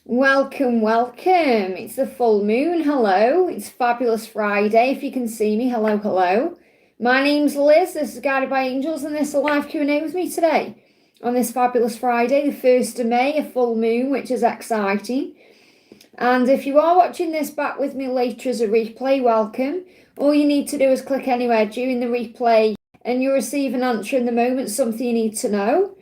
Welcome. It's the full moon. Hello. It's Fabulous Friday. If you can see me, hello. My name's Liz. This is Guided by Angels, and this is a live Q&A with me today on this Fabulous Friday, the 1st of May, a full moon, which is exciting. And if you are watching this back with me later as a replay, welcome. All you need to do is click anywhere during the replay and you'll receive an answer in the moment, something you need to know.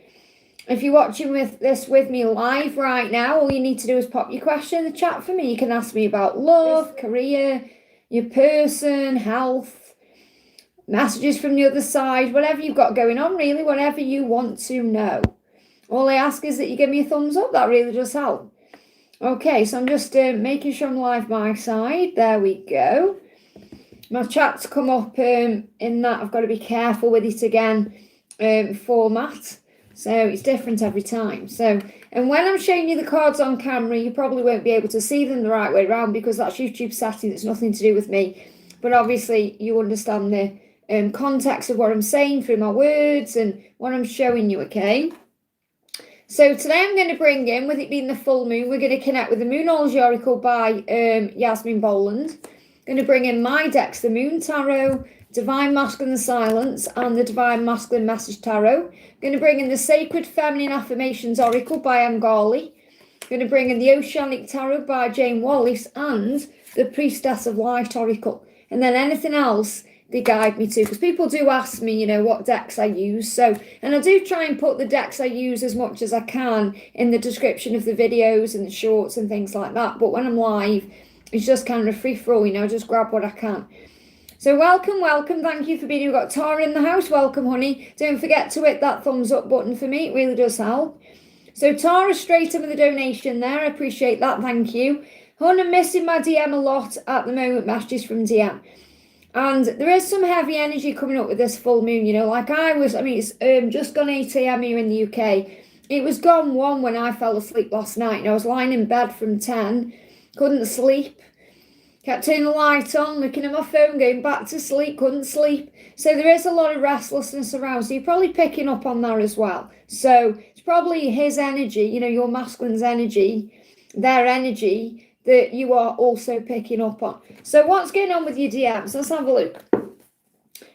If you're watching this with me live right now, all you need to do is pop your question in the chat for me. You can ask me about love, career, your person, health, messages from the other side, whatever you've got going on, really, whatever you want to know. All I ask is that you give me a thumbs up. That really does help. Okay, so I'm just making sure I'm live my side. There we go. My chat's come up in that I've got to be careful with it again format. So it's different every time. So, and when I'm showing you the cards on camera, you probably won't be able to see them the right way around because that's YouTube setting. It's nothing to do with me. But obviously you understand the context of what I'm saying through my words and what I'm showing you, okay? So today I'm going to bring in, with it being the full moon, we're going to connect with the Moonology Oracle by Yasmin Boland. I'm going to bring in my decks, the Moon Tarot, Divine Masculine Silence, and the Divine Masculine Message Tarot. I'm going to bring in the Sacred Feminine Affirmations Oracle by Angali. I'm going to bring in the Oceanic Tarot by Jane Wallace and the Priestess of Light Oracle. And then anything else they guide me to, because people do ask me, you know, what decks I use. So, and I do try and put the decks I use as much as I can in the description of the videos and the shorts and things like that. But when I'm live, it's just kind of free for all, you know, just grab what I can. So welcome. Thank you for being here. We've got Tara in the house. Welcome, honey. Don't forget to hit that thumbs up button for me. It really does help. So Tara, straight in with the donation there. I appreciate that. Thank you. Hun, I'm missing my DM a lot at the moment, messages from DM. And there is some heavy energy coming up with this full moon, you know, like it's just gone 8 a.m. here in the UK. It was gone 1 when I fell asleep last night. And I was lying in bed from 10, couldn't sleep. Kept turning the light on, looking at my phone, going back to sleep, couldn't sleep. So there is a lot of restlessness around. So you're probably picking up on that as well. So it's probably his energy, you know, your masculine's energy, their energy, that you are also picking up on. So what's going on with your DMs? Let's have a look.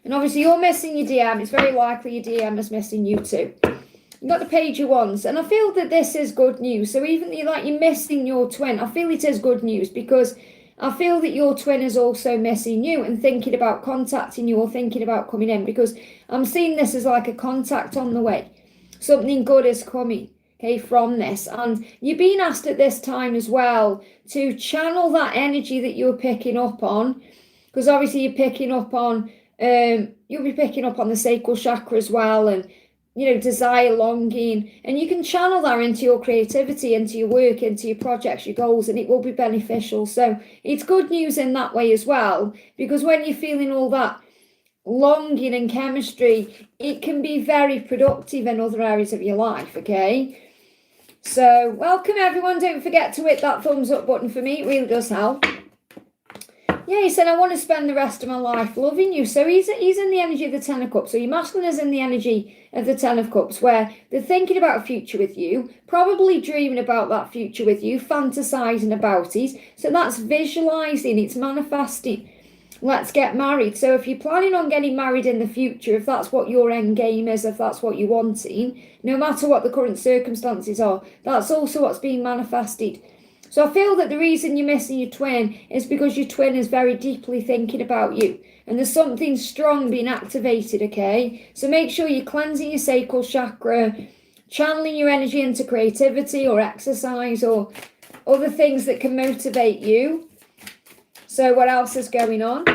And obviously you're missing your DM. It's very likely your DM is missing you too. You've got the Page of Wands. And I feel that this is good news. So even though you're missing your twin, I feel it is good news because I feel that your twin is also missing you and thinking about contacting you or thinking about coming in, because I'm seeing this as like a contact on the way. Something good is coming. Okay, from this. And you're being asked at this time as well to channel that energy that you're picking up on, because obviously you're picking up on, you'll be picking up on the sacral chakra as well, and, you know, desire, longing, and you can channel that into your creativity, into your work, into your projects, your goals, and it will be beneficial. So it's good news in that way as well, because when you're feeling all that longing and chemistry, it can be very productive in other areas of your life, okay? So welcome everyone. Don't forget to hit that thumbs up button for me. It really does help. Yeah, he said, I want to spend the rest of my life loving you. So he's in the energy of the Ten of Cups. So your masculine is in the energy of the Ten of Cups, where they're thinking about a future with you, probably dreaming about that future with you, fantasizing about it. So that's visualizing, it's manifesting. Let's get married. So if you're planning on getting married in the future, if that's what your end game is, if that's what you're wanting, no matter what the current circumstances are, that's also what's being manifested. So I feel that the reason you're missing your twin is because your twin is very deeply thinking about you. And there's something strong being activated, okay? So make sure you're cleansing your sacral chakra, channeling your energy into creativity or exercise or other things that can motivate you. So what else is going on?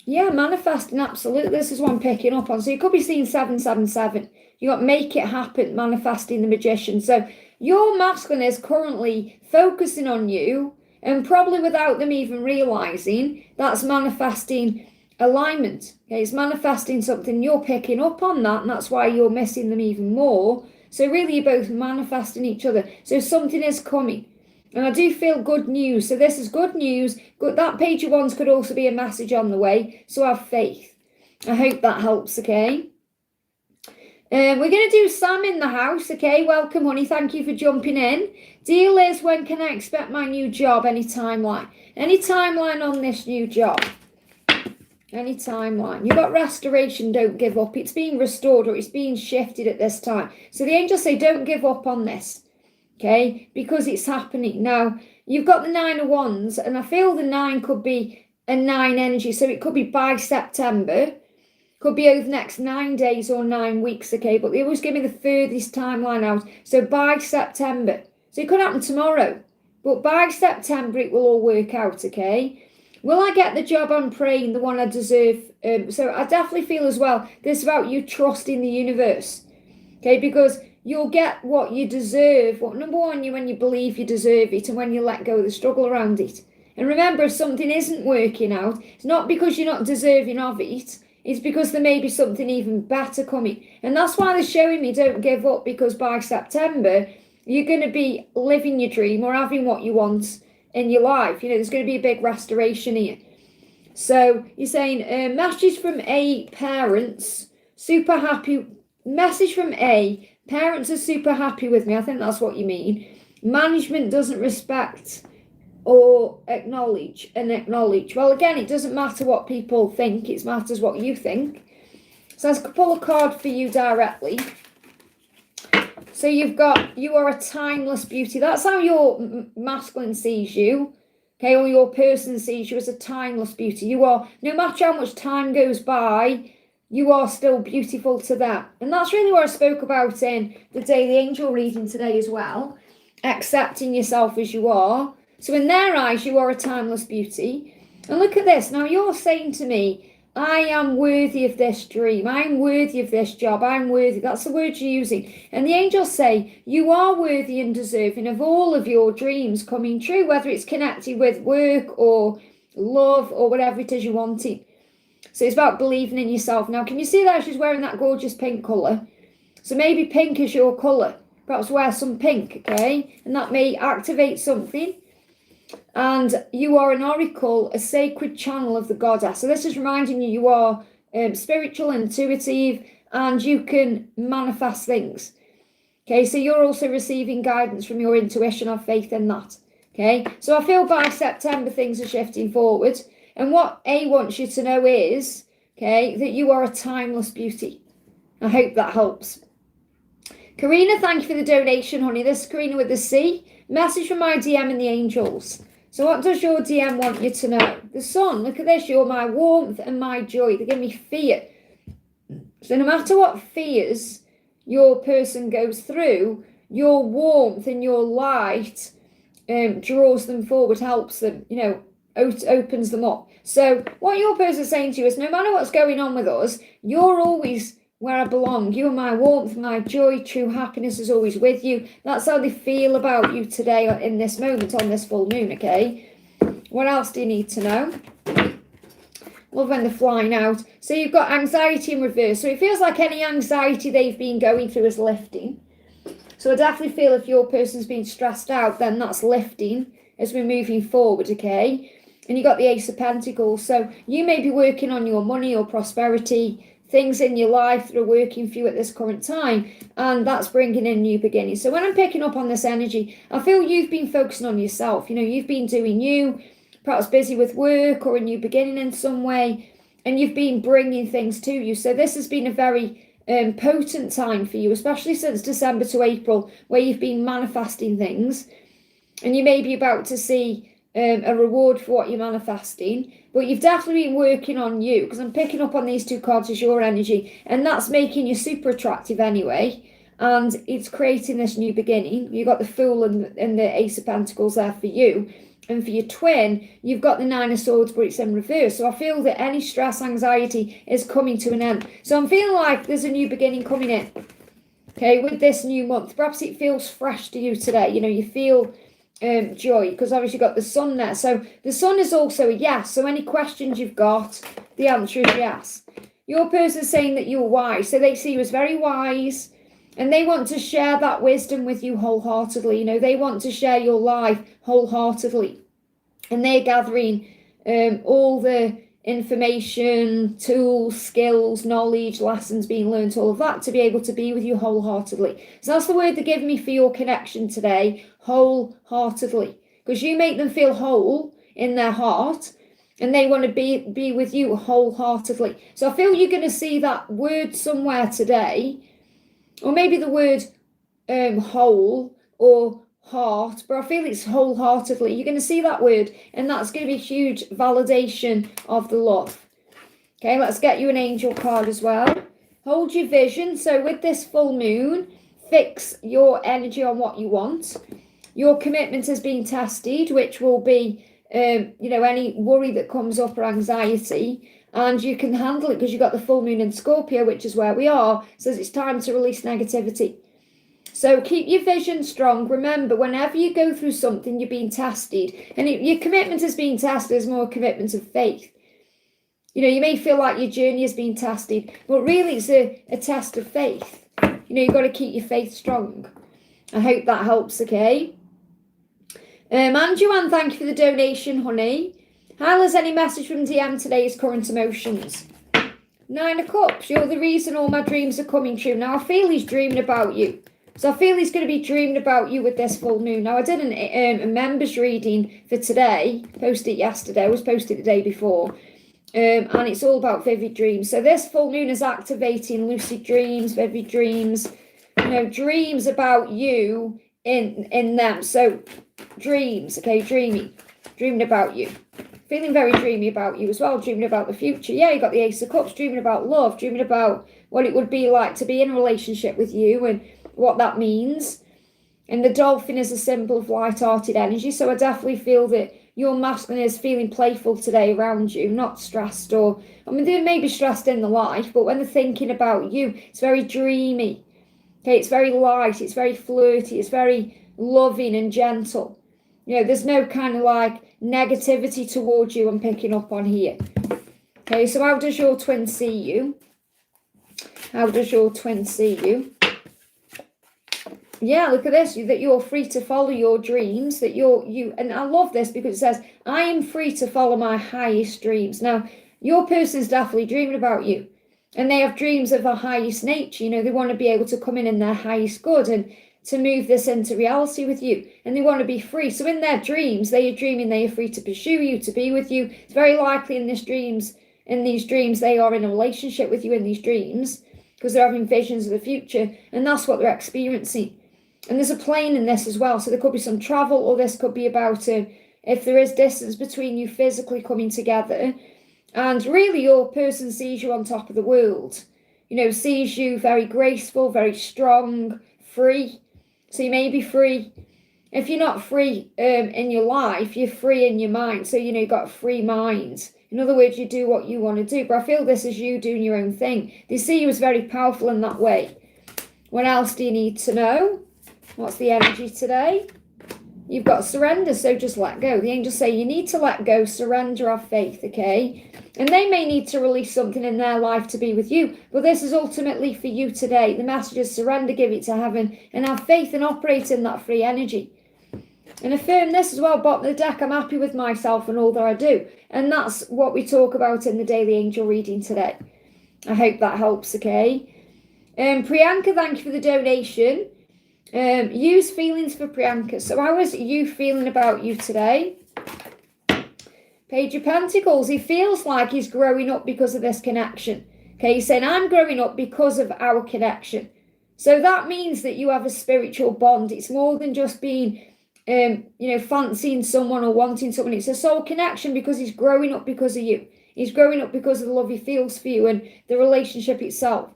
Yeah, manifesting, absolutely. This is what I'm picking up on. So you could be seeing 777. You got make it happen, manifesting the Magician. So your masculine is currently focusing on you, and probably without them even realizing, that's manifesting alignment. Okay, it's manifesting something. You're picking up on that, and that's why you're missing them even more. So really, you're both manifesting each other. So something is coming. And I do feel good news. So this is good news. Good. That Page of Wands could also be a message on the way. So have faith. I hope that helps, okay? We're going to do Sam in the house, okay? Welcome, honey. Thank you for jumping in. Dear Liz, when can I expect my new job? Any timeline? Any timeline on this new job? Any timeline? You've got restoration, don't give up. It's being restored or it's being shifted at this time. So the angels say don't give up on this, okay? Because it's happening. Now, you've got the 9 of Wands, and I feel the 9 could be a 9 energy. So it could be by September. Could be over the next 9 days or 9 weeks, okay? But they always give me the furthest timeline out. So by September. So it could happen tomorrow. But by September, it will all work out, okay? Will I get the job I'm praying, the one I deserve? So I definitely feel as well, this is about you trusting the universe, okay? Because you'll get what you deserve. What number one, when you believe you deserve it and when you let go of the struggle around it. And remember, if something isn't working out, it's not because you're not deserving of it. It's because there may be something even better coming. And that's why they're showing me don't give up, because by September, you're going to be living your dream or having what you want in your life. You know, there's going to be a big restoration here. So you're saying, message from A, parents, super happy. Message from A, parents are super happy with me. I think that's what you mean. Management doesn't respect or acknowledge. Well, again, it doesn't matter what people think. It matters what you think. So let's pull a card for you directly. So you've got, you are a timeless beauty. That's how your masculine sees you. Okay, or your person sees you as a timeless beauty. You are, no matter how much time goes by, you are still beautiful to them. And that's really what I spoke about in the daily angel reading today as well. Accepting yourself as you are. So in their eyes, you are a timeless beauty. And look at this. Now you're saying to me, I am worthy of this dream. I'm worthy of this job. I'm worthy. That's the word you're using. And the angels say, you are worthy and deserving of all of your dreams coming true, whether it's connected with work or love or whatever it is you're wanting. So it's about believing in yourself. Now, can you see that she's wearing that gorgeous pink colour? So maybe pink is your colour. Perhaps wear some pink, okay? And that may activate something. And you are an oracle, a sacred channel of the goddess. So this is reminding you you are spiritual, intuitive, and you can manifest things. Okay, so you're also receiving guidance from your intuition. Have faith in that. Okay, so I feel by September things are shifting forward. And what A wants you to know is, okay, that you are a timeless beauty. I hope that helps. Karina, thank you for the donation, honey. This is Karina with the C. Message from my DM and the angels. So what does your DM want you to know? The sun, look at this. You're my warmth and my joy. They give me fear. So no matter what fears your person goes through, your warmth and your light draws them forward, helps them, you know, opens them up. So what your person is saying to you is, no matter what's going on with us, you're always where I belong. You are my warmth, my joy, true happiness is always with you. That's how they feel about you today in this moment on this full moon, okay? What else do you need to know? Love when they're flying out. So you've got anxiety in reverse. So it feels like any anxiety they've been going through is lifting. So I definitely feel if your person's been stressed out, then that's lifting as we're moving forward, okay? And you've got the Ace of Pentacles. So you may be working on your money or prosperity, things in your life that are working for you at this current time, and that's bringing in new beginnings. So when I'm picking up on this energy, I feel you've been focusing on yourself. You know, you've been doing you, perhaps busy with work or a new beginning in some way, and you've been bringing things to you. So this has been a very potent time for you, especially since December to April, where you've been manifesting things, and you may be about to see a reward for what you're manifesting, but you've definitely been working on you, because I'm picking up on these two cards as your energy, and that's making you super attractive anyway, and it's creating this new beginning. You've got the Fool and the Ace of Pentacles there for you, and for your twin, you've got the Nine of Swords, but it's in reverse. So I feel that any stress, anxiety is coming to an end. So I'm feeling like there's a new beginning coming in, okay, with this new month. Perhaps it feels fresh to you today. You know, you feel joy, because obviously you've got the sun there. So the sun is also a yes. So any questions you've got, the answer is yes. Your person's saying that you're wise. So they see you as very wise, and they want to share that wisdom with you wholeheartedly. You know, they want to share your life wholeheartedly. And they're gathering all the information, tools, skills, knowledge, lessons being learned, all of that, to be able to be with you wholeheartedly. So that's the word they give me for your connection today, wholeheartedly, because you make them feel whole in their heart, and they want to be with you wholeheartedly. So I feel you're going to see that word somewhere today, or maybe the word whole or heart, but I feel it's wholeheartedly. You're going to see that word, and that's going to be a huge validation of the love. Okay, let's get you an angel card as well. Hold your vision. So with this full moon, fix your energy on what you want. Your commitment has been tested, which will be any worry that comes up or anxiety, and you can handle it because you've got the full moon in Scorpio, which is where we are. Says it's time to release negativity. So keep your vision strong. Remember, whenever you go through something, you're being tested, and your commitment is being tested as more commitment of faith. You may feel like your journey is being tested, but really it's a test of faith. You've got to keep your faith strong. I hope that helps, okay? And Joanne, thank you for the donation, honey. Hi, Liz, any message from DM today is current emotions. 9 of Cups, you're the reason all my dreams are coming true. Now, I feel he's dreaming about you. So I feel he's going to be dreaming about you with this full moon. Now, I did a members reading for today. Posted it yesterday. I was posted the day before. And it's all about vivid dreams. So this full moon is activating lucid dreams, vivid dreams. Dreams about you in them. So dreams, okay, dreaming about you. Feeling very dreamy about you as well, dreaming about the future. Yeah, you got the Ace of Cups, dreaming about love, dreaming about what it would be like to be in a relationship with you and what that means. And the dolphin is a symbol of light-hearted energy, so I definitely feel that your masculine is feeling playful today around you, not stressed, they may be stressed in the life, but when they're thinking about you, it's very dreamy. Okay, it's very light, it's very flirty, it's very loving and gentle. There's no kind of like negativity towards you I'm picking up on here. Okay, so how does your twin see you? How does your twin see you? Yeah, look at this, that you're free to follow your dreams, that and I love this because it says, I am free to follow my highest dreams. Now, your person's definitely dreaming about you, and they have dreams of a highest nature. They want to be able to come in their highest good and to move this into reality with you, and they want to be free. So in their dreams, they are dreaming they are free to pursue you, to be with you. It's very likely in these dreams, they are in a relationship with you in these dreams, because they're having visions of the future, and that's what they're experiencing. And there's a plane in this as well, so there could be some travel, or this could be about if there is distance between you physically coming together, and really your person sees you on top of the world, sees you very graceful, very strong, free. So you may be free. If you're not free in your life, you're free in your mind, so you've got a free mind. In other words, you do what you want to do, but I feel this is you doing your own thing. They see you as very powerful in that way. What else do you need to know? What's the energy today? You've got surrender, so just let go. The angels say you need to let go, surrender, have faith, okay? And they may need to release something in their life to be with you, but this is ultimately for you today. The message is surrender, give it to heaven, and have faith and operate in that free energy. And affirm this as well, bottom of the deck, I'm happy with myself and all that I do. And that's what we talk about in the daily angel reading today. I hope that helps, okay? Priyanka, thank you for the donation. Use feelings for Priyanka. So how is you feeling about you today? Page of Pentacles. He feels like he's growing up because of this connection. Okay, he's saying, I'm growing up because of our connection. So that means that you have a spiritual bond. It's more than just being, fancying someone or wanting someone. It's a soul connection because he's growing up because of you. He's growing up because of the love he feels for you and the relationship itself.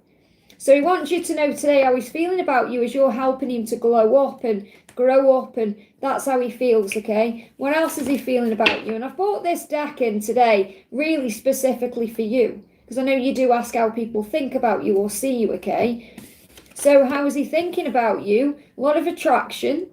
So he wants you to know today how he's feeling about you as you're helping him to glow up and grow up, and that's how he feels, okay? What else is he feeling about you? And I've brought this deck in today really specifically for you, because I know you do ask how people think about you or see you, okay? So how is he thinking about you? A lot of attraction,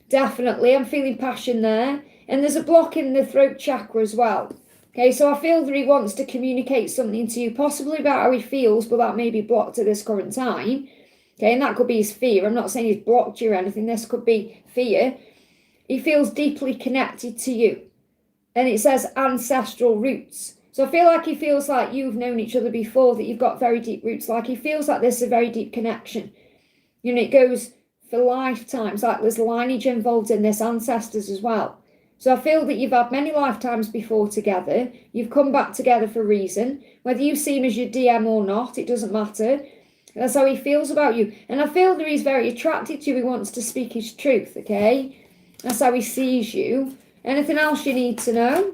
definitely. I'm feeling passion there. And there's a block in the throat chakra as well. Okay, so I feel that he wants to communicate something to you, possibly about how he feels, but that may be blocked at this current time. Okay, and that could be his fear. I'm not saying he's blocked you or anything. This could be fear. He feels deeply connected to you. And it says ancestral roots. So I feel like he feels like you've known each other before, that you've got very deep roots. Like he feels like there's a very deep connection. You know, it goes for lifetimes, like there's lineage involved in this, ancestors as well. So I feel that you've had many lifetimes before together. You've come back together for a reason. Whether you see him as your DM or not, it doesn't matter. That's how he feels about you. And I feel that he's very attracted to you. He wants to speak his truth, okay? That's how he sees you. Anything else you need to know?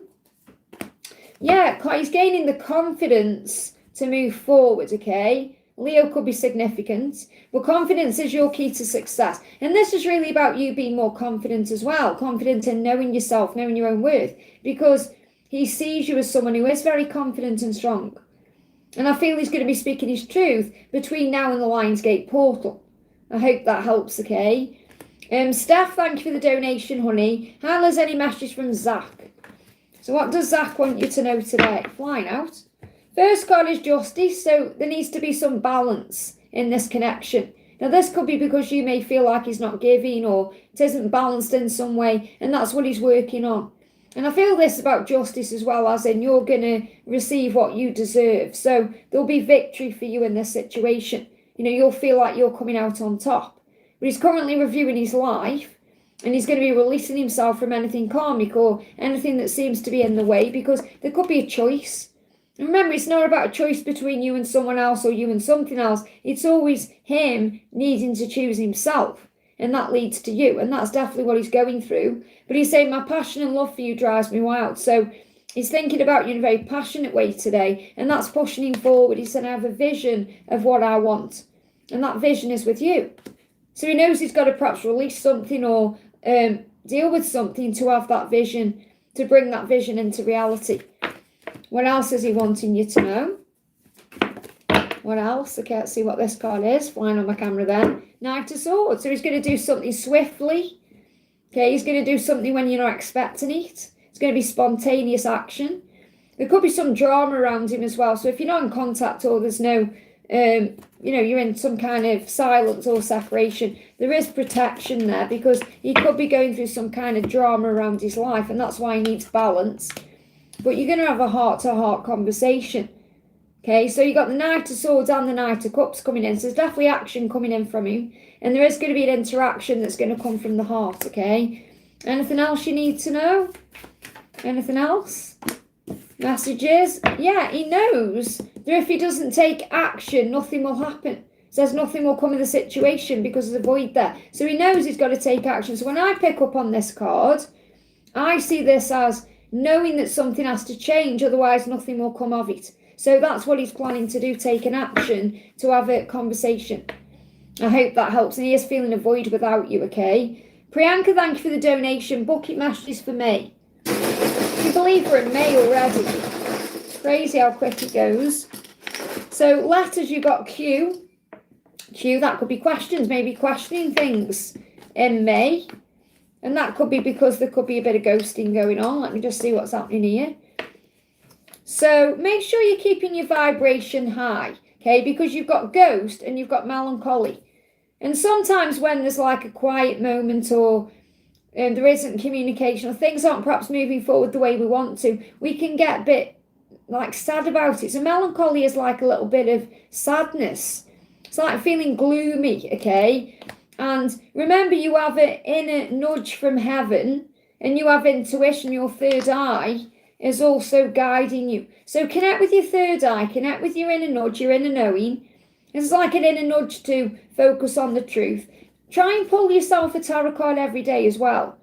Yeah, he's gaining the confidence to move forward, okay? Leo could be significant, but confidence is your key to success. And this is really about you being more confident as well, confident in knowing yourself, knowing your own worth, because he sees you as someone who is very confident and strong. And I feel he's going to be speaking his truth between now and the Lionsgate portal. I hope that helps, okay? Steph, thank you for the donation, honey. How is any message from Zach? So what does Zach want you to know today? Flying out. First card is justice, so there needs to be some balance in this connection. Now this could be because you may feel like he's not giving or it isn't balanced in some way, and that's what he's working on. And I feel this about justice as well, as in you're going to receive what you deserve. So there'll be victory for you in this situation. You know, you'll feel like you're coming out on top. But he's currently reviewing his life, and he's going to be releasing himself from anything karmic or anything that seems to be in the way, because there could be a choice. And remember, it's not about a choice between you and someone else or you and something else. It's always him needing to choose himself. And that leads to you. And that's definitely what he's going through. But he's saying, my passion and love for you drives me wild. So he's thinking about you in a very passionate way today. And that's pushing him forward. He said, I have a vision of what I want. And that vision is with you. So he knows he's got to perhaps release something or deal with something to have that vision, to bring that vision into reality. What else is he wanting you to know? What else? I can't see what this card is. Flying on my camera then. Knight of Swords. So he's going to do something swiftly. Okay, he's going to do something when you're not expecting it. It's going to be spontaneous action. There could be some drama around him as well. So if you're not in contact or there's no, you're in some kind of silence or separation, there is protection there because he could be going through some kind of drama around his life, and that's why he needs balance. But you're going to have a heart-to-heart conversation. Okay, so you got the Knight of Swords and the Knight of Cups coming in. So there's definitely action coming in from you. And there is going to be an interaction that's going to come from the heart, okay? Anything else you need to know? Anything else? Messages? Yeah, he knows that if he doesn't take action, nothing will happen. Says nothing will come in the situation because there's a void there. So he knows he's got to take action. So when I pick up on this card, I see this as knowing that something has to change, otherwise nothing will come of it. So that's what he's planning to do, take an action to have a conversation. I hope that helps. And he is feeling a void without you, okay? Priyanka, thank you for the donation. Bucket messages for May. Can you believe we're in May already? It's crazy how quick it goes. So letters, you got Q. Q, that could be questions, maybe questioning things in May. And that could be because there could be a bit of ghosting going on. Let me just see what's happening here. So make sure you're keeping your vibration high, okay? Because you've got ghost and you've got melancholy. And sometimes when there's like a quiet moment or there isn't communication or things aren't perhaps moving forward the way we want to, we can get a bit like sad about it. So melancholy is like a little bit of sadness. It's like feeling gloomy, okay? And remember, you have an inner nudge from heaven and you have intuition, your third eye is also guiding you. So connect with your third eye, connect with your inner nudge, your inner knowing. It's like an inner nudge to focus on the truth. Try and pull yourself a tarot card every day as well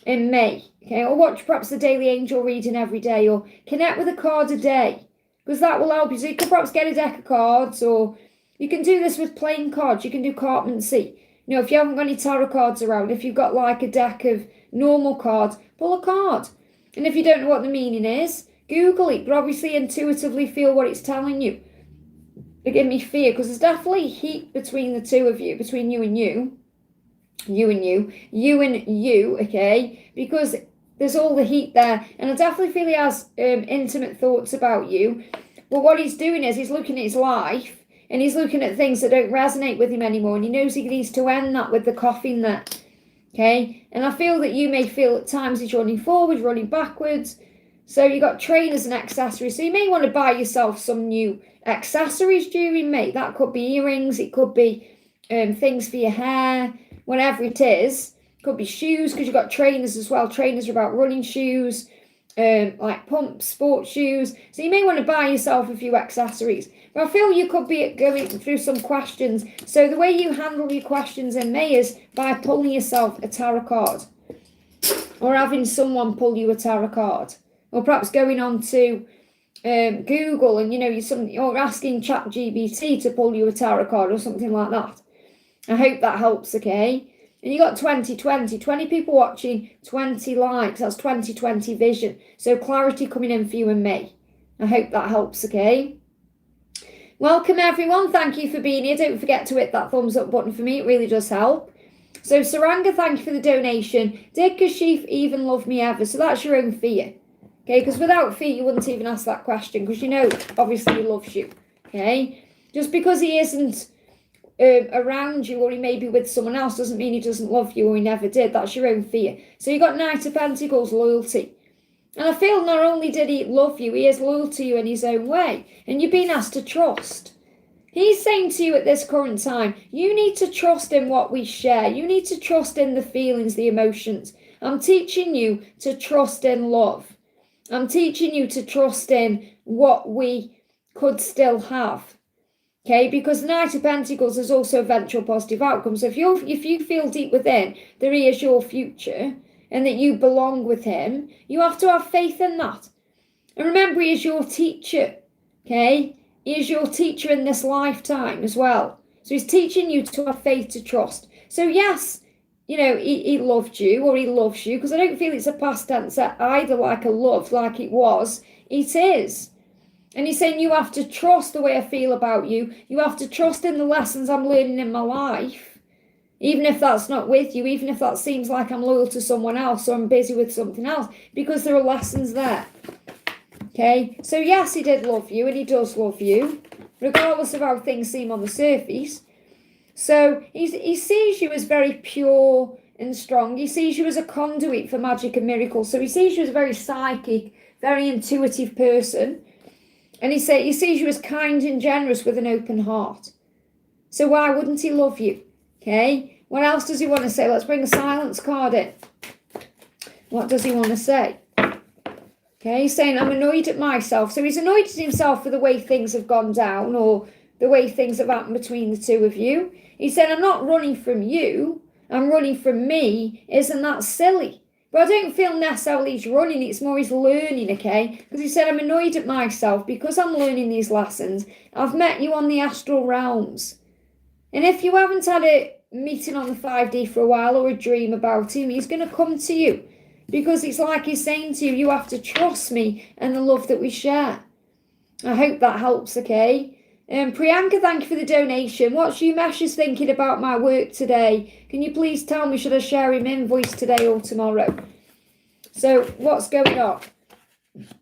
in May, okay? Or watch perhaps the daily angel reading every day, or connect with a card a day, because that will help you. So you can perhaps get a deck of cards, or you can do this with playing cards. You can do cartomancy. You know, if you haven't got any tarot cards around, if you've got like a deck of normal cards, pull a card. And if you don't know what the meaning is, Google it, but obviously intuitively feel what it's telling you. It gave me fear, because there's definitely heat between the two of you, between you and you, okay? Because there's all the heat there, and I definitely feel he has intimate thoughts about you. But what he's doing is he's looking at his life, and he's looking at things that don't resonate with him anymore, and he knows he needs to end that with the coffin there. Okay, and I feel that you may feel at times he's running forward, running backwards. So you got trainers and accessories. So you may want to buy yourself some new accessories during May. That could be earrings. It could be things for your hair, whatever it is. It could be shoes, because you've got trainers as well. Trainers are about running shoes, like pumps, sports shoes. So you may want to buy yourself a few accessories. But I feel you could be going through some questions. So the way you handle your questions in May is by pulling yourself a tarot card, or having someone pull you a tarot card, or perhaps going on to Google and you're asking ChatGPT to pull you a tarot card or something like that. I hope that helps, okay? And you got 20 people watching, 20 likes. That's 20/20 vision. So clarity coming in for you in May. I hope that helps, okay? Welcome, everyone. Thank you for being here. Don't forget to hit that thumbs up button for me. It really does help. So Saranga, thank you for the donation. Did Kashif even love me ever? So that's your own fear. Okay, because without fear, you wouldn't even ask that question, because you know, obviously, he loves you. Okay? Just because he isn't around you, or he may be with someone else, doesn't mean he doesn't love you, or he never did. That's your own fear. So you got Knight of Pentacles, loyalty. And I feel not only did he love you, he is loyal to you in his own way. And you've been asked to trust. He's saying to you at this current time, you need to trust in what we share. You need to trust in the feelings, the emotions. I'm teaching you to trust in love. I'm teaching you to trust in what we could still have. Okay, because the Knight of Pentacles is also eventual positive outcomes. So if you feel deep within that he is your future and that you belong with him, you have to have faith in that. And remember, he is your teacher. Okay, he is your teacher in this lifetime as well. So he's teaching you to have faith, to trust. So yes, he loved you, or he loves you, because I don't feel it's a past tense either, like a love, like it was. It is. And he's saying you have to trust the way I feel about you. You have to trust in the lessons I'm learning in my life. Even if that's not with you, even if that seems like I'm loyal to someone else or I'm busy with something else, because there are lessons there. Okay? So yes, he did love you, and he does love you, regardless of how things seem on the surface. So he sees you as very pure and strong. He sees you as a conduit for magic and miracles. So he sees you as a very psychic, very intuitive person. And he sees you as kind and generous with an open heart. So why wouldn't he love you? Okay. What else does he want to say? Let's bring a silence card in. What does he want to say? Okay, he's saying, I'm annoyed at myself. So he's annoyed at himself for the way things have gone down, or the way things have happened between the two of you. He said, I'm not running from you. I'm running from me. Isn't that silly? But I don't feel necessarily he's running. It's more he's learning, okay? Because he said, I'm annoyed at myself because I'm learning these lessons. I've met you on the astral realms. And if you haven't had a meeting on the 5D for a while, or a dream about him, he's going to come to you. Because it's like he's saying to you, you have to trust me and the love that we share. I hope that helps, okay? Priyanka, thank you for the donation. What's Umesh's thinking about my work today? Can you please tell me, should I share him invoice today or tomorrow? So what's going on?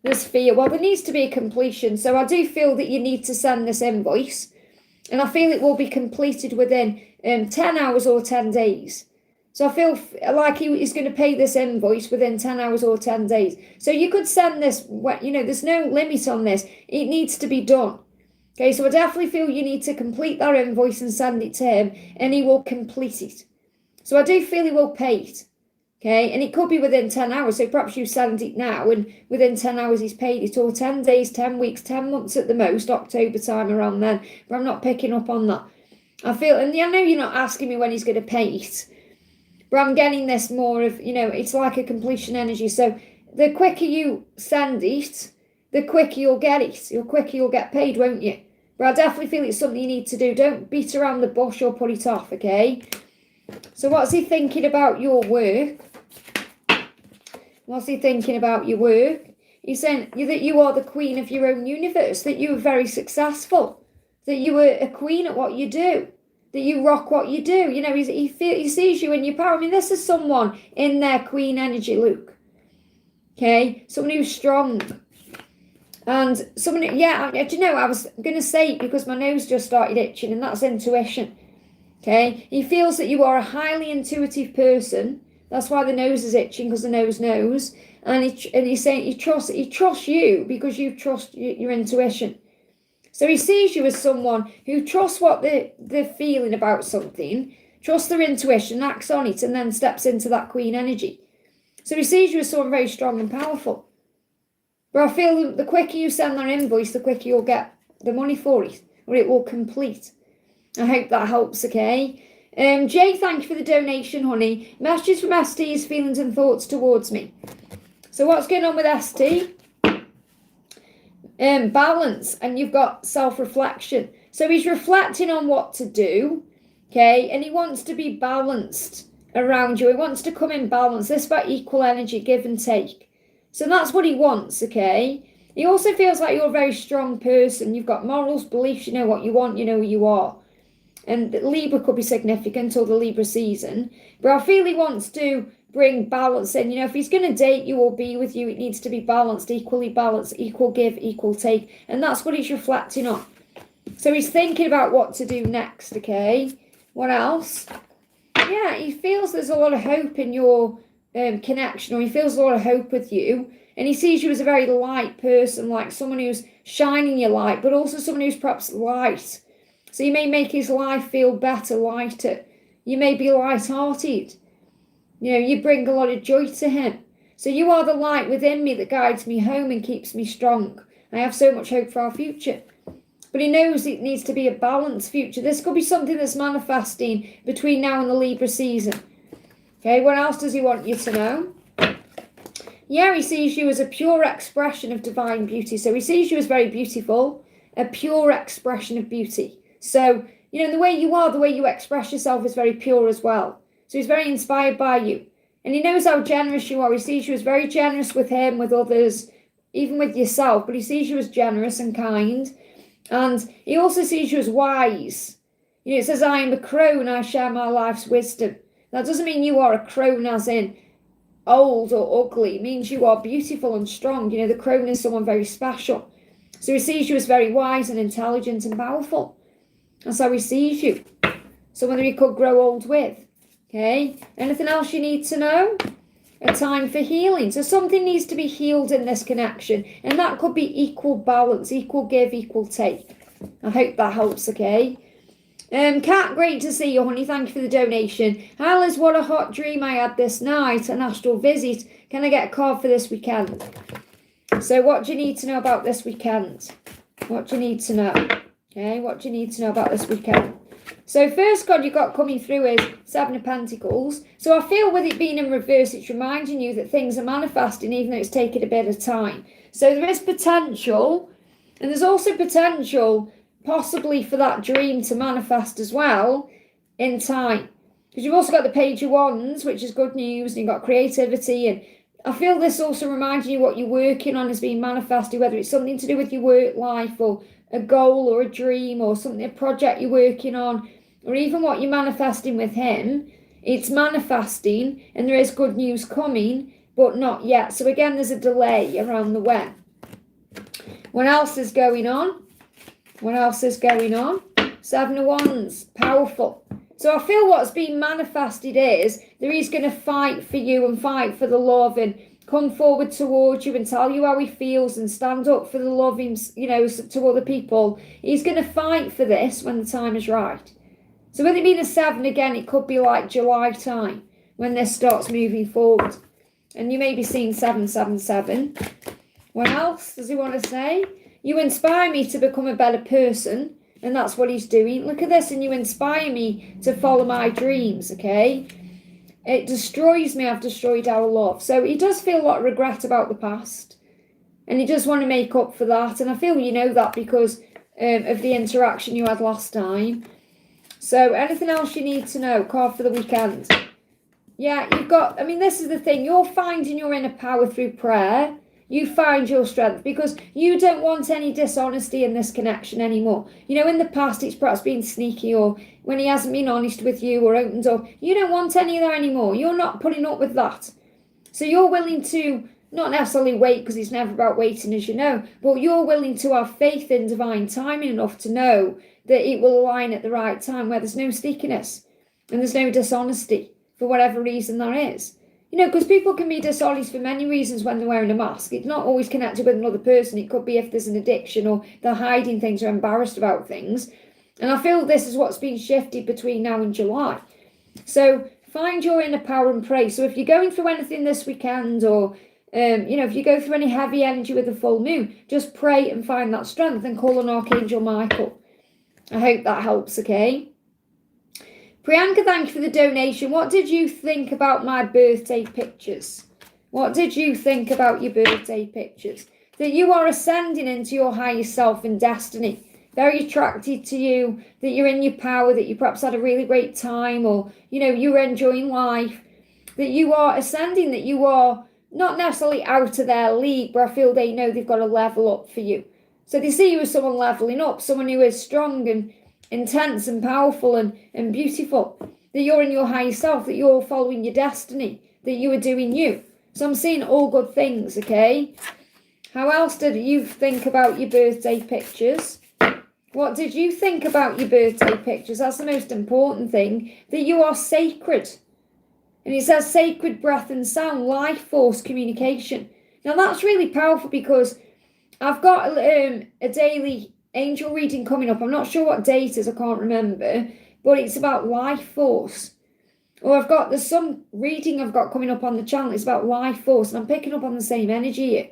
There's fear. Well, there needs to be a completion. So I do feel that you need to send this invoice. And I feel it will be completed within 10 hours or 10 days. So I feel like he's going to pay this invoice within 10 hours or 10 days. So you could send this, there's no limit on this. It needs to be done. Okay, so I definitely feel you need to complete that invoice and send it to him, and he will complete it. So I do feel he will pay it. Okay, and it could be within 10 hours. So perhaps you send it now, and within 10 hours he's paid it, or 10 days, 10 weeks, 10 months at the most, October time around then. But I'm not picking up on that. I feel, and I know you're not asking me when he's going to pay it, but I'm getting this more of, it's like a completion energy. So the quicker you send it, the quicker you'll get it. The quicker you'll get paid, won't you? But I definitely feel it's something you need to do. Don't beat around the bush or put it off, okay? So what's he thinking about your work? What's he thinking about your work? He's saying that you are the queen of your own universe, that you are very successful, that you are a queen at what you do, that you rock what you do. He sees you in your power. I mean, this is someone in their queen energy, Luke. Okay? Someone who's strong. And someone, do you know, I was going to say it because my nose just started itching, and that's intuition. Okay? He feels that you are a highly intuitive person, That's why the nose is itching, because the nose knows. And he's saying he trusts you because you trust your intuition. So he sees you as someone who trusts what they're feeling about something, trusts their intuition, acts on it, and then steps into that queen energy. So he sees you as someone very strong and powerful. But I feel the quicker you send that invoice, the quicker you'll get the money for it, or it will complete. I hope that helps, okay? Jay, thank you for the donation, honey. Messages from ST's feelings and thoughts towards me. So what's going on with ST? Balance, and you've got self-reflection. So he's reflecting on what to do, okay? And he wants to be balanced around you. He wants to come in balance. This is about equal energy, give and take. So that's what he wants, okay? He also feels like you're a very strong person. You've got morals, beliefs, you know what you want, you know who you are. And Libra could be significant, or the Libra season. But I feel he wants to bring balance in. You know, if he's going to date you or be with you, it needs to be balanced, equally balanced, equal give, equal take. And that's what he's reflecting on. So he's thinking about what to do next, okay? What else? Yeah, he feels there's a lot of hope in your connection, or he feels a lot of hope with you. And he sees you as a very light person, like someone who's shining your light, but also someone who's perhaps light. So you may make his life feel better, lighter. You may be light-hearted. You know, you bring a lot of joy to him. So you are the light within me that guides me home and keeps me strong. I have so much hope for our future. But he knows it needs to be a balanced future. This could be something that's manifesting between now and the Libra season. Okay, what else does he want you to know? Yeah, he sees you as a pure expression of divine beauty. So he sees you as very beautiful, a pure expression of beauty. So, you know, the way you are, the way you express yourself is very pure as well. So he's very inspired by you. And he knows how generous you are. He sees you as very generous with him, with others, even with yourself. But he sees you as generous and kind. And he also sees you as wise. You know, it says, I am a crone, I share my life's wisdom. That doesn't mean you are a crone as in old or ugly. It means you are beautiful and strong. You know, the crone is someone very special. So he sees you as very wise and intelligent and powerful. That's how he sees you. Someone that he could grow old with. Okay? Anything else you need to know? A time for healing. So something needs to be healed in this connection. And that could be equal balance, equal give, equal take. I hope that helps, okay? Kat, great to see you, honey. Thank you for the donation. Hi, Liz, what a hot dream I had this night. An astral visit. Can I get a card for this weekend? So what do you need to know about this weekend? What do you need to know? Okay, what do you need to know about this weekend? So first card you got coming through is Seven of Pentacles. So I feel with it being in reverse, it's reminding you that things are manifesting even though it's taken a bit of time. So there is potential, and there's also potential possibly for that dream to manifest as well in time. Because you've also got the Page of Wands, which is good news, and you've got creativity. And I feel this also reminding you what you're working on is being manifested, whether it's something to do with your work life or a goal or a dream or something, a project you're working on, or even what you're manifesting with him. It's manifesting and there is good news coming, but not yet. So again, there's a delay around the when. What else is going on? What else is going on? Seven of Wands, powerful. So I feel what's being manifested is that he's going to fight for you and fight for the love and come forward towards you and tell you how he feels and stand up for the love, you know, to other people. He's going to fight for this when the time is right. So with it being a 7 again, it could be like July time when this starts moving forward. And you may be seeing 777. What else does he want to say? You inspire me to become a better person. And that's what he's doing. Look at this. And you inspire me to follow my dreams, okay? It destroys me. I've destroyed our love. So he does feel a lot of regret about the past. And he does want to make up for that. And I feel you know that because of the interaction you had last time. So anything else you need to know? Card for the weekend. Yeah, you've got, I mean, this is the thing. You're finding your inner power through prayer. You find your strength because you don't want any dishonesty in this connection anymore. You know, in the past, it's perhaps been sneaky or when he hasn't been honest with you or opened up. You don't want any of that anymore. You're not putting up with that. So you're willing to not necessarily wait because it's never about waiting, as you know, but you're willing to have faith in divine timing enough to know that it will align at the right time where there's no sneakiness and there's no dishonesty for whatever reason there is. because people can be dishonest for many reasons when they're wearing a mask. It's not always connected with another person. It could be if there's an addiction or they're hiding things or embarrassed about things. And I feel this is what's been shifted between now and July. So find your inner power and pray. So if you're going through anything this weekend, or if you go through any heavy energy with the full moon, just pray and find that strength and call on Archangel Michael. I hope that helps, okay? Priyanka, thank you for the donation. What did you think about my birthday pictures? What did you think about your birthday pictures? That you are ascending into your higher self and destiny. Very attracted to you, that you're in your power, that you perhaps had a really great time, or, you're enjoying life, that you are ascending, that you are not necessarily out of their league, but I feel they know they've got to level up for you. So they see you as someone leveling up, someone who is strong and intense and powerful and beautiful, that you're in your higher self, that you're following your destiny, that you are doing you. So I'm seeing all good things, okay? How else did you think about your birthday pictures? What did you think about your birthday pictures? That's the most important thing, that you are sacred. And it says sacred breath and sound, life force communication. Now that's really powerful, because I've got a daily angel reading coming up. I'm not sure what date it is, I can't remember, but it's about life force. Or there's some reading I've got coming up on the channel, it's about life force, and I'm picking up on the same energy here.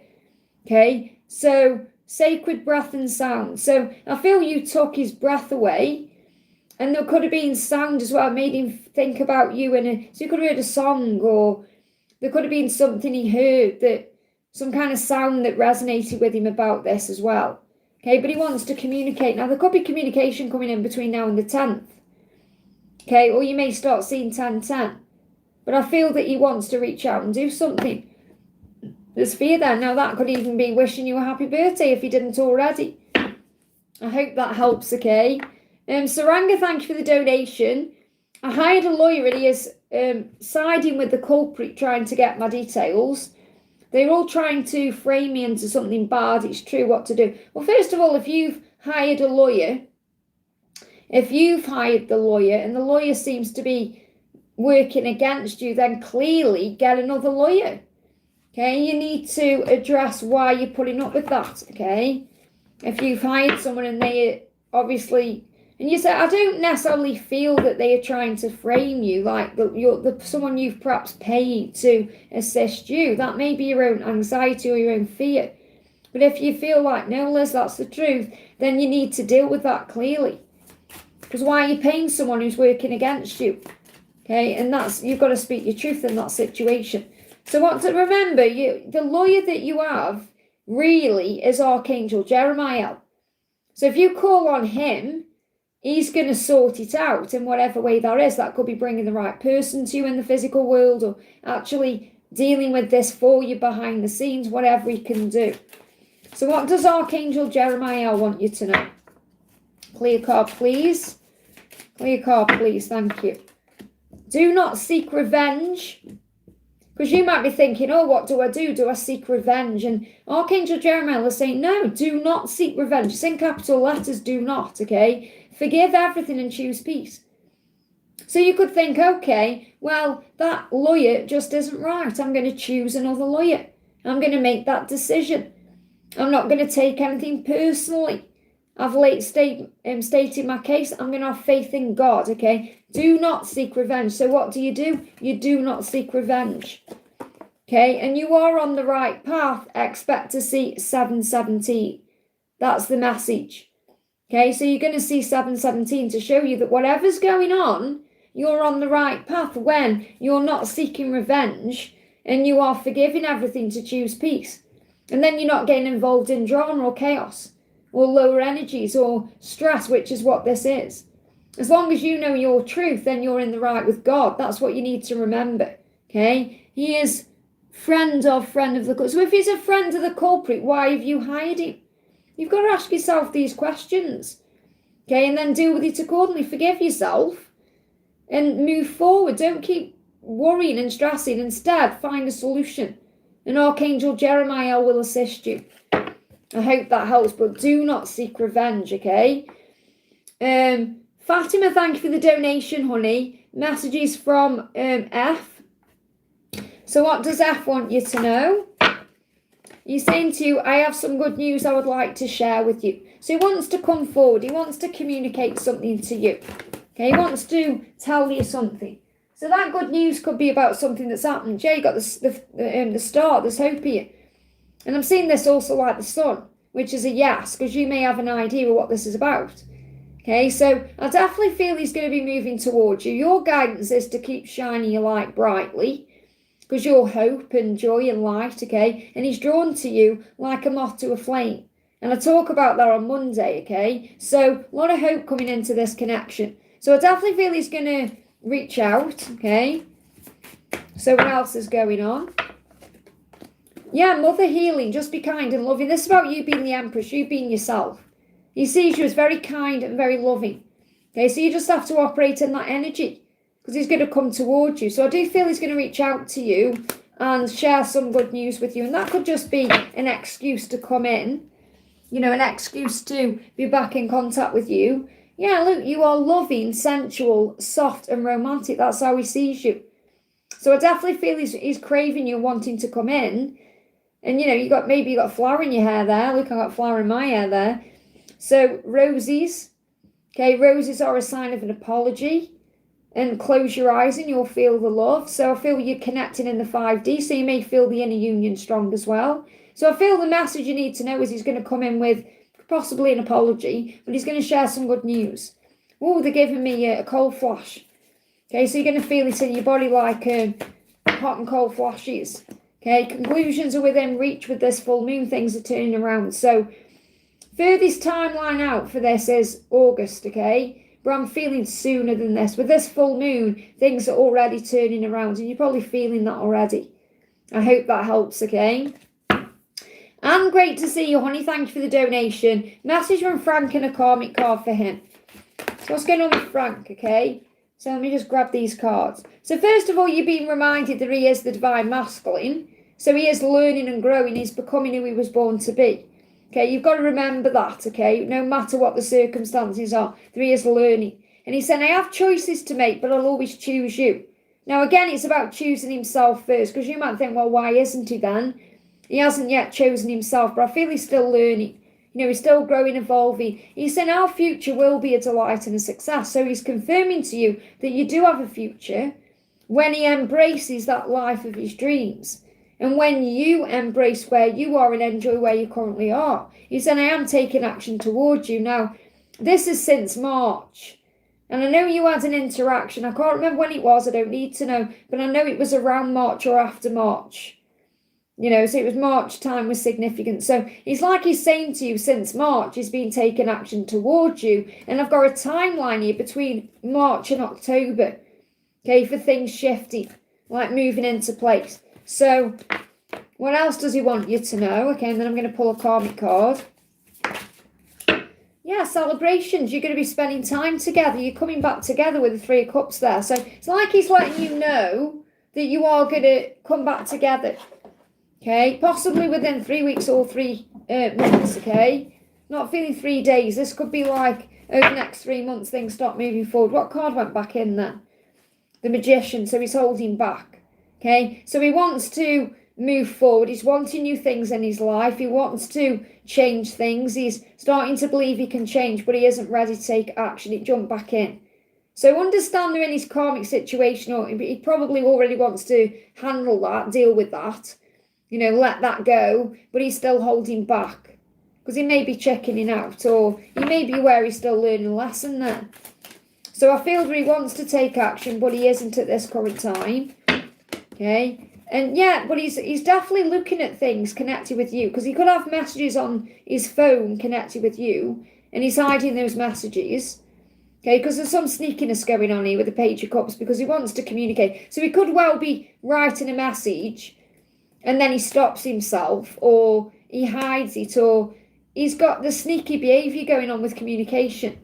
Okay, so sacred breath and sound. So I feel you took his breath away, and there could have been sound as well, made him think about you. So you could have heard a song, or there could have been something he heard, that some kind of sound that resonated with him about this as well. Okay, but he wants to communicate. Now, there could be communication coming in between now and the 10th. Okay, or you may start seeing 10-10. But I feel that he wants to reach out and do something. There's fear there. Now, that could even be wishing you a happy birthday if he didn't already. I hope that helps, okay? Saranga, thank you for the donation. I hired a lawyer, and he is siding with the culprit, trying to get my details. They're all trying to frame me into something bad. It's true, what to do. Well, first of all, if you've hired the lawyer, and the lawyer seems to be working against you, then clearly get another lawyer. Okay, you need to address why you're putting up with that, okay? If you've hired someone and they obviously, and you say, I don't necessarily feel that they are trying to frame you, like someone you've perhaps paid to assist you. That may be your own anxiety or your own fear. But if you feel like, no, Liz, that's the truth, then you need to deal with that clearly. Because why are you paying someone who's working against you? Okay, and you've got to speak your truth in that situation. So what to remember, the lawyer that you have really is Archangel Jeremiah. So if you call on him, he's going to sort it out in whatever way that is. That could be bringing the right person to you in the physical world, or actually dealing with this for you behind the scenes, whatever he can do. So what does Archangel Jeremiah want you to know? Clear card, please. Clear card, please. Thank you. Do not seek revenge. Because you might be thinking, oh, what do I do? Do I seek revenge? And Archangel Jeremiah is saying, no, do not seek revenge. It's in capital letters, do not, okay? Forgive everything and choose peace. So you could think, okay, well, that lawyer just isn't right. I'm going to choose another lawyer. I'm going to make that decision. I'm not going to take anything personally. I've stated my case. I'm going to have faith in God, okay? Do not seek revenge. So what do? You do not seek revenge, okay? And you are on the right path. Expect to see 717. That's the message, okay? So you're going to see 717 to show you that whatever's going on, you're on the right path when you're not seeking revenge and you are forgiving everything to choose peace. And then you're not getting involved in drama or chaos or lower energies or stress, which is what this is. As long as you know your truth, then you're in the right with God. That's what you need to remember, okay? He is friend of the culprit. So if he's a friend of the culprit, why have you hired him? You've got to ask yourself these questions, okay? And then deal with it accordingly. Forgive yourself and move forward. Don't keep worrying and stressing. Instead, find a solution. And Archangel Jeremiah will assist you. I hope that helps, but do not seek revenge, okay? Fatima, thank you for the donation, honey. Messages from F. So what does F want you to know? He's saying to you, I have some good news I would like to share with you. So he wants to come forward. He wants to communicate something to you. Okay, he wants to tell you something. So that good news could be about something that's happened. Yeah, you got the start, there's hope here. And I'm seeing this also like the sun, which is a yes, because you may have an idea of what this is about. Okay, so I definitely feel he's going to be moving towards you. Your guidance is to keep shining your light brightly, because you're hope and joy and light, okay? And he's drawn to you like a moth to a flame. And I talk about that on Monday, okay? So a lot of hope coming into this connection. So I definitely feel he's going to reach out, okay? So what else is going on? Yeah, mother healing, just be kind and loving. This is about you being the Empress, you being yourself. He sees you as very kind and very loving. Okay, so you just have to operate in that energy, because he's going to come towards you. So I do feel he's going to reach out to you and share some good news with you. And that could just be an excuse to come in, you know, an excuse to be back in contact with you. Yeah, look, you are loving, sensual, soft and romantic. That's how he sees you. So I definitely feel he's craving you, wanting to come in. And, you know, maybe you got flower in your hair there. Look, I got flower in my hair there. So roses. Okay, roses are a sign of an apology. And close your eyes and you'll feel the love. So I feel you're connecting in the 5D. So you may feel the inner union strong as well. So I feel the message you need to know is he's going to come in with possibly an apology, but he's going to share some good news. Oh, they're giving me a cold flash. Okay, so you're going to feel it in your body like hot and cold flashes. Okay, conclusions are within reach with this full moon. Things are turning around. So furthest timeline out for this is August, okay? But I'm feeling sooner than this. With this full moon, things are already turning around, and you're probably feeling that already. I hope that helps, okay? And great to see you, honey. Thank you for the donation. Message from Frank and a karmic card for him. So what's going on with Frank, okay? So let me just grab these cards. So first of all, you're being reminded that he is the divine masculine. So he is learning and growing. He's becoming who he was born to be. Okay, you've got to remember that, okay? No matter what the circumstances are, that he is learning. And he's saying, I have choices to make, but I'll always choose you. Now, again, it's about choosing himself first, because you might think, well, why isn't he then? He hasn't yet chosen himself, but I feel he's still learning. You know, he's still growing, evolving. He's saying our future will be a delight and a success. So he's confirming to you that you do have a future when he embraces that life of his dreams. And when you embrace where you are and enjoy where you currently are. He said, I am taking action towards you. Now, this is since March. And I know you had an interaction. I can't remember when it was. I don't need to know. But I know it was around March or after March. You know, so it was March time was significant. So it's like he's saying to you, since March, he's been taking action towards you. And I've got a timeline here between March and October. Okay, for things shifting, like moving into place. So, what else does he want you to know? Okay, and then I'm going to pull a karmic card. Yeah, celebrations. You're going to be spending time together. You're coming back together with the 3 of Cups there. So, it's like he's letting you know that you are going to come back together. Okay, possibly within 3 weeks or 3 months, okay? Not feeling 3 days. This could be like over the next 3 months things start moving forward. What card went back in there? The Magician, so he's holding back. Okay, so he wants to move forward. He's wanting new things in his life. He wants to change things. He's starting to believe he can change, but he isn't ready to take action. It jumped back in. So understand they're in his karmic situation, or he probably already wants to handle that, deal with that, you know, let that go, but he's still holding back because he may be checking out, or he may be where he's still learning a lesson there. So I feel that he wants to take action, but he isn't at this current time. Okay, and yeah, but he's definitely looking at things connected with you, because he could have messages on his phone connected with you, and he's hiding those messages. Okay, because there's some sneakiness going on here with the Page of Cups, because he wants to communicate. So he could well be writing a message, and then he stops himself, or he hides it, or he's got the sneaky behaviour going on with communication.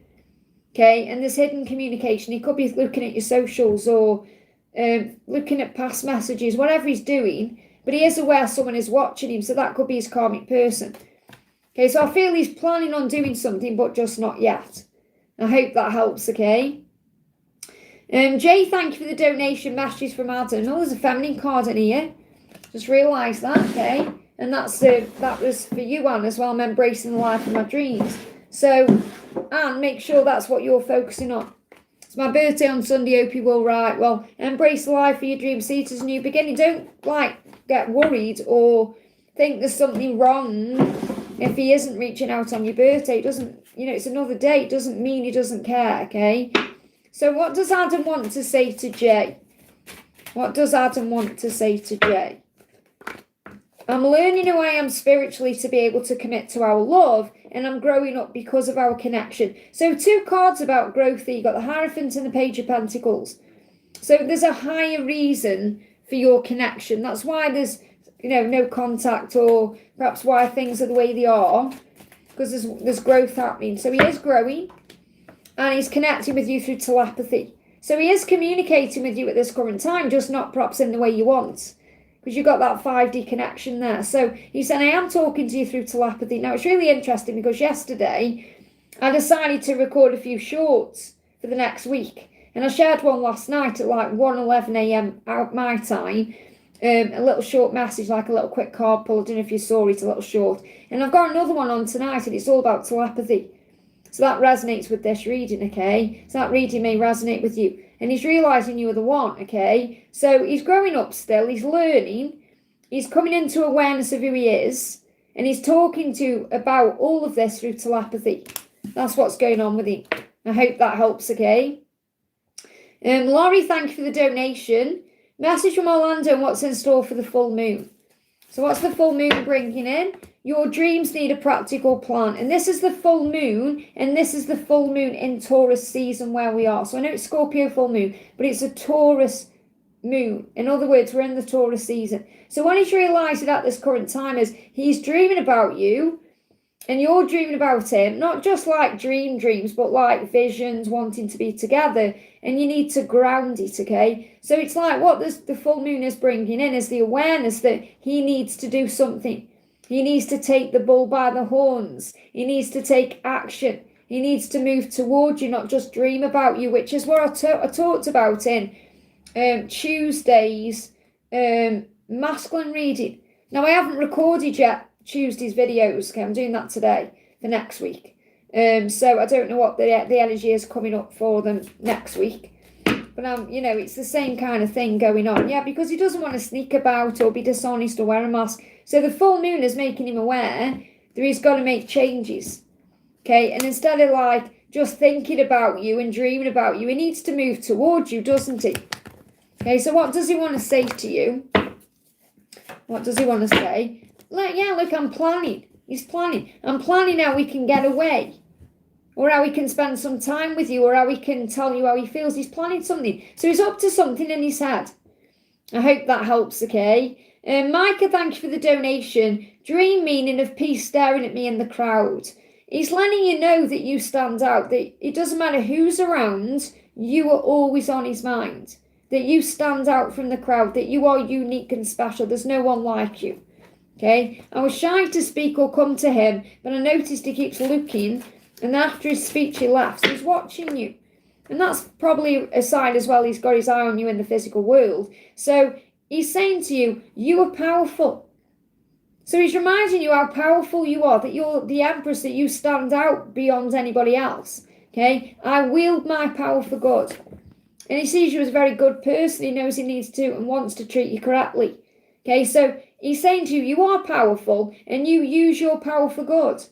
Okay, and there's hidden communication. He could be looking at your socials, or looking at past messages, whatever he's doing, but he is aware someone is watching him, so that could be his karmic person. Okay, so I feel he's planning on doing something, but just not yet. I hope that helps, okay? Jay, thank you for the donation. Messages from Adam. Oh, there's a feminine card in here. Just realised that, okay? And that was for you, Anne, as well. I'm embracing the life of my dreams. So, Anne, make sure that's what you're focusing on. It's my birthday on Sunday. Hope you will write. Well, embrace the life of your dreams. See it as a new beginning. Don't, get worried or think there's something wrong if he isn't reaching out on your birthday. It doesn't, it's another day. It doesn't mean he doesn't care, okay? So what does Adam want to say to Jay? What does Adam want to say to Jay? I'm learning who I am spiritually to be able to commit to our love, and I'm growing up because of our connection. So 2 cards about growth there. You've got the Hierophant and the Page of Pentacles. So there's a higher reason for your connection. That's why there's, no contact, or perhaps why things are the way they are, because there's growth happening. So he is growing, and he's connecting with you through telepathy. So he is communicating with you at this current time, just not perhaps in the way you want, because you've got that 5D connection there. So he said, I am talking to you through telepathy. Now, it's really interesting because yesterday I decided to record a few shorts for the next week. And I shared one last night at 1:11 a.m. out my time. A little short message, like a little quick card pull. I don't know if you saw it, a little short. And I've got another one on tonight, and it's all about telepathy. So that resonates with this reading, okay? So that reading may resonate with you. And he's realising you are the one, okay? So he's growing up still. He's learning. He's coming into awareness of who he is. And he's talking to you about all of this through telepathy. That's what's going on with him. I hope that helps, okay? Laurie, thank you for the donation. Message from Orlando, what's in store for the full moon? So what's the full moon bringing in? Your dreams need a practical plan. And this is the full moon, and this is the full moon in Taurus season where we are. So I know it's Scorpio full moon, but it's a Taurus moon. In other words, we're in the Taurus season. So what he's realising at this current time is he's dreaming about you, and you're dreaming about him, not just like dreams, but like visions, wanting to be together. And you need to ground it, okay? So it's like what the full moon is bringing in is the awareness that he needs to do something. He needs to take the bull by the horns. He needs to take action. He needs to move towards you, not just dream about you, which is what I talked about in Tuesday's masculine reading. Now, I haven't recorded yet Tuesday's videos. Okay, I'm doing that today for next week. So I don't know what the energy is coming up for them next week. But it's the same kind of thing going on. Yeah, because he doesn't want to sneak about or be dishonest or wear a mask. So the full moon is making him aware that he's got to make changes. Okay, and instead of just thinking about you and dreaming about you, he needs to move towards you, doesn't he? Okay, so what does he want to say to you? What does he want to say? Look, I'm planning. He's planning. I'm planning how we can get away. Or how he can spend some time with you, or how he can tell you how he feels. He's planning something. So he's up to something in his head. I hope that helps, okay? Micah, thank you for the donation. Dream meaning of peace staring at me in the crowd. He's letting you know that you stand out, that it doesn't matter who's around, you are always on his mind. That you stand out from the crowd, that you are unique and special. There's no one like you. Okay? I was shy to speak or come to him, but I noticed he keeps looking. And after his speech, he laughs. He's watching you. And that's probably a sign as well. He's got his eye on you in the physical world. So he's saying to you, you are powerful. So he's reminding you how powerful you are, that you're the empress, that you stand out beyond anybody else. Okay? I wield my power for good. And he sees you as a very good person. He knows he needs to and wants to treat you correctly. Okay? So he's saying to you, you are powerful and you use your power for good.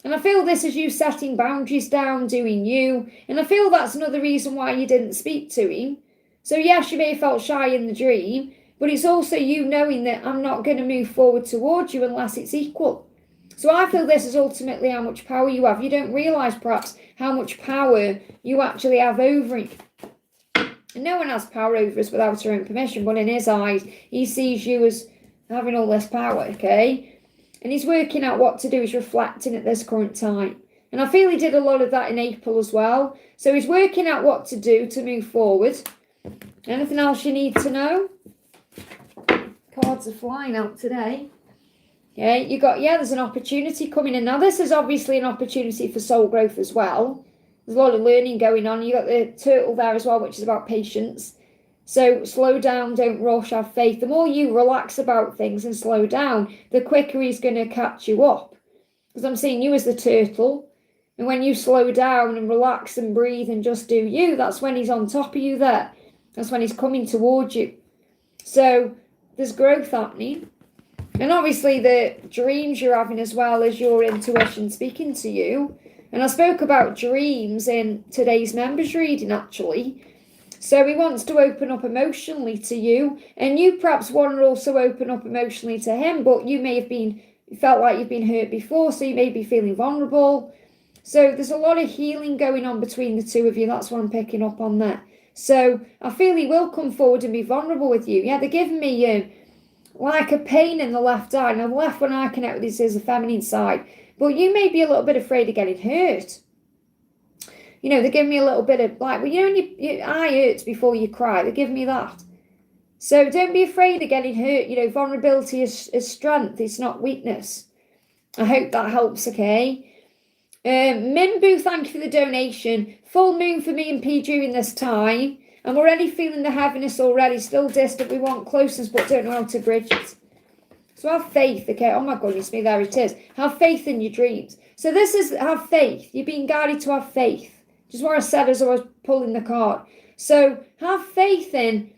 And I feel this is you setting boundaries down, doing you. And I feel that's another reason why you didn't speak to him. So yes, you may have felt shy in the dream, but it's also you knowing that I'm not going to move forward towards you unless it's equal. So I feel this is ultimately how much power you have. You don't realise perhaps how much power you actually have over him. And no one has power over us without our own permission, but in his eyes, he sees you as having all this power, okay? And he's working out what to do. He's reflecting at this current time. And I feel he did a lot of that in April as well. So he's working out what to do to move forward. Anything else you need to know? Cards are flying out today. Yeah, there's an opportunity coming in. Now, this is obviously an opportunity for soul growth as well. There's a lot of learning going on. You've got the turtle there as well, which is about patience. So slow down, don't rush, have faith. The more you relax about things and slow down, the quicker he's going to catch you up. Because I'm seeing you as the turtle. And when you slow down and relax and breathe and just do you, that's when he's on top of you there. That's when he's coming towards you. So there's growth happening. And obviously the dreams you're having as well as your intuition speaking to you. And I spoke about dreams in today's members reading actually. So he wants to open up emotionally to you. And you perhaps want to also open up emotionally to him. But you may have felt like you've been hurt before. So you may be feeling vulnerable. So there's a lot of healing going on between the two of you. That's what I'm picking up on there. So I feel he will come forward and be vulnerable with you. Yeah, they're giving me like a pain in the left eye. Now, the left one I connect with this is the feminine side. But you may be a little bit afraid of getting hurt. You know, they're giving me a little bit of like, well, you know, when your eye hurts before you cry. They're giving me that. So don't be afraid of getting hurt. You know, vulnerability is strength. It's not weakness. I hope that helps, okay? Minboo, thank you for the donation. Full moon for me and P during this time. I'm already feeling the heaviness already. Still distant. We want closeness, but don't know how to bridge it. So have faith, okay? Oh my goodness me, there it is. Have faith in your dreams. So this is have faith. You're being guided to have faith. Just what I said as I was pulling the card. So have faith in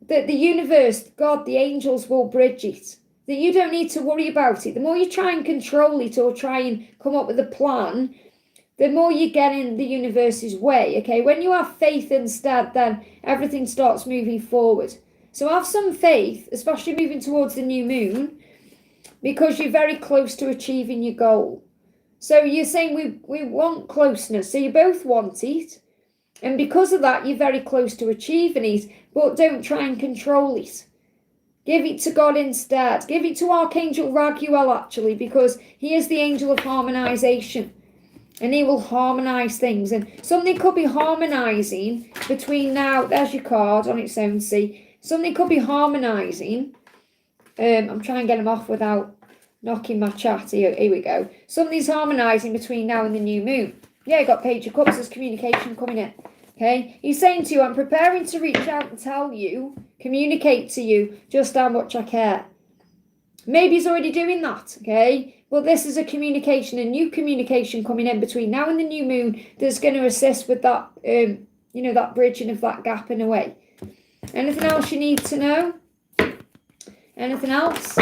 that the universe, God, the angels will bridge it. That you don't need to worry about it. The more you try and control it or try and come up with a plan, the more you get in the universe's way, okay? When you have faith instead, then everything starts moving forward. So have some faith, especially moving towards the new moon, because you're very close to achieving your goal. So you're saying we want closeness. So you both want it. And because of that, you're very close to achieving it. But don't try and control it. Give it to God instead. Give it to Archangel Raguel, actually, because he is the angel of harmonization. And he will harmonize things. And something could be harmonizing between now. There's your card on its own, see. Something could be harmonizing. I'm trying to get him off without knocking my chat. Here we go. Something's harmonizing between now and the new moon. Yeah, you got Page of Cups. There's communication coming in. Okay. He's saying to you, I'm preparing to reach out and tell you, communicate to you just how much I care. Maybe he's already doing that. Okay. But this is a communication, a new communication coming in between now and the new moon that's going to assist with that, that bridging of that gap in a way. Anything else you need to know? Anything else?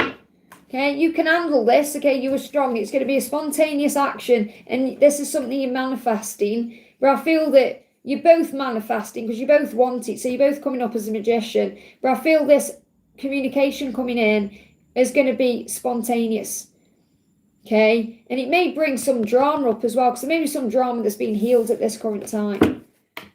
Okay, you can handle this. Okay, you are strong. It's going to be a spontaneous action, and this is something you're manifesting. But I feel that you're both manifesting because you both want it. So you're both coming up as a magician. But I feel this communication coming in is going to be spontaneous. Okay, and it may bring some drama up as well, because there may be some drama that's being healed at this current time.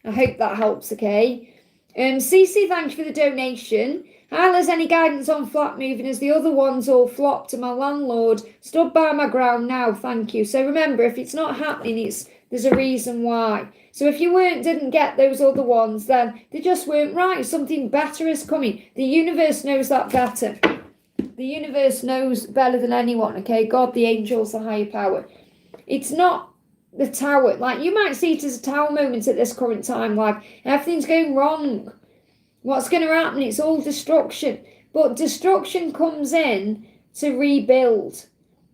I hope that helps, okay? Cece, thank you for the donation. Hi, Liz, any guidance on flat moving as the other ones all flopped to my landlord? Stood by my ground now, thank you. So remember, if it's not happening, there's a reason why. So if you didn't get those other ones, then they just weren't right. Something better is coming. The universe knows that better. The universe knows better than anyone, okay? God, the angels, the higher power. It's not the tower. Like, you might see it as a tower moment at this current time. Like, everything's going wrong. What's going to happen? It's all destruction. But destruction comes in to rebuild.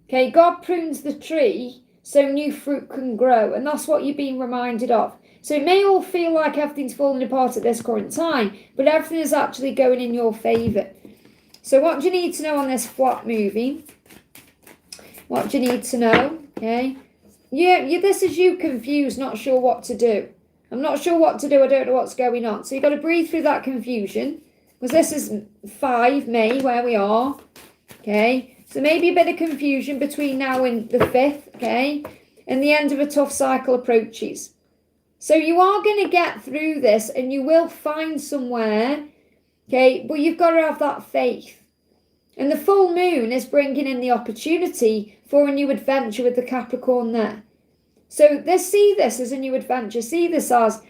Okay, God prunes the tree so new fruit can grow. And that's what you're being reminded of. So it may all feel like everything's falling apart at this current time, but everything is actually going in your favour. So what do you need to know on this flat moving? What do you need to know? Okay. This is you confused, not sure what to do. I'm not sure what to do. I don't know what's going on. So you've got to breathe through that confusion. Because this is 5 May where we are. Okay. So maybe a bit of confusion between now and the 5th. Okay. And the end of a tough cycle approaches. So you are going to get through this and you will find somewhere. Okay. But you've got to have that faith. And the full moon is bringing in the opportunity for a new adventure with the Capricorn there. So see this as a new adventure. See this as,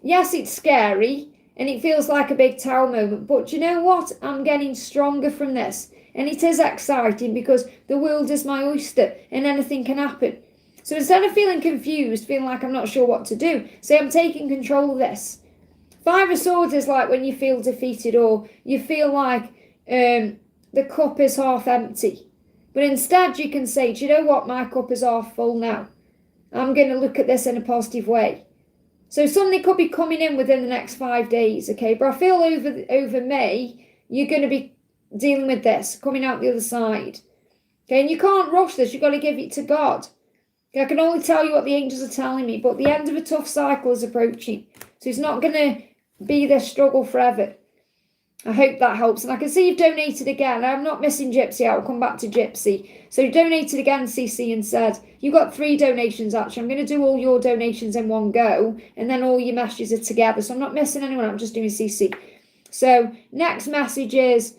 yes, it's scary and it feels like a big tower moment. But you know what? I'm getting stronger from this. And it is exciting because the world is my oyster and anything can happen. So instead of feeling confused, feeling like I'm not sure what to do, say I'm taking control of this. Five of Swords is like when you feel defeated or you feel like the cup is half empty. But instead you can say, do you know what? My cup is half full now. I'm going to look at this in a positive way. So something could be coming in within the next 5 days, okay? But I feel over May, you're going to be dealing with this, coming out the other side. Okay, and you can't rush this. You've got to give it to God. Okay, I can only tell you what the angels are telling me, but the end of a tough cycle is approaching. So it's not going to be this struggle forever. I hope that helps. And I can see you've donated again. I'm not missing Gypsy. I'll come back to Gypsy. So you donated again, CC, and said, you got 3 donations actually. I'm going to do all your donations in one go. And then all your messages are together. So I'm not missing anyone. I'm just doing CC. So next message is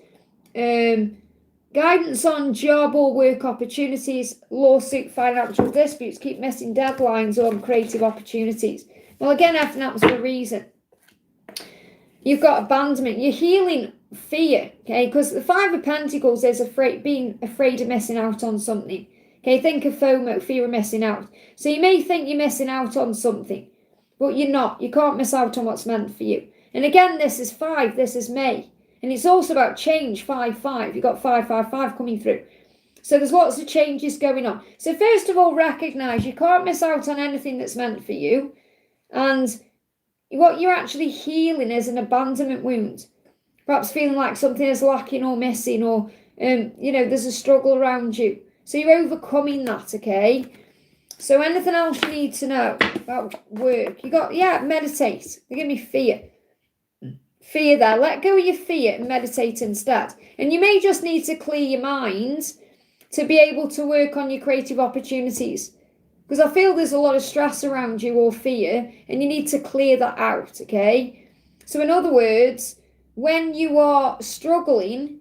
guidance on job or work opportunities, lawsuit, financial disputes. Keep missing deadlines on creative opportunities. Well, again, everything happens for a reason. You've got abandonment. You're healing fear, okay? Because the 5 of Pentacles is being afraid of missing out on something. Okay, think of FOMO, fear of missing out. So you may think you're missing out on something, but you're not. You can't miss out on what's meant for you. And again, this is 5. This is May. And it's also about change, 5-5. You've got 5-5-5 coming through. So there's lots of changes going on. So first of all, recognise you can't miss out on anything that's meant for you. And what you're actually healing is an abandonment wound. Perhaps feeling like something is lacking or missing or, there's a struggle around you. So you're overcoming that, okay? So anything else you need to know about work? Meditate. They give me fear. Fear there. Let go of your fear and meditate instead. And you may just need to clear your mind to be able to work on your creative opportunities. Because I feel there's a lot of stress around you or fear, and you need to clear that out, okay? So in other words, when you are struggling,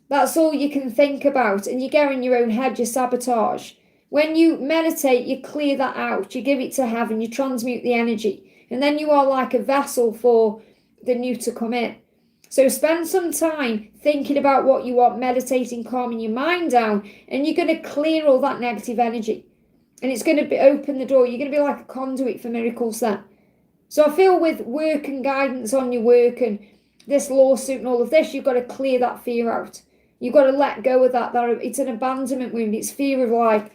that's all you can think about, and you get in your own head, you sabotage. When you meditate, you clear that out, you give it to heaven, you transmute the energy, and then you are like a vessel for the new to come in. So spend some time thinking about what you want, meditating, calming your mind down, and you're going to clear all that negative energy. And it's going to open the door. You're going to be like a conduit for miracles then. So I feel with work and guidance on your work and this lawsuit and all of this, you've got to clear that fear out. You've got to let go of that. It's an abandonment wound. It's fear of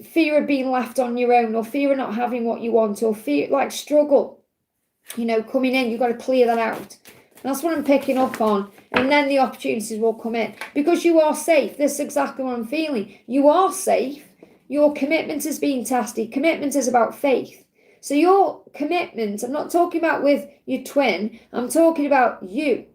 fear of being left on your own, or fear of not having what you want, or fear like struggle, coming in. You've got to clear that out. That's what I'm picking up on. And then the opportunities will come in. Because you are safe. This is exactly what I'm feeling. You are safe. Your commitment is being tested. Commitment is about faith. So your commitment, I'm not talking about with your twin, I'm talking about you.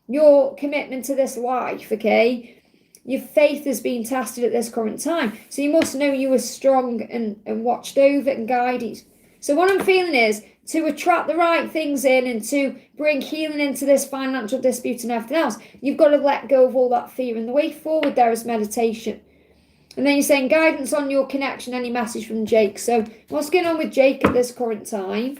Your commitment to this life, okay? Your faith is being tested at this current time. So you must know you are strong and watched over and guided. So what I'm feeling is to attract the right things in and to bring healing into this financial dispute and everything else, you've got to let go of all that fear. And the way forward there is meditation. And then you're saying guidance on your connection, any message from Jake. So what's going on with Jake at this current time?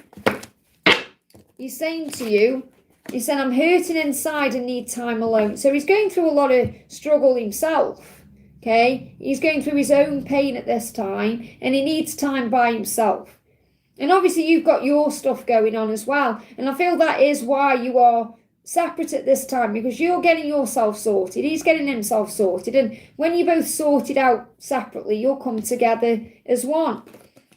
He's saying to you, he said, I'm hurting inside and need time alone. So he's going through a lot of struggle himself, okay? He's going through his own pain at this time and he needs time by himself. And obviously you've got your stuff going on as well. And I feel that is why you are separate at this time, because you're getting yourself sorted, he's getting himself sorted, and when you're both sorted out separately, you'll come together as one.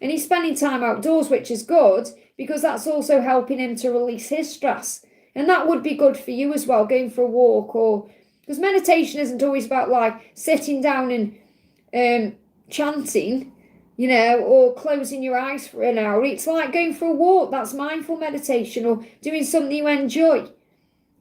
And he's spending time outdoors, which is good, because that's also helping him to release his stress. And that would be good for you as well, going for a walk, or because meditation isn't always about like sitting down and chanting, or closing your eyes for an hour. It's like going for a walk. That's mindful meditation, or doing something you enjoy.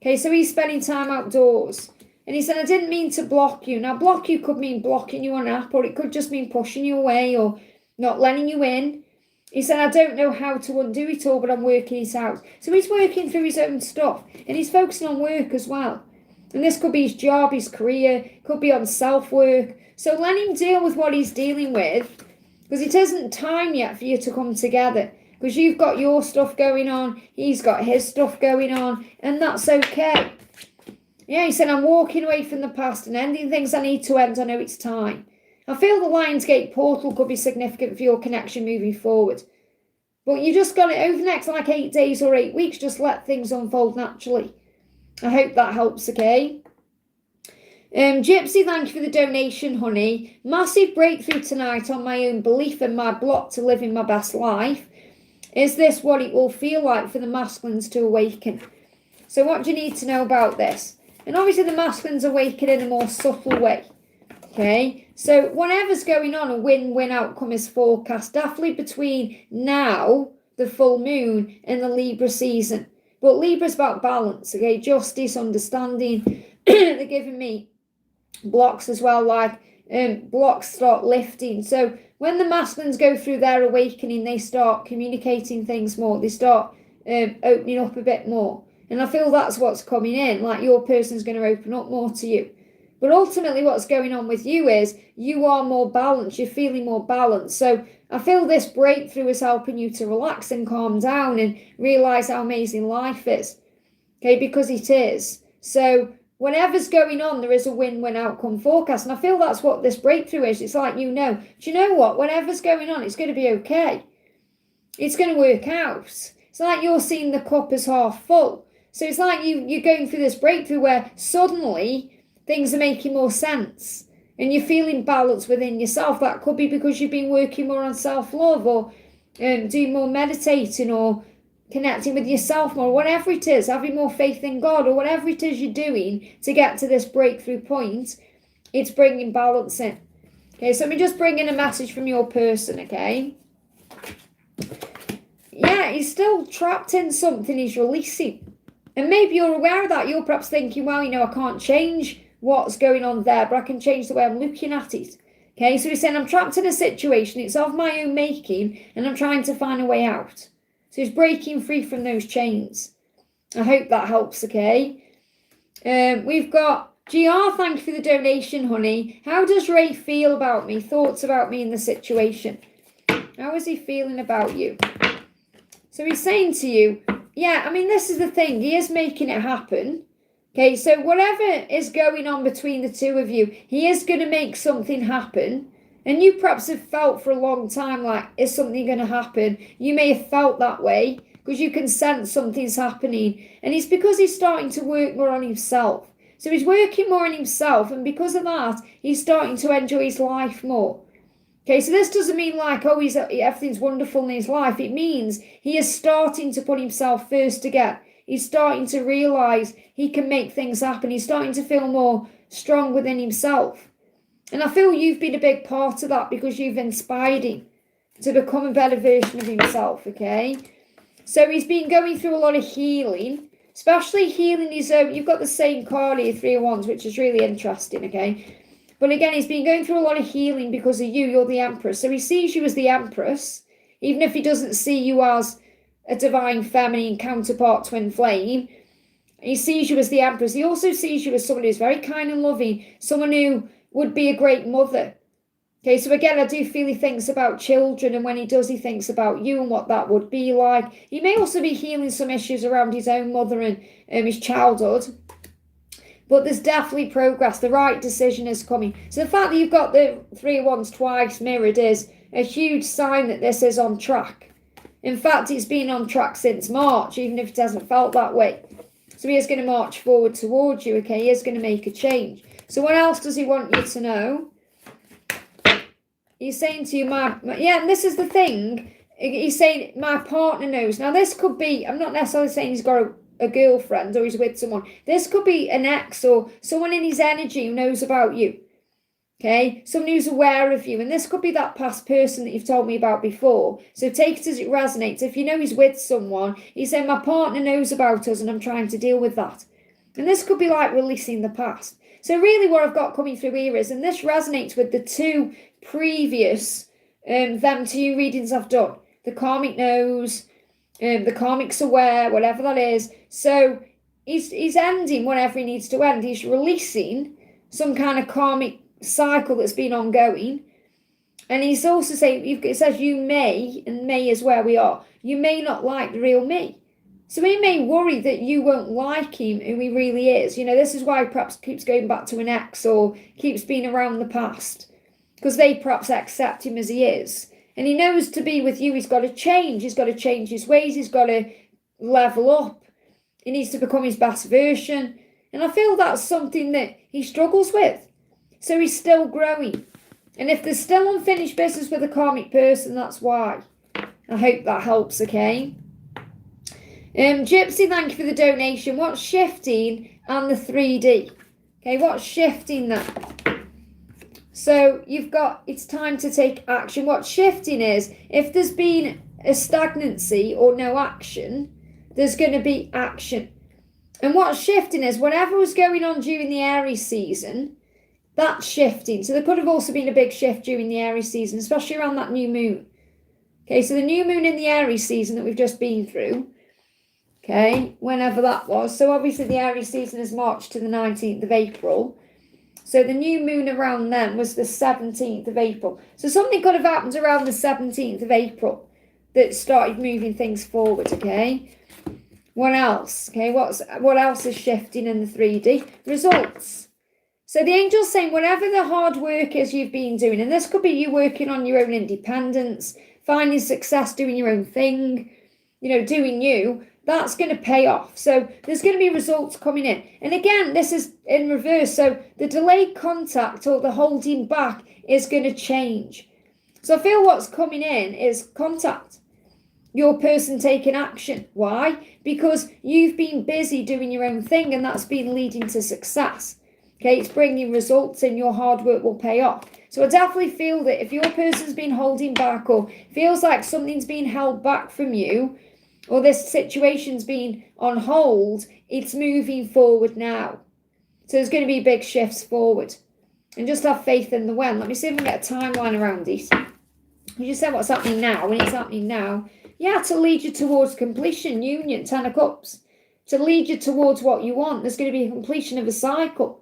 Okay, so he's spending time outdoors. And he said, I didn't mean to block you. Now, block you could mean blocking you on an app, or it could just mean pushing you away or not letting you in. He said, I don't know how to undo it all, but I'm working it out. So he's working through his own stuff. And he's focusing on work as well. And this could be his job, his career, could be on self-work. So let him deal with what he's dealing with, because it isn't time yet for you to come together. Because you've got your stuff going on, he's got his stuff going on, and that's okay. Yeah, he said, I'm walking away from the past and ending things I need to end. I know it's time. I feel the Lionsgate portal could be significant for your connection moving forward. But you just got it over the next 8 days or 8 weeks, just let things unfold naturally. I hope that helps, okay? Gypsy, thank you for the donation, honey. Massive breakthrough tonight on my own belief and my block to living my best life. Is this what it will feel like for the masculines to awaken? So what do you need to know about this? And obviously the masculines awaken in a more subtle way. Okay, so whatever's going on, a win-win outcome is forecast, definitely between now, the full moon, and the Libra season. But Libra's about balance, okay, justice, understanding. They're giving me blocks as well, like blocks start lifting. So when the masculines go through their awakening, they start communicating things more. They start opening up a bit more. And I feel that's what's coming in, like your person's going to open up more to you. But ultimately what's going on with you is you are more balanced. You're feeling more balanced. So I feel this breakthrough is helping you to relax and calm down and realise how amazing life is. Okay, because it is. So whatever's going on, there is a win-win outcome forecast. And I feel that's what this breakthrough is. It's like, do you know what? Whatever's going on, it's going to be okay. It's going to work out. It's like you're seeing the cup as half full. So it's like you're going through this breakthrough where suddenly things are making more sense and you're feeling balance within yourself. That could be because you've been working more on self-love or doing more meditating or connecting with yourself more, whatever it is, having more faith in God or whatever it is you're doing to get to this breakthrough point. It's bringing balance in. Okay, so let me just bring in a message from your person, okay? Yeah, he's still trapped in something he's releasing. And maybe you're aware of that. You're perhaps thinking, well, I can't change what's going on there, but I can change the way I'm looking at it. Okay, so he's saying, I'm trapped in a situation, it's of my own making, and I'm trying to find a way out. So he's breaking free from those chains. I hope that helps, okay? We've got GR, thank you for the donation, honey. How does Ray feel about me? Thoughts about me in the situation? How is he feeling about you? So he's saying to you, yeah, this is the thing. He is making it happen. Okay, so whatever is going on between the two of you, he is going to make something happen. And you perhaps have felt for a long time like, is something going to happen? You may have felt that way because you can sense something's happening. And it's because he's starting to work more on himself. So he's working more on himself. And because of that, he's starting to enjoy his life more. Okay, so this doesn't mean like, everything's wonderful in his life. It means he is starting to put himself first again. He's starting to realise he can make things happen. He's starting to feel more strong within himself. And I feel you've been a big part of that because you've inspired him to become a better version of himself, okay? So he's been going through a lot of healing, especially healing his own. You've got the same card here, 3 of Wands, which is really interesting, okay? But again, he's been going through a lot of healing because of you. You're the Empress. So he sees you as the Empress, even if he doesn't see you as a divine feminine counterpart twin flame. He sees you as the Empress. He also sees you as someone who's very kind and loving, someone who would be a great mother. Okay, so again, I do feel he thinks about children, and when he does, he thinks about you and what that would be like. He may also be healing some issues around his own mother and his childhood. But there's definitely progress. The right decision is coming. So the fact that you've got the 3 of Wands twice mirrored is a huge sign that this is on track. In fact, it's been on track since March, even if it hasn't felt that way. So he is going to march forward towards you, okay? He is going to make a change. So what else does he want you to know? He's saying to you, and this is the thing. He's saying, my partner knows. Now, this could be, I'm not necessarily saying he's got a girlfriend or he's with someone. This could be an ex or someone in his energy who knows about you. Okay, someone who's aware of you. And this could be that past person that you've told me about before. So take it as it resonates. If you know he's with someone, he's saying, my partner knows about us and I'm trying to deal with that. And this could be like releasing the past. So really what I've got coming through here is, and this resonates with the 2 previous them 2 readings I've done. The karmic knows, the karmic's aware, whatever that is. So he's ending whatever he needs to end. He's releasing some kind of karmic cycle that's been ongoing. And he's also saying, it says you may, and may is where we are, you may not like the real me. So he may worry that you won't like him, who he really is. This is why he perhaps keeps going back to an ex or keeps being around the past. because they perhaps accept him as he is. And he knows to be with you, he's got to change. He's got to change his ways. He's got to level up. He needs to become his best version. And I feel that's something that he struggles with. So he's still growing. And if there's still unfinished business with a karmic person, that's why. I hope that helps, okay? Gypsy, thank you for the donation. What's shifting and the 3D? Okay, what's shifting that? So you've got, it's time to take action. What's shifting is, if there's been a stagnancy or no action, there's going to be action. And what's shifting is, whatever was going on during the Aries season, that's shifting. So there could have also been a big shift during the Aries season, especially around that new moon. Okay, so the new moon in the Aries season that we've just been through, okay, whenever that was. So obviously the Aries season is March to the 19th of April. So the new moon around then was the 17th of April. So something could have happened around the 17th of April that started moving things forward, okay? What else? Okay, what else is shifting in the 3D? Results. So the angel's saying, whatever the hard work is you've been doing, and this could be you working on your own independence, finding success, doing your own thing, doing you, that's going to pay off. So there's going to be results coming in. And again, this is in reverse. So the delayed contact or the holding back is going to change. So I feel what's coming in is contact. Your person taking action. Why? Because you've been busy doing your own thing, and that's been leading to success. Okay, it's bringing results, and your hard work will pay off. So I definitely feel that if your person's been holding back, or feels like something's been held back from you, or this situation's been on hold, it's moving forward now. So there's going to be big shifts forward. And just have faith in the when. Let me see if I can get a timeline around this. You just said what's happening now. When it's happening now, yeah, to lead you towards completion, union, 10 of cups. To lead you towards what you want. There's going to be a completion of a cycle.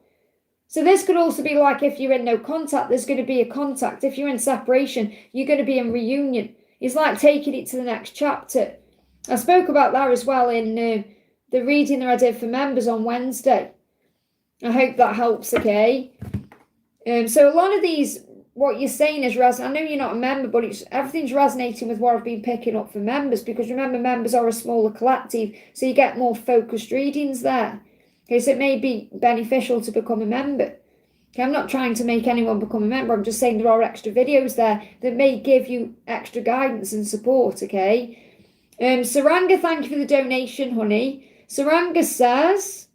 So this could also be like, if you're in no contact, there's going to be a contact. If you're in separation, you're going to be in reunion. It's like taking it to the next chapter. I spoke about that as well in the reading that I did for members on Wednesday. I hope that helps, okay? So a lot of these, what you're saying is resonating. I know you're not a member, but everything's resonating with what I've been picking up for members, because remember, members are a smaller collective, so you get more focused readings there. Okay, so it may be beneficial to become a member. Okay, I'm not trying to make anyone become a member. I'm just saying there are extra videos there that may give you extra guidance and support, okay? Saranga, thank you for the donation, honey. Saranga says,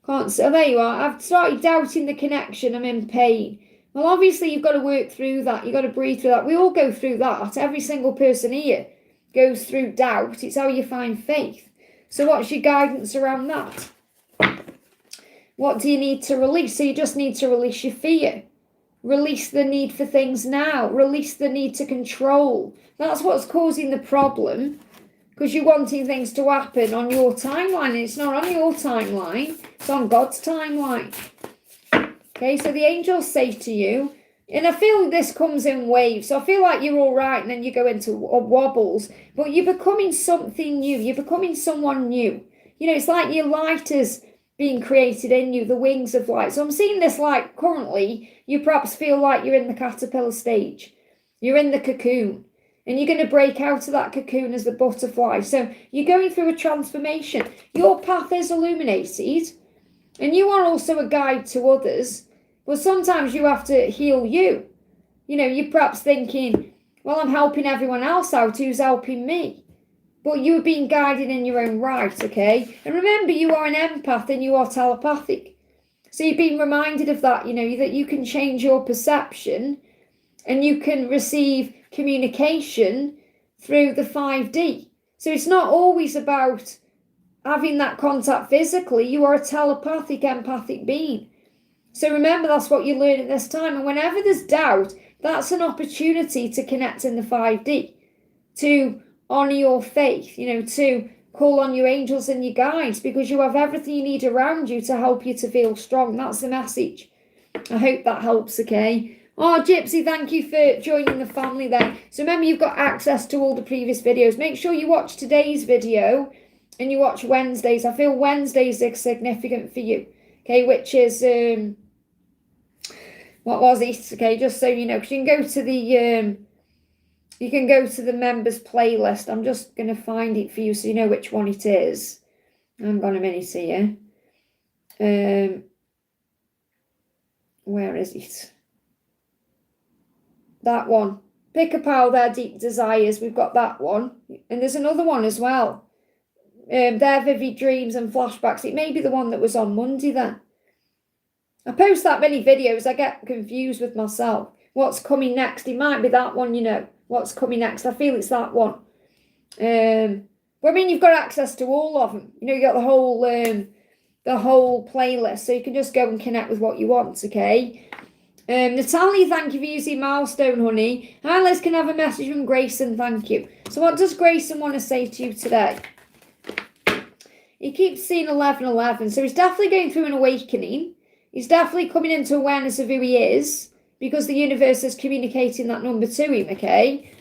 can't say, oh, there you are. I've started doubting the connection. I'm in pain. Well, obviously, you've got to work through that. You've got to breathe through that. We all go through that. Every single person here goes through doubt. It's how you find faith. So what's your guidance around that? What do you need to release? So you just need to release your fear. Release the need for things now. Release the need to control. That's what's causing the problem, because you're wanting things to happen on your timeline, and it's not on your timeline. It's on God's timeline. Okay, so the angels say to you, and I feel this comes in waves. So I feel like you're all right, and then you go into wobbles, but you're becoming something new. You're becoming someone new. It's like your light is being created in you, the wings of light. So I'm seeing this like currently, you perhaps feel like you're in the caterpillar stage. You're in the cocoon, and you're going to break out of that cocoon as the butterfly. So you're going through a transformation. Your path is illuminated, and you are also a guide to others. But sometimes you have to heal you. You're perhaps thinking, well, I'm helping everyone else out. Who's helping me? But you're being guided in your own right, okay? And remember, you are an empath and you are telepathic. So you're being reminded of that, that you can change your perception and you can receive communication through the 5D. So it's not always about having that contact physically. You are a telepathic, empathic being. So remember, that's what you learn at this time. And whenever there's doubt, that's an opportunity to connect in the 5D, to honor your faith, to call on your angels and your guides, because you have everything you need around you to help you to feel strong. That's the message. I hope that helps, okay? Oh, Gypsy, thank you for joining the family there. So remember, you've got access to all the previous videos. Make sure you watch today's video and you watch Wednesdays. I feel Wednesdays are significant for you, okay, which is What was it? Okay, just so you know, because you can go to the members playlist. I'm just going to find it for you so you know which one it is. Hang on a minute here. Where is it? That one. Pick a pile, their deep desires. We've got that one. And there's another one as well. Their vivid dreams and flashbacks. It may be the one that was on Monday then. I post that many videos, I get confused with myself. What's coming next? It might be that one, you know. What's coming next? I feel it's that one. But I mean, you've got access to all of them. You know, you got the whole playlist, so you can just go and connect with what you want, okay? Natalie, thank you for using Milestone, honey. Hi, Liz, can I have a message from Grayson? Thank you. So what does Grayson want to say to you today? He keeps seeing 1111, so he's definitely going through an awakening. He's definitely coming into awareness of who he is because the universe is communicating that number to him, okay?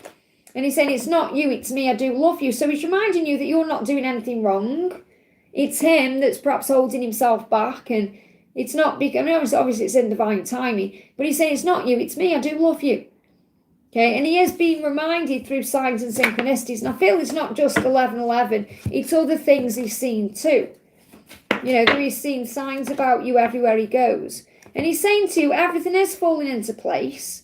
And he's saying, it's not you, it's me, I do love you. So he's reminding you that you're not doing anything wrong. It's him that's perhaps holding himself back, and it's not because, I mean, obviously it's in divine timing, but he's saying, it's not you, it's me, I do love you. Okay, and he is being reminded through signs and synchronicities, and I feel it's not just 1111, it's other things he's seen too. You know, he's seen signs about you everywhere he goes. And he's saying to you, everything is falling into place.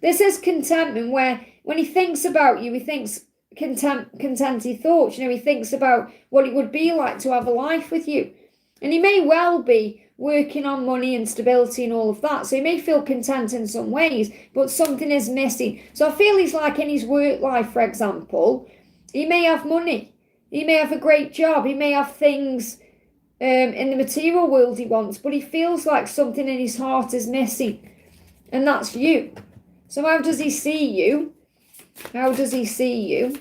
This is contentment where when he thinks about you, he thinks contented thoughts. You know, he thinks about what it would be like to have a life with you. And he may well be working on money and stability and all of that. So he may feel content in some ways, but something is missing. So I feel he's like in his work life, for example, he may have money. He may have a great job. He may have things in the material world he wants, but he feels like something in his heart is missing, and that's you. So how does he see you? How does he see you?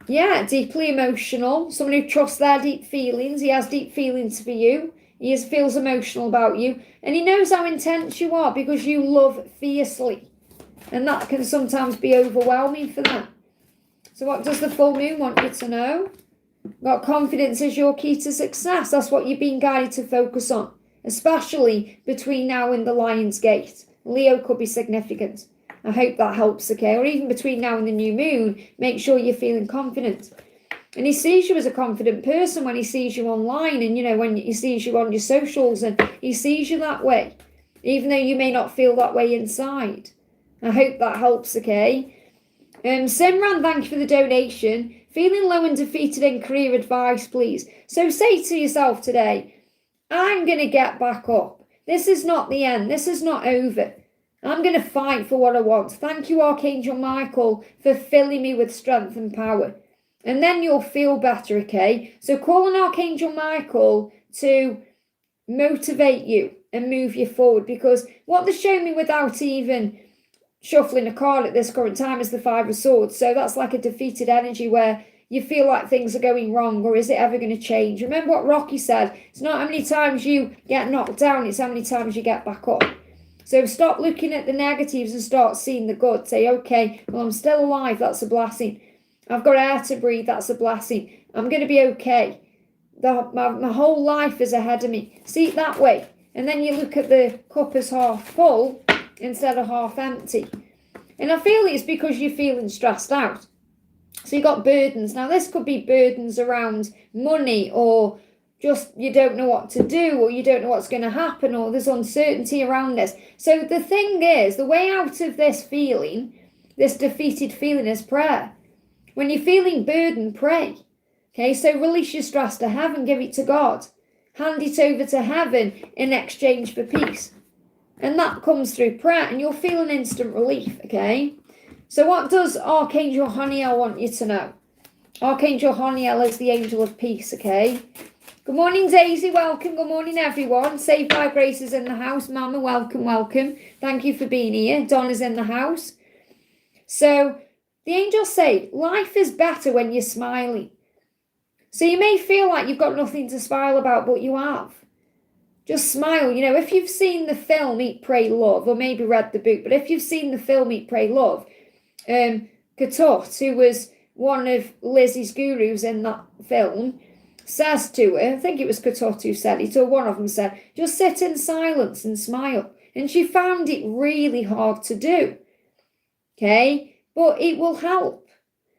Yeah, deeply emotional. Someone who trusts their deep feelings. He has deep feelings for you. He feels emotional about you, and he knows how intense you are because you love fiercely, and that can sometimes be overwhelming for them. So what does the full moon want you to know? Got confidence is your key to success. That's what you've been guided to focus on, especially between now and the Lion's Gate. Leo could be significant. I hope that helps, okay? Or even between now and the new moon, make sure you're feeling confident. And he sees you as a confident person when he sees you online, and, you know, when he sees you on your socials, and he sees you that way, even though you may not feel that way inside. I hope that helps, okay? Simran, thank you for the donation. Feeling low and defeated in career advice, please. So say to yourself today, I'm going to get back up. This is not the end. This is not over. I'm going to fight for what I want. Thank you, Archangel Michael, for filling me with strength and power. And then you'll feel better, okay? So call on Archangel Michael to motivate you and move you forward, because what they're showing me without even shuffling a card at this current time is the Five of Swords. So that's like a defeated energy where you feel like things are going wrong, or is it ever going to change? Remember what Rocky said, it's not how many times you get knocked down, it's how many times you get back up. So stop looking at the negatives and start seeing the good. Say, okay, well, I'm still alive, that's a blessing. I've got air to breathe, that's a blessing. I'm going to be okay. My whole life is ahead of me. See it that way. And then you look at the cup as half full instead of half empty. And I feel it's because you're feeling stressed out. So you've got burdens. Now, this could be burdens around money, or just you don't know what to do, or you don't know what's going to happen, or there's uncertainty around this. So the thing is, the way out of this feeling, this defeated feeling, is prayer. When you're feeling burdened, pray. Okay, so release your stress to heaven, give it to God. Hand it over to heaven in exchange for peace. And that comes through prayer, and you'll feel an instant relief, okay? So what does Archangel Haniel want you to know? Archangel Haniel is the angel of peace, okay? Good morning, Daisy. Welcome. Good morning, everyone. Saved by Grace is in the house. Mama, welcome, welcome. Thank you for being here. Donna's in the house. So the angels say, life is better when you're smiling. So you may feel like you've got nothing to smile about, but you have. Just smile. You know, if you've seen the film Eat, Pray, Love, or maybe read the book, but if you've seen the film Eat, Pray, Love, Katut, who was one of Lizzie's gurus in that film, says to her, I think it was Katot who said it, or one of them said, just sit in silence and smile. And she found it really hard to do. Okay, but it will help.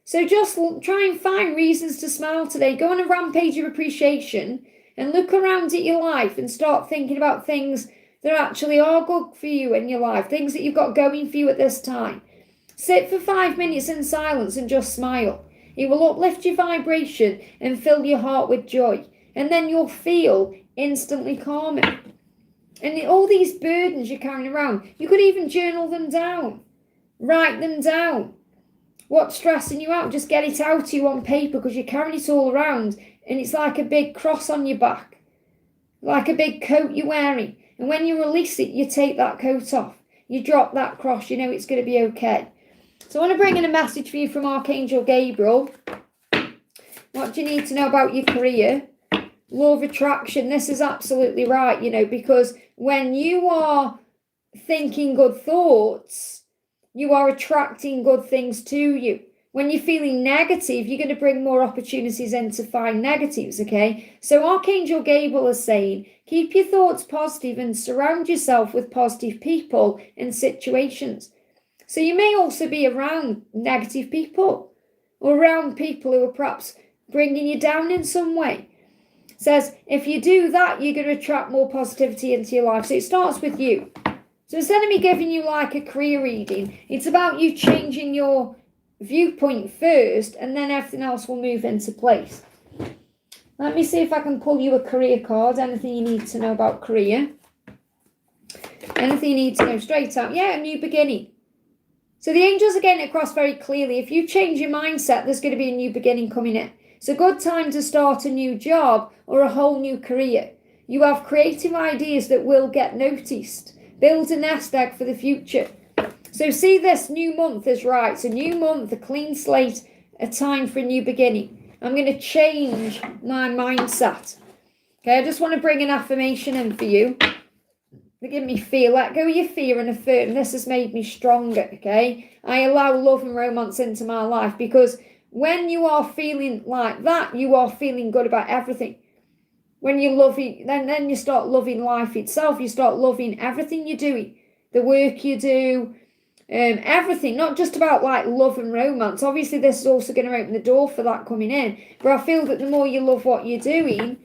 So just try and find reasons to smile today. Go on a rampage of appreciation and look around at your life and start thinking about things that actually are good for you in your life, things that you've got going for you at this time. Sit for 5 minutes in silence and just smile. It will uplift your vibration and fill your heart with joy. And then you'll feel instantly calmer. And all these burdens you're carrying around, you could even journal them down. Write them down. What's stressing you out? Just get it out to you on paper, because you're carrying it all around and it's like a big cross on your back. Like a big coat you're wearing. And when you release it, you take that coat off. You drop that cross, you know it's going to be okay. So I want to bring in a message for you from Archangel Gabriel. What do you need to know about your career? Law of attraction, this is absolutely right, you know, because when you are thinking good thoughts, you are attracting good things to you. When you're feeling negative, you're going to bring more opportunities in to find negatives, okay? So Archangel Gabriel is saying, keep your thoughts positive and surround yourself with positive people and situations. So you may also be around negative people or around people who are perhaps bringing you down in some way. It says, if you do that, you're going to attract more positivity into your life. So it starts with you. So instead of me giving you like a career reading, it's about you changing your viewpoint first, and then everything else will move into place. Let me see if I can pull you a career card. Anything you need to know about career? Anything you need to know straight out? Yeah, a new beginning. So the angels are getting it across very clearly. If you change your mindset, there's going to be a new beginning coming in. It's a good time to start a new job or a whole new career. You have creative ideas that will get noticed. Build a nest egg for the future. So see this new month as right. It's a new month, a clean slate, a time for a new beginning. I'm going to change my mindset. Okay, I just want to bring an affirmation in for you. Give me fear. Let go of your fear and affirm. This has made me stronger, okay? I allow love and romance into my life, because when you are feeling like that, you are feeling good about everything. When you love it, then you start loving life itself. You start loving everything you're doing. The work you do, everything. Not just about like love and romance. Obviously, this is also going to open the door for that coming in. But I feel that the more you love what you're doing,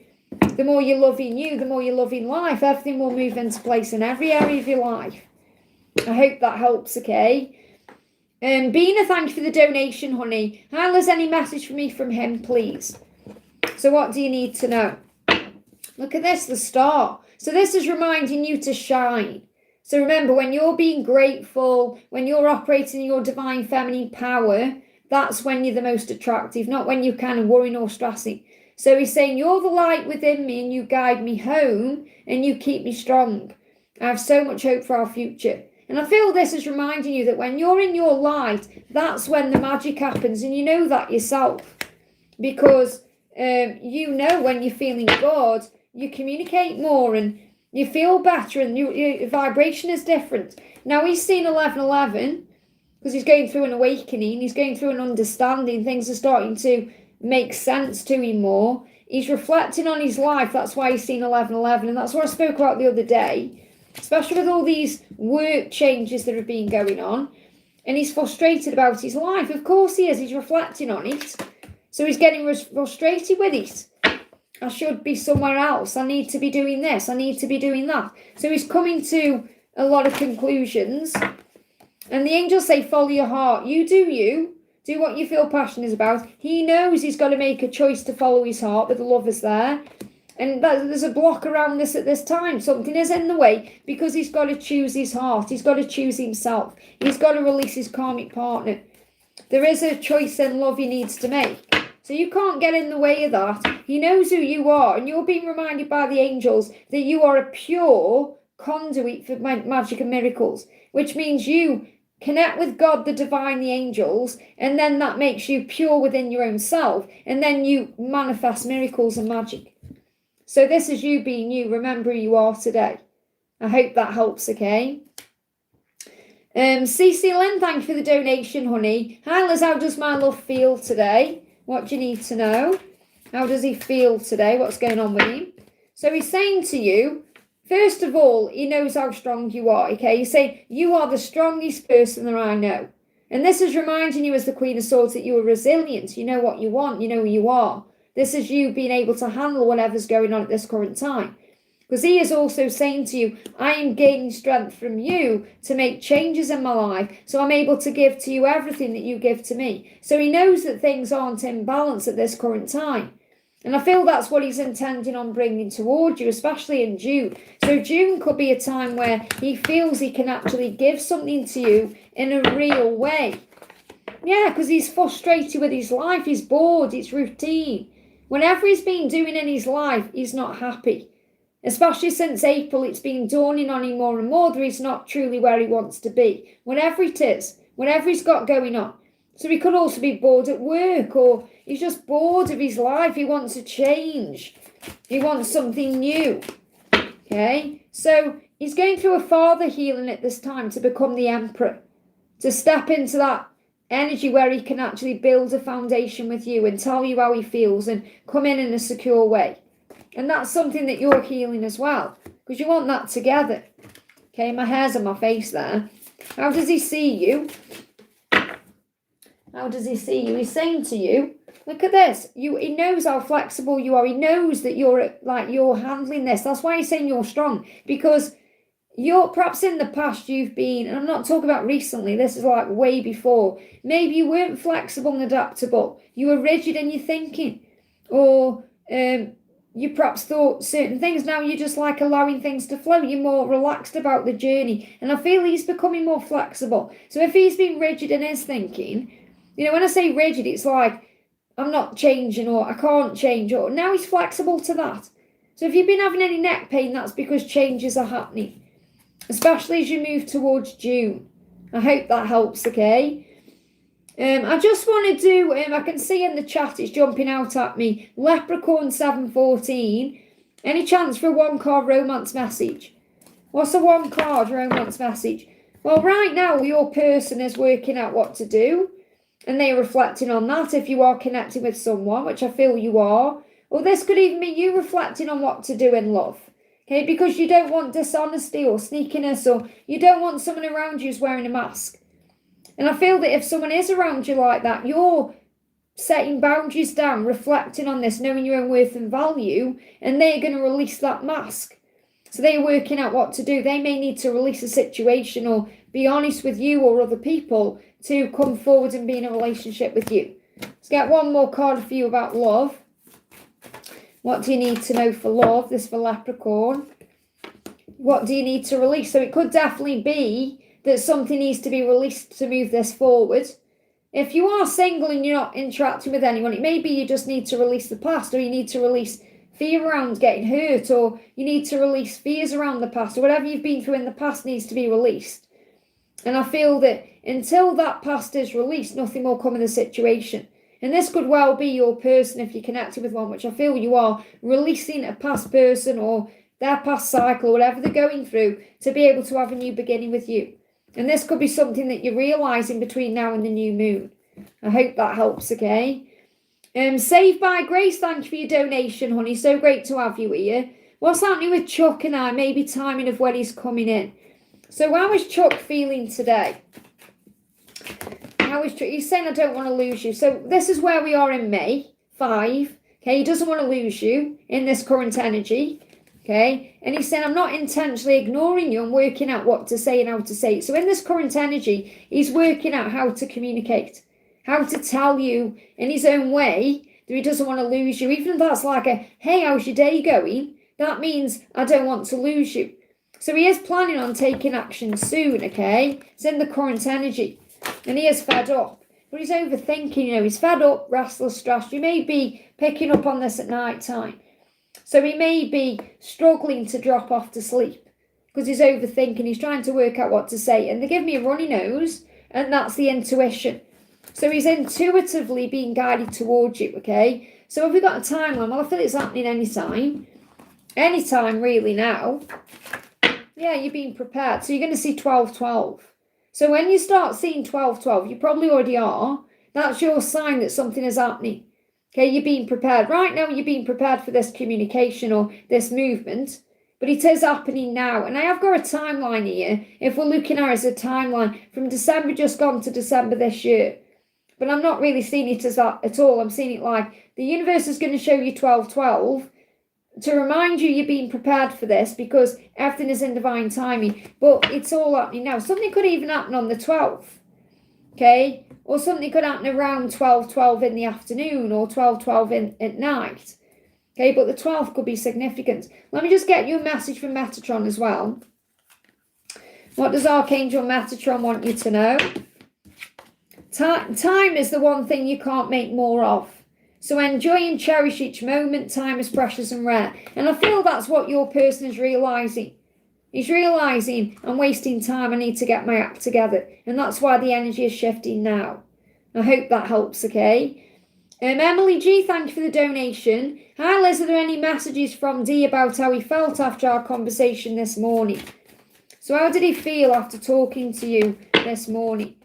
the more you're loving you, the more you're loving life, everything will move into place in every area of your life. I hope that helps, okay? Bina, thank you for the donation, honey. There's any message for me from him, please? So what do you need to know? Look at this, the star. So this is reminding you to shine. So remember, when you're being grateful, when you're operating in your divine feminine power, that's when you're the most attractive, not when you're kind of worrying or stressing. So he's saying, you're the light within me and you guide me home and you keep me strong. I have so much hope for our future. And I feel this is reminding you that when you're in your light, that's when the magic happens. And you know that yourself. Because you know when you're feeling good, you communicate more and you feel better and your vibration is different. Now he's seen 1111 because he's going through an awakening. He's going through an understanding. Things are starting to make sense to him more. He's reflecting on his life. That's why he's seen 1111. And that's what I spoke about the other day, especially with all these work changes that have been going on. And he's frustrated about his life. Of course he is. He's reflecting on it. So he's getting frustrated with it. I should be somewhere else. I need to be doing this. I need to be doing that. So he's coming to a lot of conclusions. And the angels say, follow your heart. You do you. Do what you feel passionate about. He knows he's got to make a choice to follow his heart, but the love is there. And there's a block around this at this time. Something is in the way because he's got to choose his heart. He's got to choose himself. He's got to release his karmic partner. There is a choice in love he needs to make. So you can't get in the way of that. He knows who you are, and you're being reminded by the angels that you are a pure conduit for magic and miracles, which means you connect with God, the divine, the angels, and then that makes you pure within your own self, and then you manifest miracles and magic. So this is you being you. Remember who you are today. I hope that helps, okay? CC Lynn, thank you for the donation, honey. Hi Liz, how does my love feel today? What do you need to know? How does he feel today? What's going on with him? So he's saying to you, first of all, he knows how strong you are, okay? He's saying, you are the strongest person that I know. And this is reminding you as the Queen of Swords that you are resilient. You know what you want. You know who you are. This is you being able to handle whatever's going on at this current time. Because he is also saying to you, I am gaining strength from you to make changes in my life. So I'm able to give to you everything that you give to me. So he knows that things aren't in balance at this current time. And I feel that's what he's intending on bringing towards you, especially in June. So June could be a time where he feels he can actually give something to you in a real way. Yeah, because he's frustrated with his life. He's bored. It's routine. Whenever he's been doing in his life, he's not happy. Especially since April, it's been dawning on him more and more that he's not truly where he wants to be. Whatever it is, whatever he's got going on. So he could also be bored at work, or he's just bored of his life. He wants a change. He wants something new. Okay? So he's going through a father healing at this time to become the emperor. To step into that energy where he can actually build a foundation with you and tell you how he feels and come in a secure way. And that's something that you're healing as well. Because you want that together. Okay, my hair's on my face there. How does he see you? How does he see you? He's saying to you, look at this. He knows how flexible you are. He knows that you're handling this. That's why he's saying you're strong. Because you're perhaps in the past you've been, and I'm not talking about recently, this is like way before. Maybe you weren't flexible and adaptable. You were rigid in your thinking. Or you perhaps thought certain things. Now you're just like allowing things to flow. You're more relaxed about the journey. And I feel he's becoming more flexible. So if he's been rigid in his thinking, you know, when I say rigid, it's like, I'm not changing, or I can't change, or now he's flexible to that. So if you've been having any neck pain, that's because changes are happening, especially as you move towards June. I hope that helps, okay? I just want to do, I can see in the chat, it's jumping out at me, Leprechaun 714. Any chance for a one-card romance message? What's a one-card romance message? Well, right now, your person is working out what to do. And they are reflecting on that if you are connecting with someone, which I feel you are. Or this could even be you reflecting on what to do in love. Okay, because you don't want dishonesty or sneakiness, or you don't want someone around you who's wearing a mask. And I feel that if someone is around you like that, you're setting boundaries down, reflecting on this, knowing your own worth and value, and they're going to release that mask. So they're working out what to do. They may need to release a situation or be honest with you or other people to come forward and be in a relationship with you. Let's get one more card for you about love. What do you need to know for love? This for Leprechaun. What do you need to release? So it could definitely be that something needs to be released to move this forward. If you are single and you're not interacting with anyone, it may be you just need to release the past, or you need to release fear around getting hurt, or you need to release fears around the past, or whatever you've been through in the past needs to be released. And I feel that until that past is released, nothing will come in the situation. And this could well be your person if you're connected with one, which I feel you are, releasing a past person or their past cycle, or whatever they're going through, to be able to have a new beginning with you. And this could be something that you're realising between now and the new moon. I hope that helps, okay? Saved by Grace, thank you for your donation, honey. So great to have you here. What's happening with Chuck and I? Maybe timing of when he's coming in. So how is Chuck feeling today? How is Chuck? He's saying, I don't want to lose you. So this is where we are in May 5. Okay, he doesn't want to lose you in this current energy. Okay, and he's saying, I'm not intentionally ignoring you. I'm working out what to say and how to say it. So in this current energy, he's working out how to communicate, how to tell you in his own way that he doesn't want to lose you. Even if that's like a, hey, how's your day going? That means I don't want to lose you. So he is planning on taking action soon, okay? It's in the current energy. And he is fed up. But he's overthinking, you know, he's fed up, restless, stressed. You may be picking up on this at night time. So he may be struggling to drop off to sleep because he's overthinking. He's trying to work out what to say. And they give me a runny nose, and that's the intuition. So he's intuitively being guided towards you, okay? So have we got a timeline? Well, I feel it's happening anytime. Anytime, really, now. Yeah, you're being prepared. So you're going to see 12-12. So when you start seeing 12-12, you probably already are. That's your sign that something is happening. Okay, you're being prepared. Right now, you're being prepared for this communication or this movement, but it is happening now. And I have got a timeline here. If we're looking at it as a timeline from December just gone to December this year. But I'm not really seeing it as that at all. I'm seeing it like the universe is going to show you 12/12 to remind you you're being prepared for this because everything is in divine timing. But it's all happening now. Something could even happen on the 12th. Okay? Or something could happen around 12/12 in the afternoon or 12/12 at night. Okay, but the 12th could be significant. Let me just get you a message from Metatron as well. What does Archangel Metatron want you to know? Time is the one thing you can't make more of. So enjoy and cherish each moment. Time is precious and rare. And I feel that's what your person is realising. He's realising I'm wasting time. I need to get my act together. And that's why the energy is shifting now. I hope that helps, okay? Emily G, thank you for the donation. Hi Liz, are there any messages from D about how he felt after our conversation this morning? So how did he feel after talking to you this morning?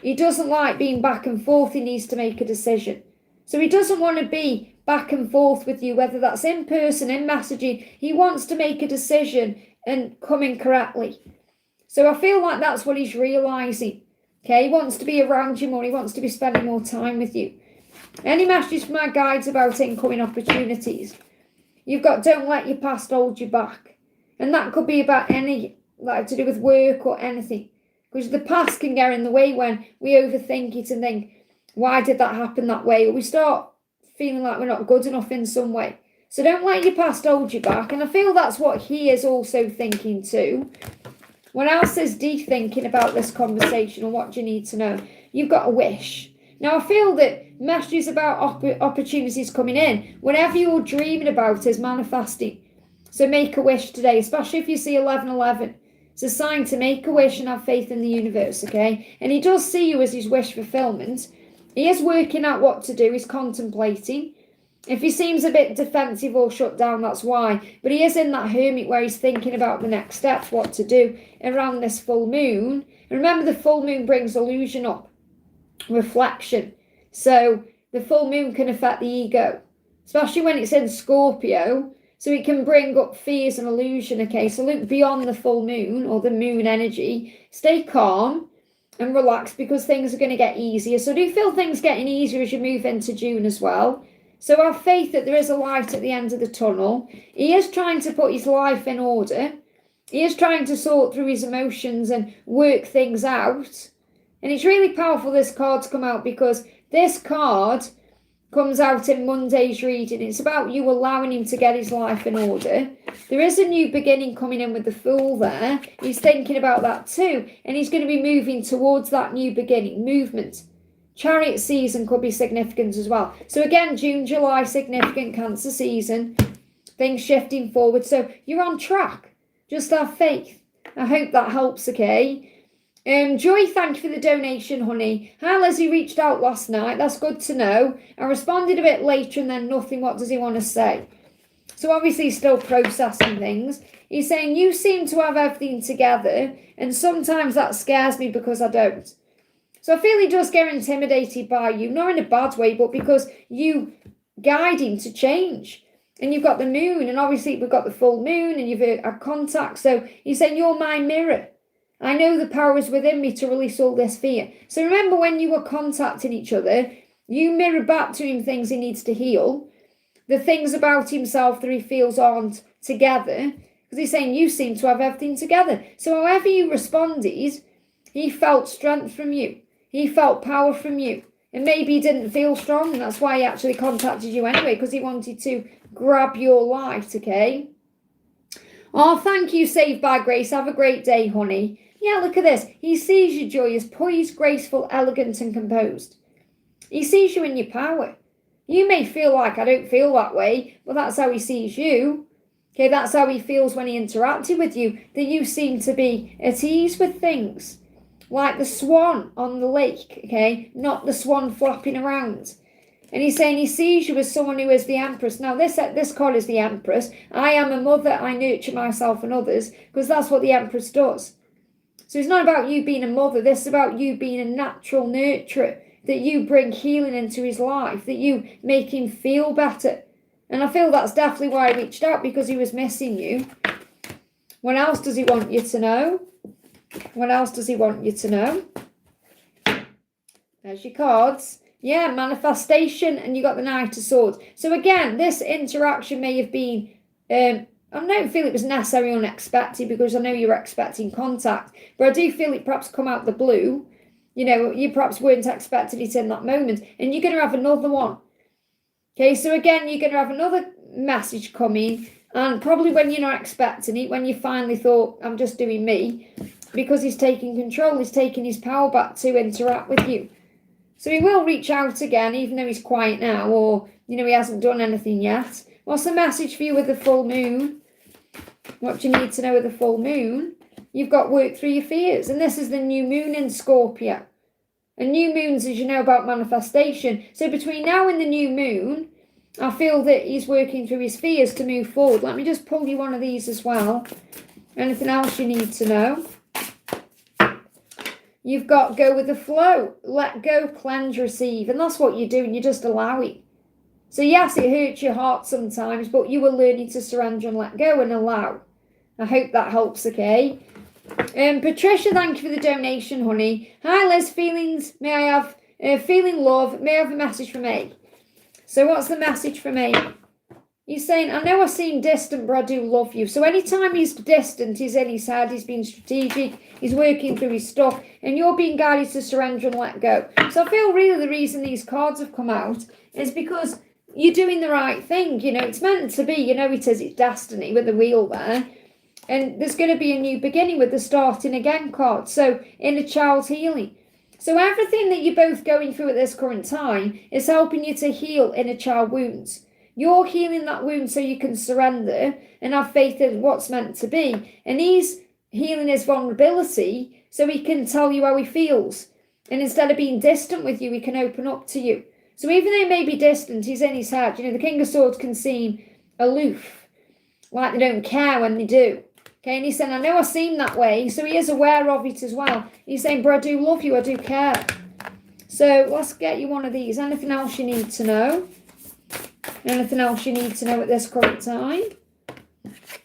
He doesn't like being back and forth. He needs to make a decision. So he doesn't want to be back and forth with you, whether that's in person, in messaging. He wants to make a decision and come in correctly. So I feel like that's what he's realising. Okay, he wants to be around you more. He wants to be spending more time with you. Any messages from my guides about incoming opportunities? You've got don't let your past hold you back. And that could be about any, like to do with work or anything. Because the past can get in the way when we overthink it and think, why did that happen that way? Or we start feeling like we're not good enough in some way. So don't let your past hold you back. And I feel that's what he is also thinking too. What else is D thinking about this conversation and what do you need to know? You've got a wish. Now, I feel that messages about opportunities coming in, whatever you're dreaming about is manifesting. So make a wish today, especially if you see 1111. It's a sign to make a wish and have faith in the universe, okay? And he does see you as his wish fulfillment. He is working out what to do. He's contemplating. If he seems a bit defensive or shut down, that's why. But he is in that hermit where he's thinking about the next steps, what to do around this full moon. And remember, the full moon brings illusion up. Reflection. So the full moon can affect the ego, especially when it's in Scorpio, so it can bring up fears and illusion. Okay, so look beyond the full moon or the moon energy, stay calm and relax because things are going to get easier. So do feel things getting easier as you move into June as well. So have faith that there is a light at the end of the tunnel. He is trying to put his life in order. He is trying to sort through his emotions and work things out. And it's really powerful this card to come out because this card comes out in Monday's reading. It's about you allowing him to get his life in order. There is a new beginning coming in with the Fool there. He's thinking about that too. And he's going to be moving towards that new beginning, movement. Chariot season could be significant as well. So again, June, July, significant Cancer season. Things shifting forward. So you're on track. Just have faith. I hope that helps, okay? Joy, thank you for the donation, honey. Hi, Leslie reached out last night. That's good to know. I responded a bit later and then nothing. What does he want to say? So obviously he's still processing things. He's saying, you seem to have everything together. And sometimes that scares me because I don't. So I feel he does get intimidated by you. Not in a bad way, but because you guide him to change. And you've got the moon. And obviously we've got the full moon. And you've had contact. So he's saying, you're my mirror. I know the power is within me to release all this fear. So remember when you were contacting each other, you mirror back to him things he needs to heal. The things about himself that he feels aren't together. Because he's saying you seem to have everything together. So however you responded, he felt strength from you. He felt power from you. And maybe he didn't feel strong. And that's why he actually contacted you anyway. Because he wanted to grab your light, okay? Oh, thank you, Saved by Grace. Have a great day, honey. Yeah, look at this. He sees you, Joy, as poised, graceful, elegant, and composed. He sees you in your power. You may feel like I don't feel that way, but that's how he sees you. Okay, that's how he feels when he interacted with you, that you seem to be at ease with things. Like the swan on the lake, okay, not the swan flapping around. And he's saying he sees you as someone who is the Empress. Now, this card is the Empress. I am a mother. I nurture myself and others, because that's what the Empress does. So it's not about you being a mother. This is about you being a natural nurturer, that you bring healing into his life, that you make him feel better. And I feel that's definitely why I reached out, because he was missing you. What else does he want you to know? What else does he want you to know? There's your cards. Yeah, manifestation, and you got the Knight of Swords. So again, this interaction may have been, I don't feel it was necessarily unexpected, because I know you were expecting contact, but I do feel it perhaps come out the blue. You perhaps weren't expecting it in that moment, and you're going to have another one. Okay, so again, you're going to have another message coming, and probably when you're not expecting it, when you finally thought, I'm just doing me, because he's taking control, he's taking his power back to interact with you. So he will reach out again, even though he's quiet now, or, he hasn't done anything yet. What's the message for you with the full moon? What do you need to know with the full moon? You've got work through your fears, and this is the new moon in Scorpio. And new moons, as you know, about manifestation. So between now and the new moon, I feel that he's working through his fears to move forward. Let me just pull you one of these as well. Anything else you need to know? You've got go with the flow. Let go, cleanse, receive. And that's what you're doing. You're just allowing. So yes, it hurts your heart sometimes, but you are learning to surrender and let go and allow. I hope that helps, okay? Patricia, thank you for the donation, honey. Hi, Liz. Feelings, may I have, feeling love. May I have a message from A? So what's the message from A? He's saying, I know I seem distant, but I do love you. So anytime he's distant, he's in his head, he's being strategic, he's working through his stuff, and you're being guided to surrender and let go. So I feel really the reason these cards have come out is because you're doing the right thing. It's meant to be. It is. It's destiny with the wheel there. And there's going to be a new beginning with the starting again card. So inner child healing. So everything that you're both going through at this current time is helping you to heal inner child wounds. You're healing that wound so you can surrender and have faith in what's meant to be. And he's healing his vulnerability so he can tell you how he feels. And instead of being distant with you, he can open up to you. So even though he may be distant, he's in his head. The King of Swords can seem aloof, like they don't care when they do. Okay, and he's saying, I know I seem that way. So he is aware of it as well. He's saying, but I do love you, I do care. So let's get you one of these. Anything else you need to know? Anything else you need to know at this current time?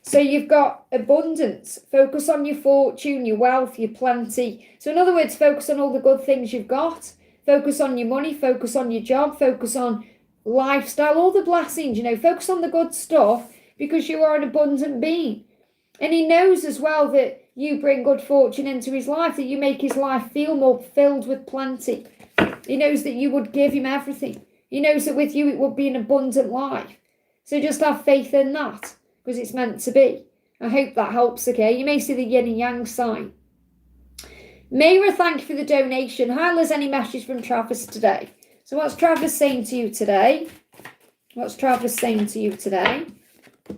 So you've got abundance. Focus on your fortune, your wealth, your plenty. So in other words, focus on all the good things you've got. Focus on your money, focus on your job, focus on lifestyle, all the blessings, focus on the good stuff, because you are an abundant being. And he knows as well that you bring good fortune into his life, that you make his life feel more filled with plenty. He knows that you would give him everything. He knows that with you it would be an abundant life. So just have faith in that, because it's meant to be. I hope that helps, okay? You may see the yin and yang sign. Mayra, thank you for the donation. Hi, Liz, any message from Travis today? So what's Travis saying to you today? What's Travis saying to you today?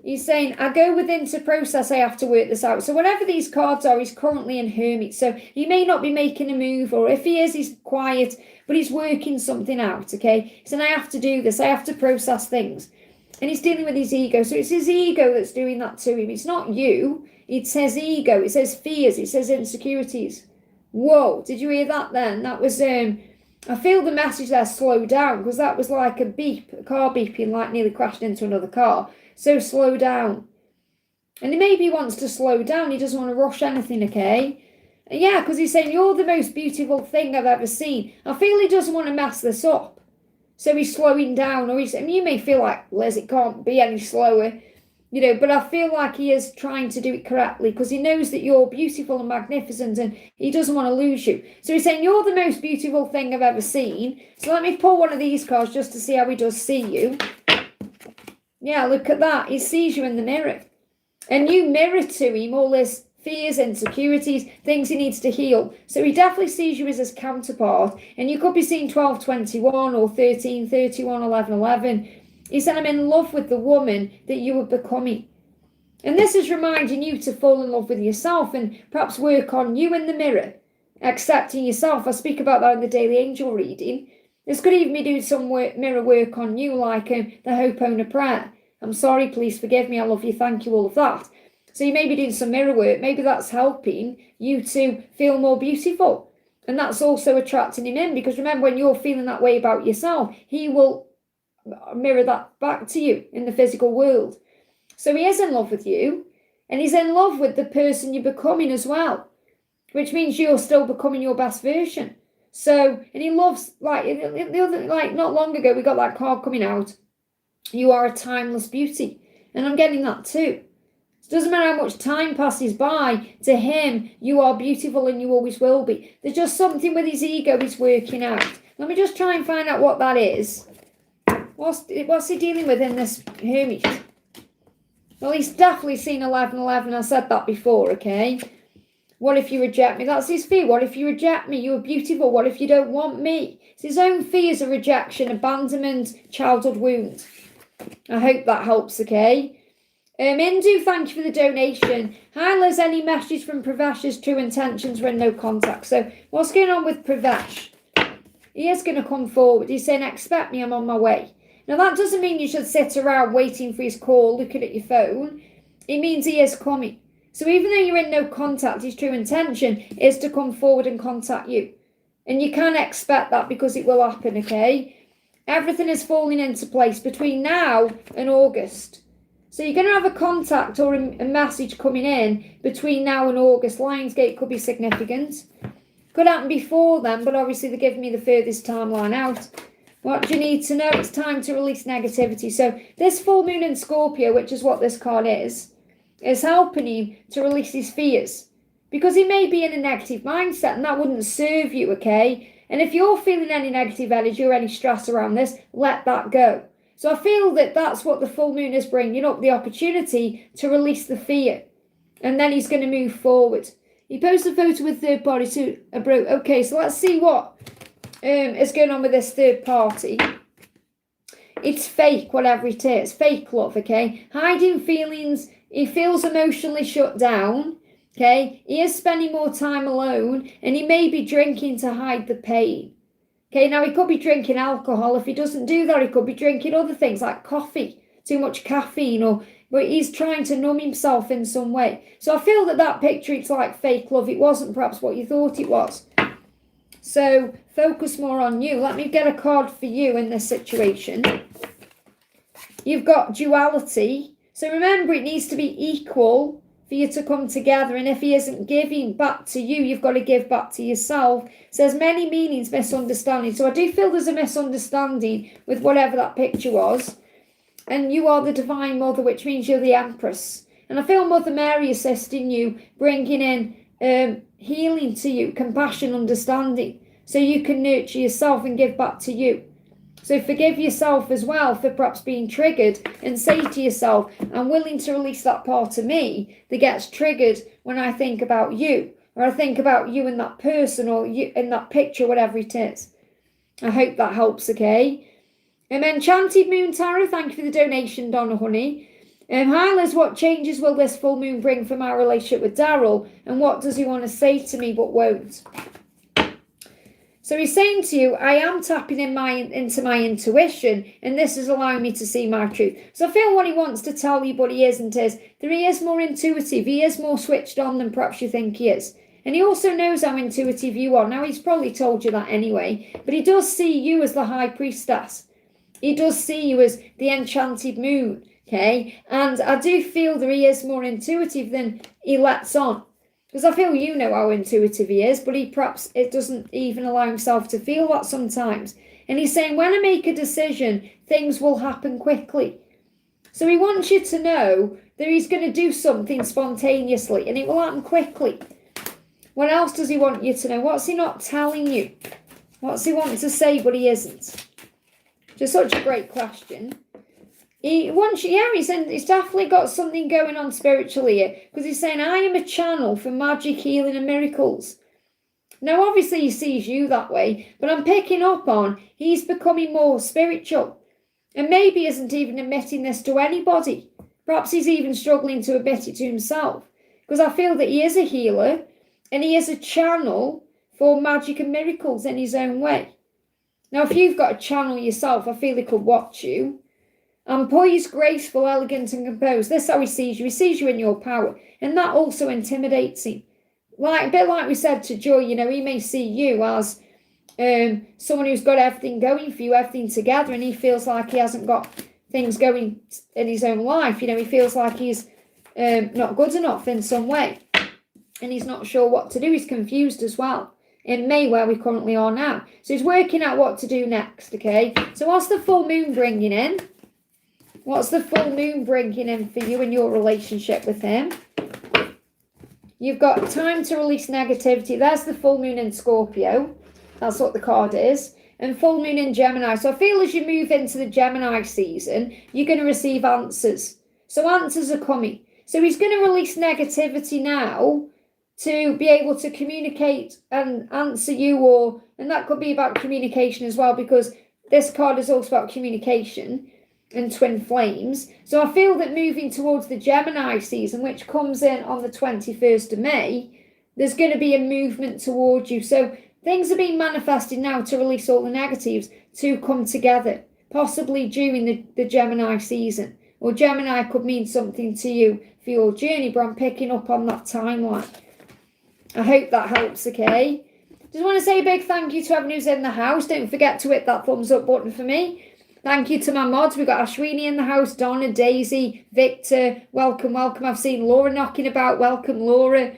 He's saying, I go within to process, I have to work this out. So whatever these cards are, he's currently in Hermit. So he may not be making a move, or if he is, he's quiet, but he's working something out, okay? He's saying, I have to do this, I have to process things. And he's dealing with his ego. So it's his ego that's doing that to him. It's not you. It's his ego. It says fears. It says insecurities. Whoa, did you hear that then? That was, I feel the message there, slow down, because that was like a beep, a car beeping, like nearly crashed into another car. So slow down. And maybe he wants to slow down. He doesn't want to rush anything, okay? Yeah, because he's saying, you're the most beautiful thing I've ever seen. I feel he doesn't want to mess this up. So he's slowing down. Or he's, you may feel like, Liz, it can't be any slower. But I feel like he is trying to do it correctly, because he knows that you're beautiful and magnificent, and he doesn't want to lose you. So he's saying, you're the most beautiful thing I've ever seen. So let me pull one of these cards just to see how he does see you. Yeah, look at that. He sees you in the mirror. And you mirror to him all his fears, insecurities, things he needs to heal. So he definitely sees you as his counterpart. And you could be seeing 12-21 or 13-31, 11-11. He said, I'm in love with the woman that you are becoming. And this is reminding you to fall in love with yourself and perhaps work on you in the mirror, accepting yourself. I speak about that in the daily angel reading. This could even be doing some mirror work on you, like the Ho'oponopono prayer. I'm sorry, please forgive me, I love you, thank you, all of that. So you may be doing some mirror work. Maybe that's helping you to feel more beautiful. And that's also attracting him in, because remember, when you're feeling that way about yourself, he will mirror that back to you in the physical world. So he is in love with you, and he's in love with the person you're becoming as well, which means you're still becoming your best version. So, and he loves, like not long ago, we got that card coming out. You are a timeless beauty. And I'm getting that too. It doesn't matter how much time passes by, to him, you are beautiful and you always will be. There's just something with his ego he's working out. Let me just try and find out what that is. What's he dealing with in this Hermit? Well, he's definitely seen 1111. I said that before, okay? What if you reject me? That's his fear. What if you reject me? You are beautiful. What if you don't want me? It's his own fears of rejection, abandonment, childhood wounds. I hope that helps, okay? Indu, thank you for the donation. Hi, Liz. Any message from Pravesh's true intentions when no contact? So, what's going on with Pravesh? He is going to come forward. He's saying, expect me, I'm on my way. Now, that doesn't mean you should sit around waiting for his call, looking at your phone. It means he is coming. So even though you're in no contact, his true intention is to come forward and contact you. And you can expect that, because it will happen, okay? Everything is falling into place between now and August. So you're going to have a contact or a message coming in between now and August. Lionsgate could be significant. Could happen before then, but obviously they're giving me the furthest timeline out. What do you need to know? It's time to release negativity. So this full moon in Scorpio, which is what this card is helping him to release his fears. Because he may be in a negative mindset, and that wouldn't serve you, okay? And if you're feeling any negative energy or any stress around this, let that go. So I feel that that's what the full moon is bringing up, the opportunity to release the fear. And then he's going to move forward. He posted a photo with third party to a bro. Okay, so let's see what is going on with this third party. It's fake, whatever it is. Fake love, okay? Hiding feelings. He feels emotionally shut down, okay? He is spending more time alone, and he may be drinking to hide the pain. Okay, now he could be drinking alcohol. If he doesn't do that, he could be drinking other things like coffee, too much caffeine, but he's trying to numb himself in some way. So I feel that picture, it's like fake love. It wasn't perhaps what you thought it was. So focus more on you. Let me get a card for you in this situation. You've got duality. So remember, it needs to be equal for you to come together. And if he isn't giving back to you, you've got to give back to yourself. So there's many meanings, misunderstanding. So I do feel there's a misunderstanding with whatever that picture was. And you are the Divine Mother, which means you're the Empress. And I feel Mother Mary assisting you, bringing in healing to you, compassion, understanding. So you can nurture yourself and give back to you. So forgive yourself as well for perhaps being triggered, and say to yourself, I'm willing to release that part of me that gets triggered when I think about you, or I think about you and that person, or you in that picture, whatever it is. I hope that helps, okay? Enchanted Moon Tarot, thank you for the donation, Donna Honey. Hi Liz, what changes will this full moon bring for my relationship with Daryl, and what does he want to say to me but won't? So he's saying to you, I am tapping into my intuition, and this is allowing me to see my truth. So I feel what he wants to tell you, but he isn't, is that he is more intuitive. He is more switched on than perhaps you think he is. And he also knows how intuitive you are. Now, he's probably told you that anyway, but he does see you as the High Priestess. He does see you as the Enchanted Moon, okay? And I do feel that he is more intuitive than he lets on. Because I feel you know how intuitive he is, but it doesn't even allow himself to feel that sometimes. And he's saying, when I make a decision, things will happen quickly. So he wants you to know that he's going to do something spontaneously, and it will happen quickly. What else does he want you to know? What's he not telling you? What's he wanting to say, but he isn't? Just such a great question. He's definitely got something going on spiritually here, because he's saying, I am a channel for magic, healing and miracles. Now, obviously he sees you that way, but I'm picking up on he's becoming more spiritual, and maybe isn't even admitting this to anybody. Perhaps he's even struggling to admit it to himself, because I feel that he is a healer, and he is a channel for magic and miracles in his own way. Now, if you've got a channel yourself, I feel he could watch you. I'm poised, graceful, elegant and composed. This is how he sees you. He sees you in your power. And that also intimidates him. like a bit like we said to Joy, you know, he may see you as someone who's got everything going for you, everything together, and he feels like he hasn't got things going in his own life. You know, he feels like he's not good enough in some way, and he's not sure what to do. He's confused as well in May, where we currently are now. So he's working out what to do next, okay? So what's the full moon bringing in? What's the full moon bringing in for you in your relationship with him? You've got time to release negativity. There's the full moon in Scorpio. That's what the card is. And full moon in Gemini. So I feel as you move into the Gemini season, you're going to receive answers. So answers are coming. So he's going to release negativity now to be able to communicate and answer you, and that could be about communication as well, because this card is also about communication and twin flames. So I feel that moving towards the Gemini season, which comes in on the 21st of May, there's going to be a movement towards you. So things are being manifested now to release all the negatives to come together, possibly during the Gemini season. Or Gemini could mean something to you for your journey, but I'm picking up on that timeline. I hope that helps, okay? Just want to say a big thank you to everyone who's in the house. Don't forget to hit that thumbs up button for me. Thank you to my mods. We've got Ashwini in the house, Donna, Daisy, Victor. Welcome, welcome. I've seen Laura knocking about. Welcome, Laura.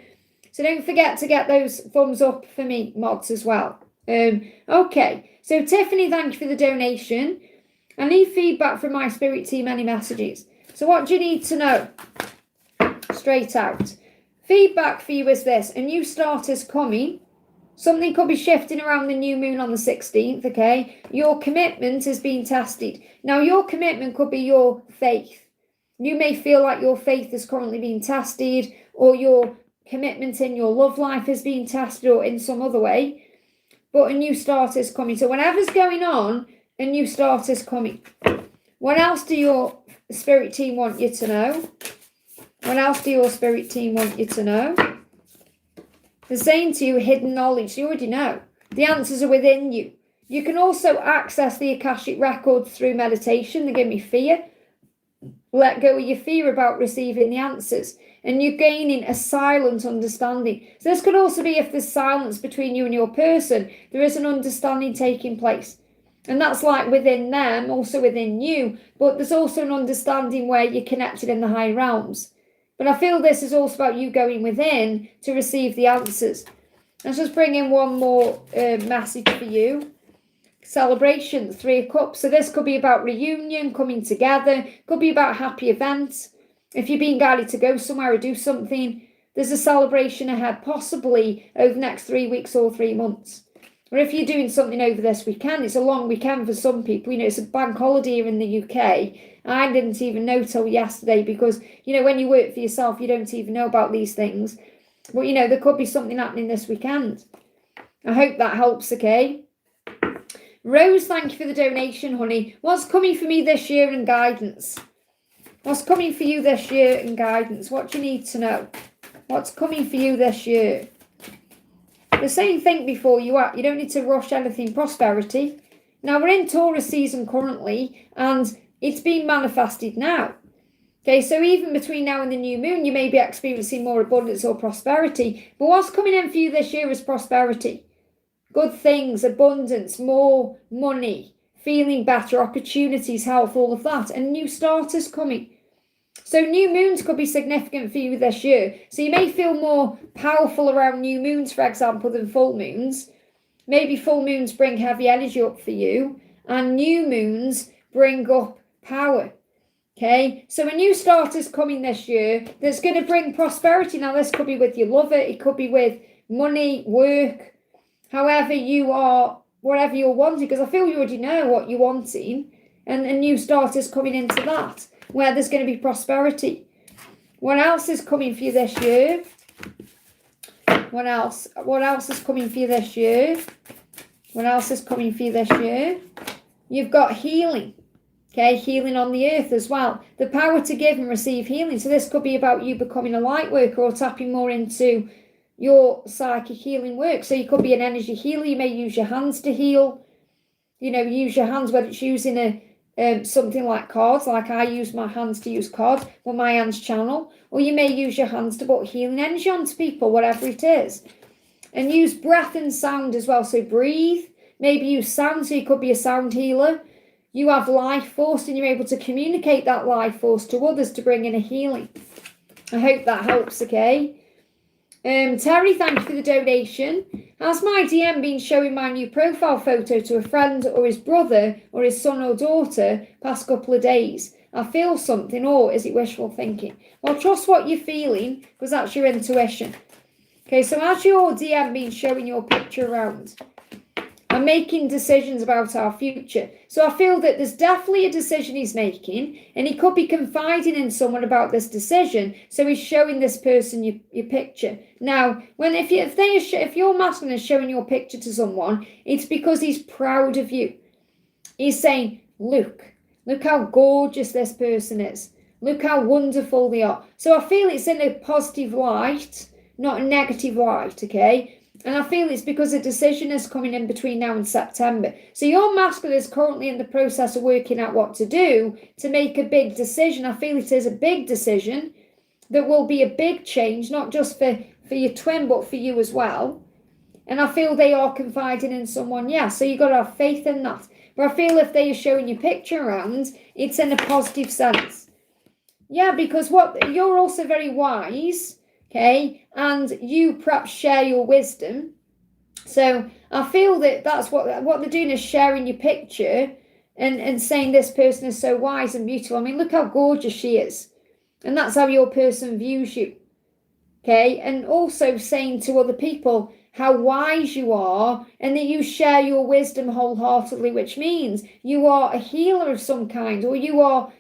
So don't forget to get those thumbs up for me, mods, as well. Okay. So Tiffany, thank you for the donation. I need feedback from my spirit team, any messages. So what do you need to know? Straight out. Feedback for you is this. A new start is coming. Something could be shifting around the new moon on the 16th, okay? Your commitment is being tested. Now, your commitment could be your faith. You may feel like your faith is currently being tested, or your commitment in your love life is being tested, or in some other way. But a new start is coming. So whatever's going on, a new start is coming. What else do your spirit team want you to know? What else do your spirit team want you to know? They're saying to you, hidden knowledge. You already know. The answers are within you. You can also access the Akashic records through meditation. They give me fear. Let go of your fear about receiving the answers. And you're gaining a silent understanding. So this could also be if there's silence between you and your person, there is an understanding taking place. And that's like within them, also within you. But there's also an understanding where you're connected in the higher realms. But I feel this is also about you going within to receive the answers. Let's just bring in one more message for you. Celebration, 3 of Cups. So this could be about reunion, coming together. Could be about happy events. If you're being guided to go somewhere or do something, there's a celebration ahead, possibly over the next 3 weeks or 3 months. Or if you're doing something over this weekend, it's a long weekend for some people. You know, it's a bank holiday here in the UK. I didn't even know till yesterday because, you know, when you work for yourself, you don't even know about these things. But, you know, there could be something happening this weekend. I hope that helps, okay? Rose, thank you for the donation, honey. What's coming for me this year in guidance? What's coming for you this year in guidance? What do you need to know? What's coming for you this year? The same thing before you act. You don't need to rush anything. Prosperity. Now, we're in Taurus season currently, and it's being manifested now. Okay, so even between now and the new moon, you may be experiencing more abundance or prosperity. But what's coming in for you this year is prosperity. Good things, abundance, more money, feeling better, opportunities, health, all of that. And new starters coming. So new moons could be significant for you this year. So you may feel more powerful around new moons, for example, than full moons. Maybe full moons bring heavy energy up for you, and new moons bring up power. Okay, so a new start is coming this year that's going to bring prosperity. Now, this could be with your lover, it could be with money, work, however you are, whatever you're wanting, because I feel you already know what you're wanting, and a new start is coming into that, where there's going to be prosperity. What else is coming for you this year? What else? What else is coming for you this year? What else is coming for you this year? You've got healing. Okay, healing on the earth as well. The power to give and receive healing. So this could be about you becoming a light worker or tapping more into your psychic healing work. So you could be an energy healer. You may use your hands to heal. You know, use your hands, whether it's using something like cards, like I use my hands to use cards, but my hands channel, or you may use your hands to put healing energy onto people, whatever it is. And use breath and sound as well. So breathe, maybe use sound, so you could be a sound healer. You have life force and you're able to communicate that life force to others to bring in a healing. I hope that helps, okay? Terry, thank you for the donation. Has my DM been showing my new profile photo to a friend or his brother or his son or daughter past couple of days? I feel something, or is it wishful thinking? Well, trust what you're feeling, because that's your intuition. Okay, so as your DM been showing your picture around, I'm making decisions about our future. So I feel that there's definitely a decision he's making, and he could be confiding in someone about this decision. So he's showing this person your picture. Now, if your masculine is showing your picture to someone, it's because he's proud of you. He's saying, look how gorgeous this person is. Look how wonderful they are. So I feel it's in a positive light, not a negative light, okay? And I feel it's because a decision is coming in between now and September. So your masculine is currently in the process of working out what to do to make a big decision. I feel it is a big decision that will be a big change, not just for your twin, but for you as well. And I feel they are confiding in someone, yeah. So you've got to have faith in that. But I feel if they are showing your picture around, it's in a positive sense. Yeah, because you're also very wise, okay, and you perhaps share your wisdom. So I feel that that's what they're doing, is sharing your picture and saying this person is so wise and beautiful. I mean, look how gorgeous she is. And that's how your person views you, okay? And also saying to other people how wise you are and that you share your wisdom wholeheartedly, which means you are a healer of some kind, or you are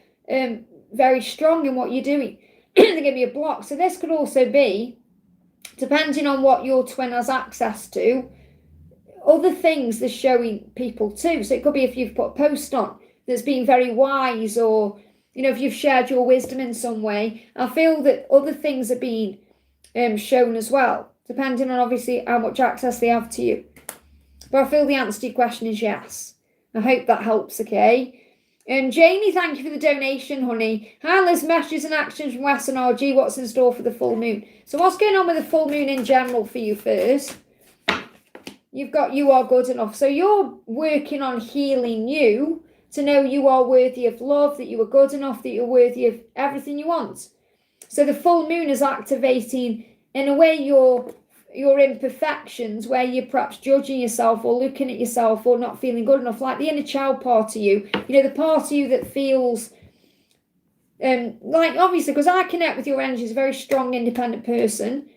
very strong in what you're doing. There can be a block. So this could also be, depending on what your twin has access to, other things they're showing people too. So it could be if you've put a post on that's been very wise, or, you know, if you've shared your wisdom in some way. I feel that other things are being shown as well, depending on obviously how much access they have to you. But I feel the answer to your question is yes. I hope that helps, okay? Janie, thank you for the donation, honey. Hi, Liz, messages and actions from Wes and RG. What's in store for the full moon? So what's going on with the full moon in general for you first? You've got you are good enough. So you're working on healing you to know you are worthy of love, that you are good enough, that you're worthy of everything you want. So the full moon is activating, in a way, your imperfections, where you're perhaps judging yourself or looking at yourself or not feeling good enough, like the inner child part of you, you know, the part of you that feels like, obviously, because I connect with your energy as a very strong, independent person,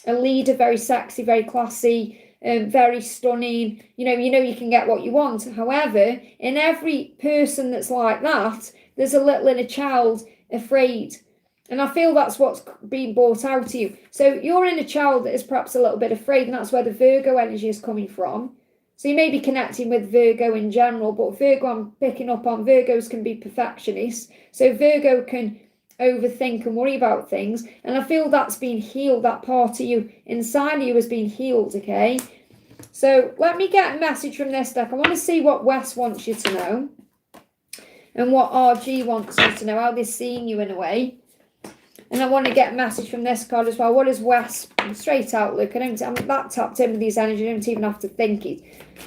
a leader, very sexy, very classy, very stunning, you know you can get what you want. However, in every person that's like that, there's a little inner child afraid. And I feel that's what's being brought out to you. So your inner child is perhaps a little bit afraid, and that's where the Virgo energy is coming from. So you may be connecting with Virgo in general, but Virgo, I'm picking up on, Virgos can be perfectionists. So Virgo can overthink and worry about things. And I feel that's been healed, that part of you inside of you has been healed, okay? So let me get a message from this deck. I want to see what Wes wants you to know and what RG wants you to know, how they're seeing you in a way. And I want to get a message from this card as well. What is Wes? Straight outlook. I'm that tapped in with these energies. I don't even have to think it.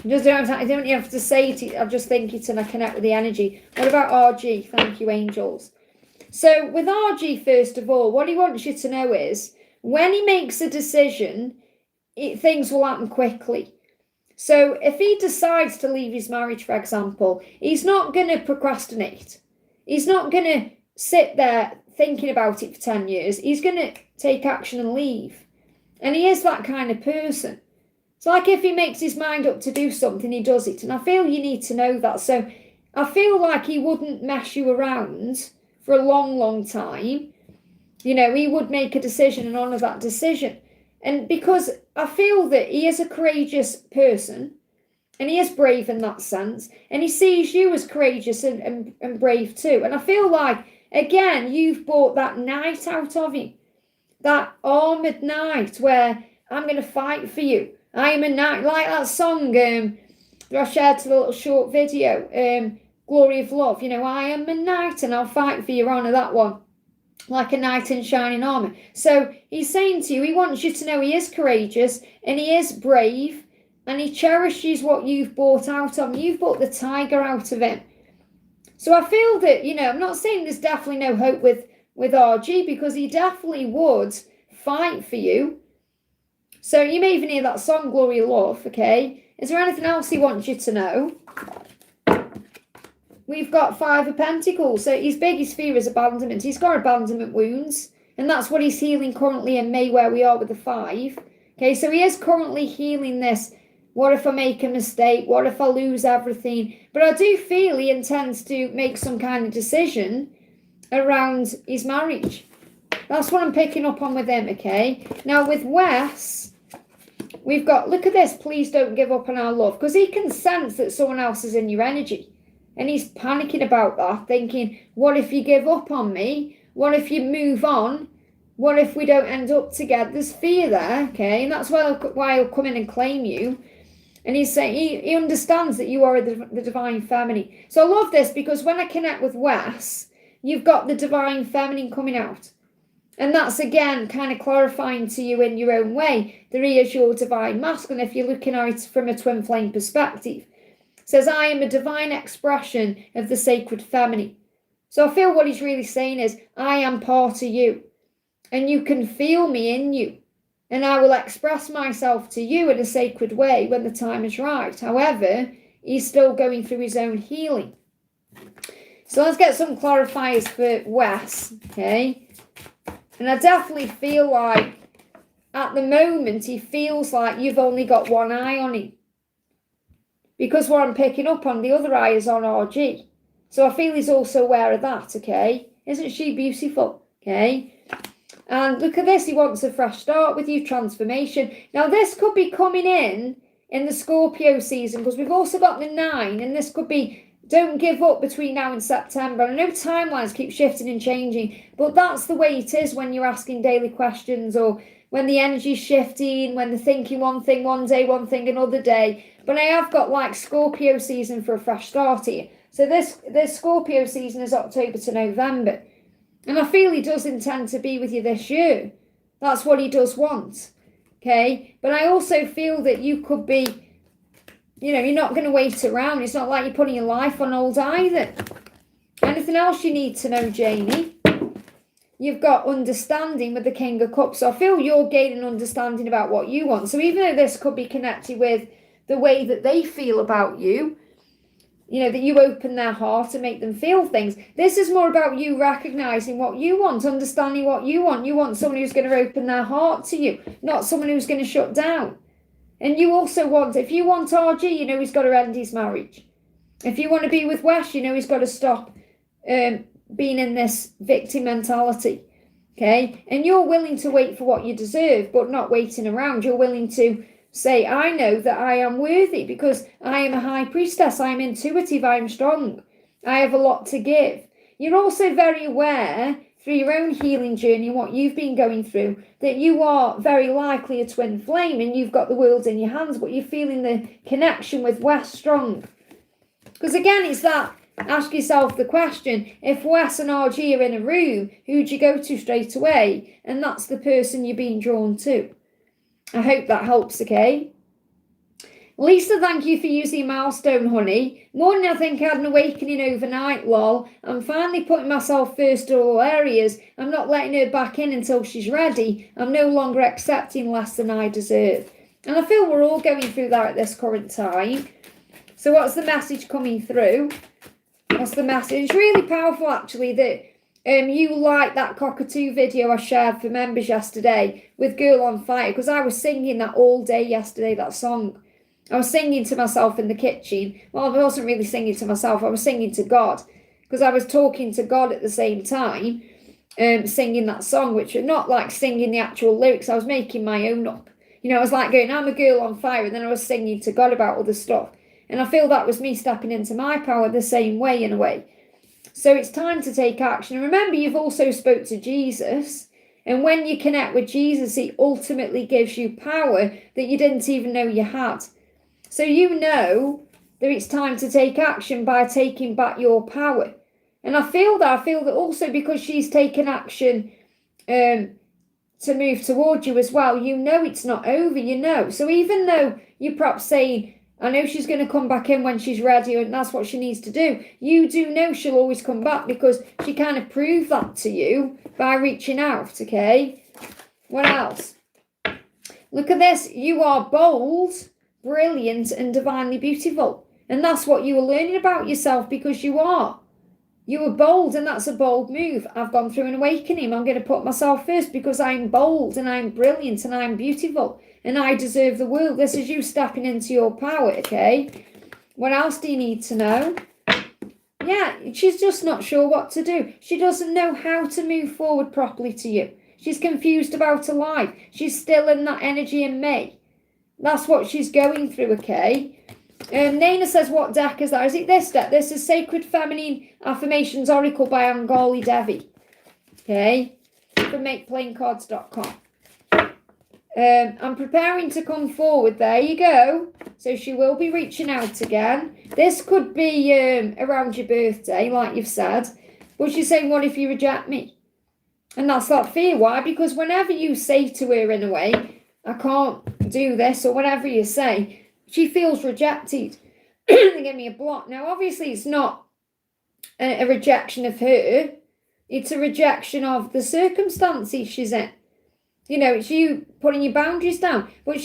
I don't even have to say it. I just think it and I connect with the energy. What about RG? Thank you, angels. So with RG, first of all, what he wants you to know is when he makes a decision, things will happen quickly. So if he decides to leave his marriage, for example, he's not going to procrastinate. He's not going to sit there thinking about it for 10 years. He's going to take action and leave. And he is that kind of person. It's like if he makes his mind up to do something, he does it. And I feel you need to know that. So I feel like he wouldn't mess you around for a long, long time. You know, he would make a decision and honour that decision. And because I feel that he is a courageous person, and he is brave in that sense, and he sees you as courageous and brave too. And I feel like, again, you've brought that knight out of him, that armoured knight where I'm going to fight for you. I am a knight, like that song that I shared to the little short video, glory of love. You know, I am a knight and I'll fight for your honour, that one. Like a knight in shining armour. So he's saying to you, he wants you to know he is courageous and he is brave and he cherishes what you've bought out of him. You've bought the tiger out of him. So I feel that, you know, I'm not saying there's definitely no hope with RG, because he definitely would fight for you. So you may even hear that song, Glory of Love, okay? Is there anything else he wants you to know? We've got 5 of Pentacles. So his biggest fear is abandonment. He's got abandonment wounds. And that's what he's healing currently in May, where we are with the 5. Okay, so he is currently healing this. What if I make a mistake? What if I lose everything? But I do feel he intends to make some kind of decision around his marriage. That's what I'm picking up on with him, okay? Now, with Wes, we've got, look at this, please don't give up on our love. Because he can sense that someone else is in your energy. And he's panicking about that, thinking, what if you give up on me? What if you move on? What if we don't end up together? There's fear there, okay? And that's why he'll come in and claim you. And he's saying, he understands that you are the divine feminine. So I love this, because when I connect with Wes, you've got the divine feminine coming out. And that's, again, kind of clarifying to you in your own way that he is your divine masculine, if you're looking at it from a twin flame perspective. It says, I am a divine expression of the sacred feminine. So I feel what he's really saying is, I am part of you. And you can feel me in you. And I will express myself to you in a sacred way when the time is right. However, he's still going through his own healing. So let's get some clarifiers for Wes, okay? And I definitely feel like, at the moment, he feels like you've only got one eye on him. Because what I'm picking up on, the other eye is on RG. So I feel he's also aware of that, okay? Isn't she beautiful, okay? And look at this, he wants a fresh start with you, transformation. Now, this could be coming in the Scorpio season, because we've also got the 9, and this could be, don't give up between now and September. I know timelines keep shifting and changing, but that's the way it is when you're asking daily questions, or when the energy's shifting, when they're thinking one thing one day, one thing another day. But I have got like Scorpio season for a fresh start here. So this Scorpio season is October to November. And I feel he does intend to be with you this year. That's what he does want. Okay? But I also feel that you could be, you know, you're not going to wait around. It's not like you're putting your life on hold either. Anything else you need to know, Janie? You've got understanding with the King of Cups. So I feel you're gaining understanding about what you want. So even though this could be connected with the way that they feel about you, you know, that you open their heart and make them feel things. This is more about you recognizing what you want, understanding what you want. You want someone who's going to open their heart to you, not someone who's going to shut down. And you also want, if you want RG, you know he's got to end his marriage. If you want to be with Wes, you know he's got to stop being in this victim mentality. Okay? And you're willing to wait for what you deserve, but not waiting around. You're willing to say, I know that I am worthy because I am a high priestess. I am intuitive. I am strong. I have a lot to give. You're also very aware through your own healing journey and what you've been going through that you are very likely a twin flame and you've got the world in your hands, but you're feeling the connection with Wes strong. Because again, it's that, ask yourself the question, if Wes and RG are in a room, who do you go to straight away? And that's the person you're being drawn to. I hope that helps, okay? Lisa, thank you for using milestone, honey. Morning, I think I had an awakening overnight, lol. I'm finally putting myself first in all areas. I'm not letting her back in until she's ready. I'm no longer accepting less than I deserve. And I feel we're all going through that at this current time. So what's the message coming through? What's the message? It's really powerful, actually, that you liked that cockatoo video I shared for members yesterday with Girl on Fire, because I was singing that all day yesterday, that song. I was singing to myself in the kitchen. Well, I wasn't really singing to myself. I was singing to God, because I was talking to God at the same time, singing that song, which was not like singing the actual lyrics. I was making my own up. You know, I was like going, I'm a girl on fire, and then I was singing to God about other stuff. And I feel that was me stepping into my power the same way, in a way. So it's time to take action. And remember, you've also spoke to Jesus. And when you connect with Jesus, he ultimately gives you power that you didn't even know you had. So you know that it's time to take action by taking back your power. And I feel that also because she's taken action to move toward you as well, you know it's not over, you know. So even though you're perhaps saying, I know she's going to come back in when she's ready and that's what she needs to do, you do know she'll always come back because she kind of proved that to you by reaching out, okay? What else? Look at this. You are bold, brilliant, and divinely beautiful. And that's what you were learning about yourself, because you are. You were bold, and that's a bold move. I've gone through an awakening. I'm going to put myself first because I'm bold and I'm brilliant and I'm beautiful and I deserve the world. This is you stepping into your power, okay? What else do you need to know? Yeah, she's just not sure what to do. She doesn't know how to move forward properly to you. She's confused about her life. She's still in that energy in May. That's what she's going through, okay? Naina says, what deck is that? Is it this deck? This is Sacred Feminine Affirmations Oracle by Angali Devi. Okay? From MakePlayingCards.com. I'm preparing to come forward. There you go. So she will be reaching out again. This could be around your birthday, like you've said. But she's saying, what if you reject me? And that's that fear. Why? Because whenever you say to her in a way, I can't do this, or whatever you say, she feels rejected. They give me a block. Now, obviously, it's not a rejection of her. It's a rejection of the circumstances she's in. You know, it's you putting your boundaries down. But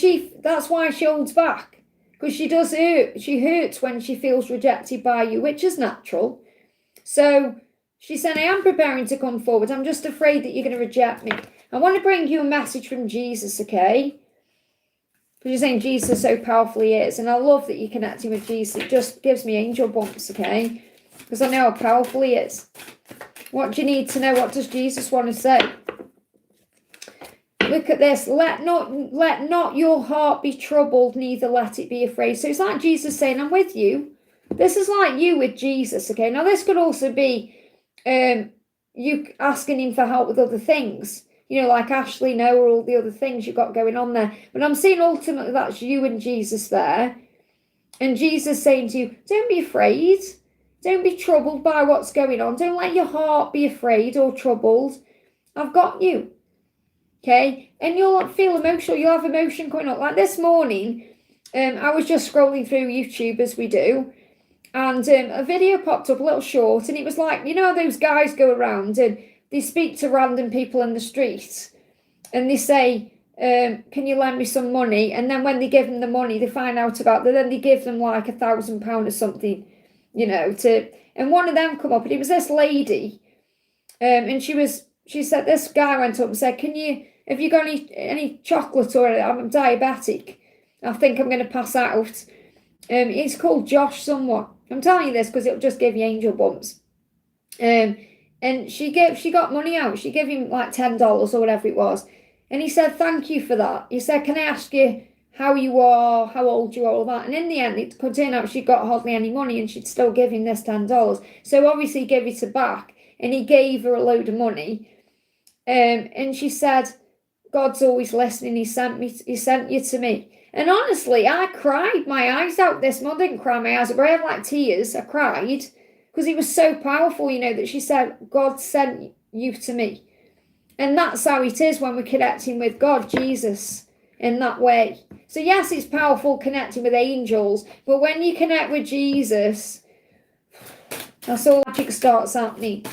that's why she holds back. Because she does hurt. She hurts when she feels rejected by you, which is natural. So she said, I am preparing to come forward. I'm just afraid that you're going to reject me. I want to bring you a message from Jesus, okay? Because you're saying Jesus so powerfully is. And I love that you're connecting with Jesus. It just gives me angel bumps, okay? Because I know how powerful he is. What do you need to know? What does Jesus want to say? Look at this. Let not your heart be troubled, neither let it be afraid. So it's like Jesus saying, I'm with you. This is like you with Jesus, okay? Now this could also be you asking him for help with other things. You know, like Ashley, Noah, all the other things you've got going on there. But I'm seeing ultimately that's you and Jesus there. And Jesus saying to you, don't be afraid. Don't be troubled by what's going on. Don't let your heart be afraid or troubled. I've got you. Okay? And you'll feel emotional. You'll have emotion coming up. Like this morning, I was just scrolling through YouTube as we do. And a video popped up, a little short. And it was like, you know, those guys go around and they speak to random people in the streets and they say, can you lend me some money? And then when they give them the money, they find out about that. Then they give them like £1,000 or something, you know, and one of them come up and it was this lady. And she said, this guy went up and said, have you got any chocolate, or I'm diabetic. I think I'm going to pass out. He's called Josh someone. I'm telling you this because it'll just give you angel bumps. And she got money out. She gave him like $10 or whatever it was. And he said, thank you for that. He said, can I ask you how you are, how old you are, all that? And in the end, it could turn out she got hardly any money and she'd still give him this $10. So obviously he gave it back and he gave her a load of money. And she said, God's always listening. He sent you to me. And honestly, I cried my eyes out this month. I didn't cry my eyes out, but I had like tears. I cried. Because it was so powerful, you know, that she said, God sent you to me. And that's how it is when we're connecting with God, Jesus, in that way. So yes, it's powerful connecting with angels, but when you connect with Jesus, that's all magic starts happening.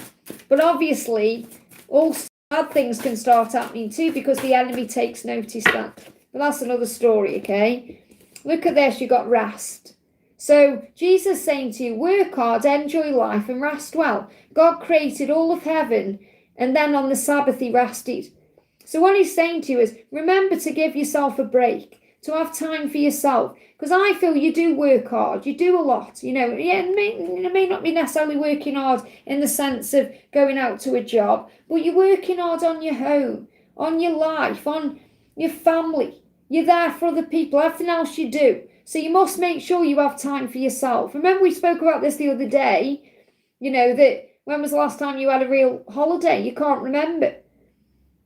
But obviously, all bad things can start happening too, because the enemy takes notice then. But that's another story, okay? Look at this, you got rest. So Jesus saying to you, work hard, enjoy life and rest well. God created all of heaven and then on the Sabbath he rested. So what he's saying to you is, remember to give yourself a break, to have time for yourself. Because I feel you do work hard, you do a lot. You know, yeah, it may not be necessarily working hard in the sense of going out to a job, but you're working hard on your home, on your life, on your family. You're there for other people, everything else you do. So you must make sure you have time for yourself. Remember we spoke about this the other day, you know, that when was the last time you had a real holiday? You can't remember.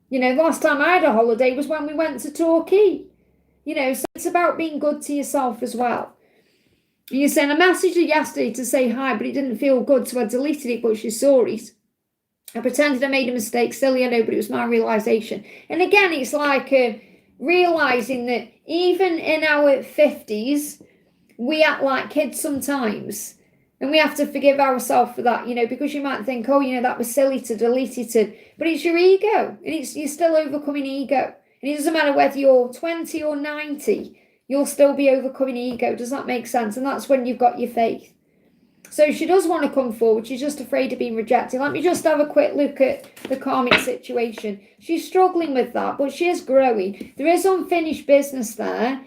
You know, the last time I had a holiday was when we went to Torquay. You know, so it's about being good to yourself as well. You're saying, I messaged her yesterday to say hi, but it didn't feel good, so I deleted it, but she saw it. I pretended I made a mistake, silly, I know, but it was my realisation. And again, it's like realising that even in our 50s, we act like kids sometimes. And we have to forgive ourselves for that, because you might think, oh, that was silly to delete it. But it's your ego, and you're still overcoming ego. And it doesn't matter whether you're 20 or 90, you'll still be overcoming ego. Does that make sense? And that's when you've got your faith. So she does want to come forward. She's just afraid of being rejected. Let me just have a quick look at the karmic situation. She's struggling with that, but she is growing. There is unfinished business there.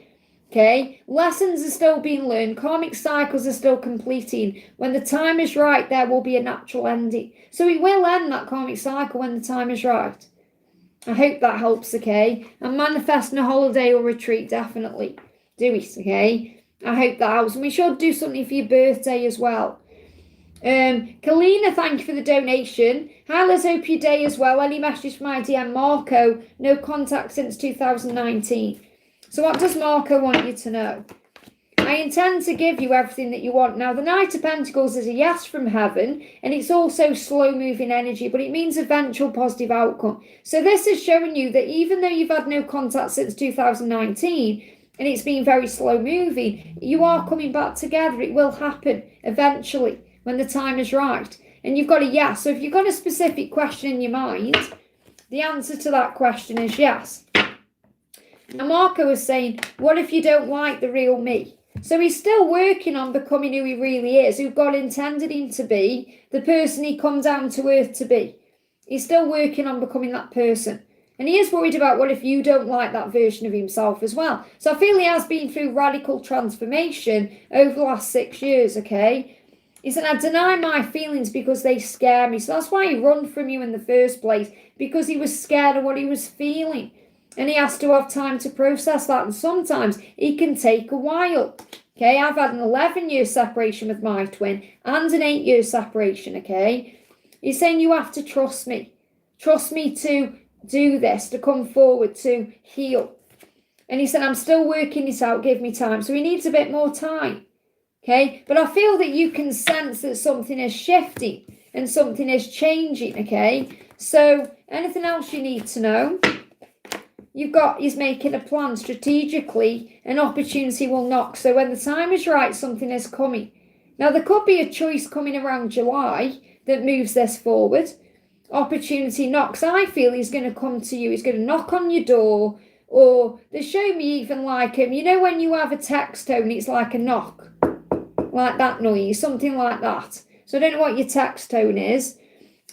Okay, lessons are still being learned. Karmic cycles are still completing. When the time is right, there will be a natural ending. So it will end, that karmic cycle, when the time is right. I hope that helps, okay? And manifesting a holiday or retreat, definitely. Do it, okay? I hope that helps. And we should do something for your birthday as well. Kalina, thank you for the donation. Hi, Liz, hope your day as well. Any message from my DM? Marco, no contact since 2019. So what does Marco want you to know? I intend to give you everything that you want. Now, the Knight of Pentacles is a yes from heaven, and it's also slow-moving energy, but it means eventual positive outcome. So this is showing you that even though you've had no contact since 2019, and it's been very slow-moving, you are coming back together. It will happen eventually when the time is right. And you've got a yes. So if you've got a specific question in your mind, the answer to that question is yes. Now, Marco was saying, what if you don't like the real me? So he's still working on becoming who he really is, who God intended him to be, the person he come down to earth to be. He's still working on becoming that person. And he is worried about what if you don't like that version of himself as well. So I feel he has been through radical transformation over the last 6 years, okay? He said, I deny my feelings because they scare me. So that's why he run from you in the first place, because he was scared of what he was feeling. And he has to have time to process that. And sometimes it can take a while. Okay, I've had an 11-year separation with my twin and an 8-year separation, okay? He's saying you have to trust me. Trust me to do this, to come forward, to heal. And he said, I'm still working this out, give me time. So he needs a bit more time, okay? But I feel that you can sense that something is shifting and something is changing, okay? So anything else you need to know? He's making a plan strategically, an opportunity will knock. So when the time is right, something is coming. Now, there could be a choice coming around July that moves this forward. Opportunity knocks. I feel he's going to come to you. He's going to knock on your door, or they show me even like him. When you have a text tone, it's like a knock, like that noise, something like that. So I don't know what your text tone is.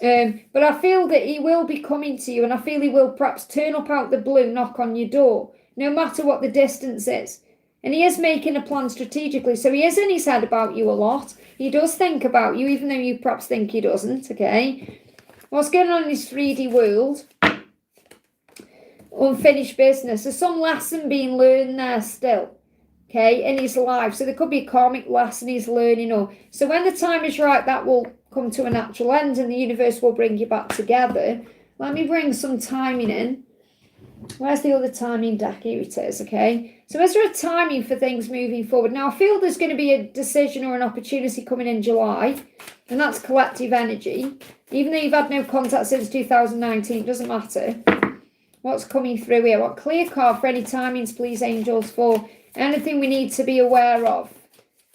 But I feel that he will be coming to you, and I feel he will perhaps turn up out the blue, knock on your door, no matter what the distance is. And he is making a plan strategically, so he is in his head about you a lot. He does think about you, even though you perhaps think he doesn't, okay? What's going on in this 3D world? Unfinished business. There's some lesson being learned there still, okay, in his life. So there could be a karmic lesson he's learning. So when the time is right, that will come to a natural end and the universe will bring you back together. Let me bring some timing in. Where's the other timing deck? Here it is, okay? So is there a timing for things moving forward? Now, I feel there's going to be a decision or an opportunity coming in July, and that's collective energy. Even though you've had no contact since 2019, it doesn't matter. What's coming through here? What clear card for any timings, please, angels, for anything we need to be aware of?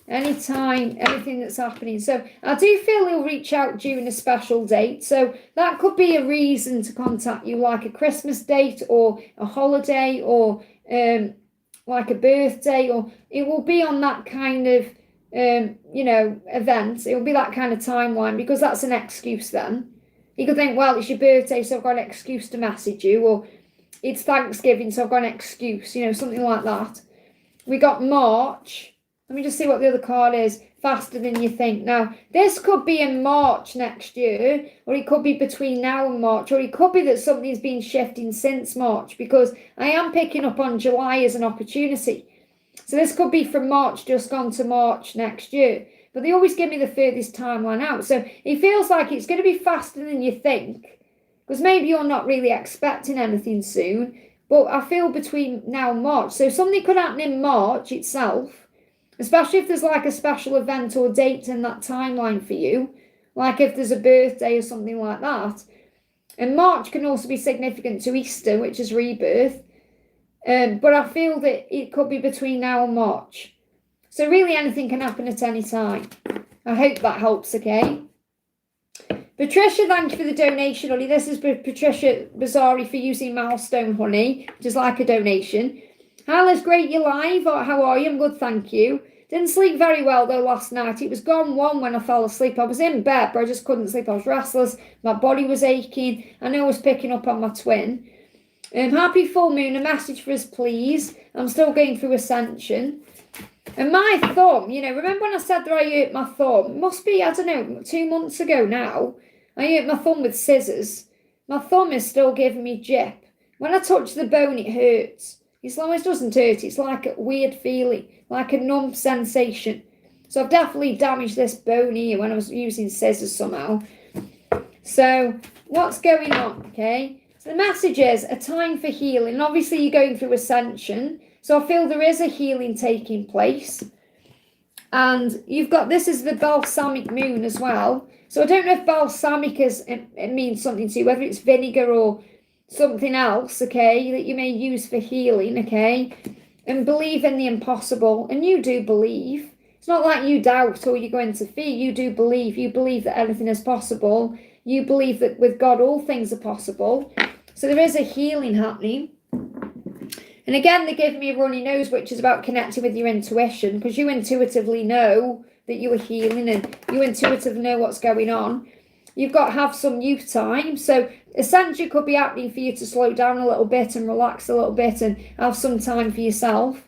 Anytime, anything that's happening. So I do feel he'll reach out during a special date. So that could be a reason to contact you, like a Christmas date or a holiday or like a birthday, or it will be on that kind of, event. It will be that kind of timeline, because that's an excuse then. You could think, well, it's your birthday, so I've got an excuse to message you, or it's Thanksgiving, so I've got an excuse, something like that. We got March. Let me just see what the other card is. Faster than you think. Now, this could be in March next year, or it could be between now and March, or it could be that something's been shifting since March, because I am picking up on July as an opportunity. So this could be from March just gone to March next year. But they always give me the furthest timeline out. So it feels like it's going to be faster than you think, because maybe you're not really expecting anything soon. But I feel between now and March. So something could happen in March itself, especially if there's like a special event or date in that timeline for you, like if there's a birthday or something like that. And March can also be significant to Easter, which is rebirth. But I feel that it could be between now and March. So really anything can happen at any time. I hope that helps, okay? Patricia, thank you for the donation, honey. This is Patricia Bazzari for using Milestone Honey, which is like a donation. Hi, Liz, great you're live. How are you? I'm good, thank you. Didn't sleep very well, though, last night. It was gone one when I fell asleep. I was in bed, but I just couldn't sleep. I was restless. My body was aching. I know I was picking up on my twin. Happy full moon. A message for us, please. I'm still going through ascension. And my thumb, remember when I said that I hurt my thumb? It must be, 2 months ago now. I hurt my thumb with scissors. My thumb is still giving me jip. When I touch the bone, it hurts. It almost doesn't hurt. It's like a weird feeling, like a numb sensation. So I've definitely damaged this bone here when I was using scissors somehow. So what's going on, okay? So the message is a time for healing. And obviously you're going through ascension. So I feel there is a healing taking place. And you've got, this is the balsamic moon as well. So I don't know if balsamic it means something to you, whether it's vinegar or something else, okay, that you may use for healing, okay? And believe in the impossible. And you do believe. It's not like you doubt or you go into fear. You do believe. You believe that everything is possible. You believe that with God all things are possible. So there is a healing happening. And again, they give me a runny nose, which is about connecting with your intuition, because you intuitively know that you are healing and you intuitively know what's going on. You've got to have some you time. So essentially, it could be happening for you to slow down a little bit and relax a little bit and have some time for yourself.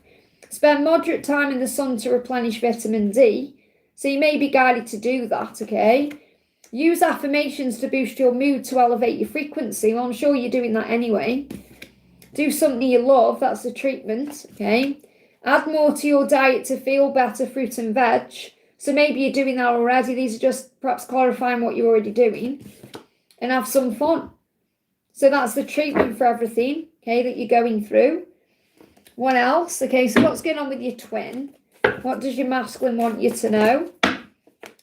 Spend moderate time in the sun to replenish vitamin D. So you may be guided to do that, okay? Use affirmations to boost your mood to elevate your frequency. Well, I'm sure you're doing that anyway. Do something you love. That's the treatment, okay? Add more to your diet to feel better, fruit and veg. So maybe you're doing that already. These are just perhaps clarifying what you're already doing. And have some fun. So that's the treatment for everything, okay, that you're going through. What else? Okay, so what's going on with your twin? What does your masculine want you to know?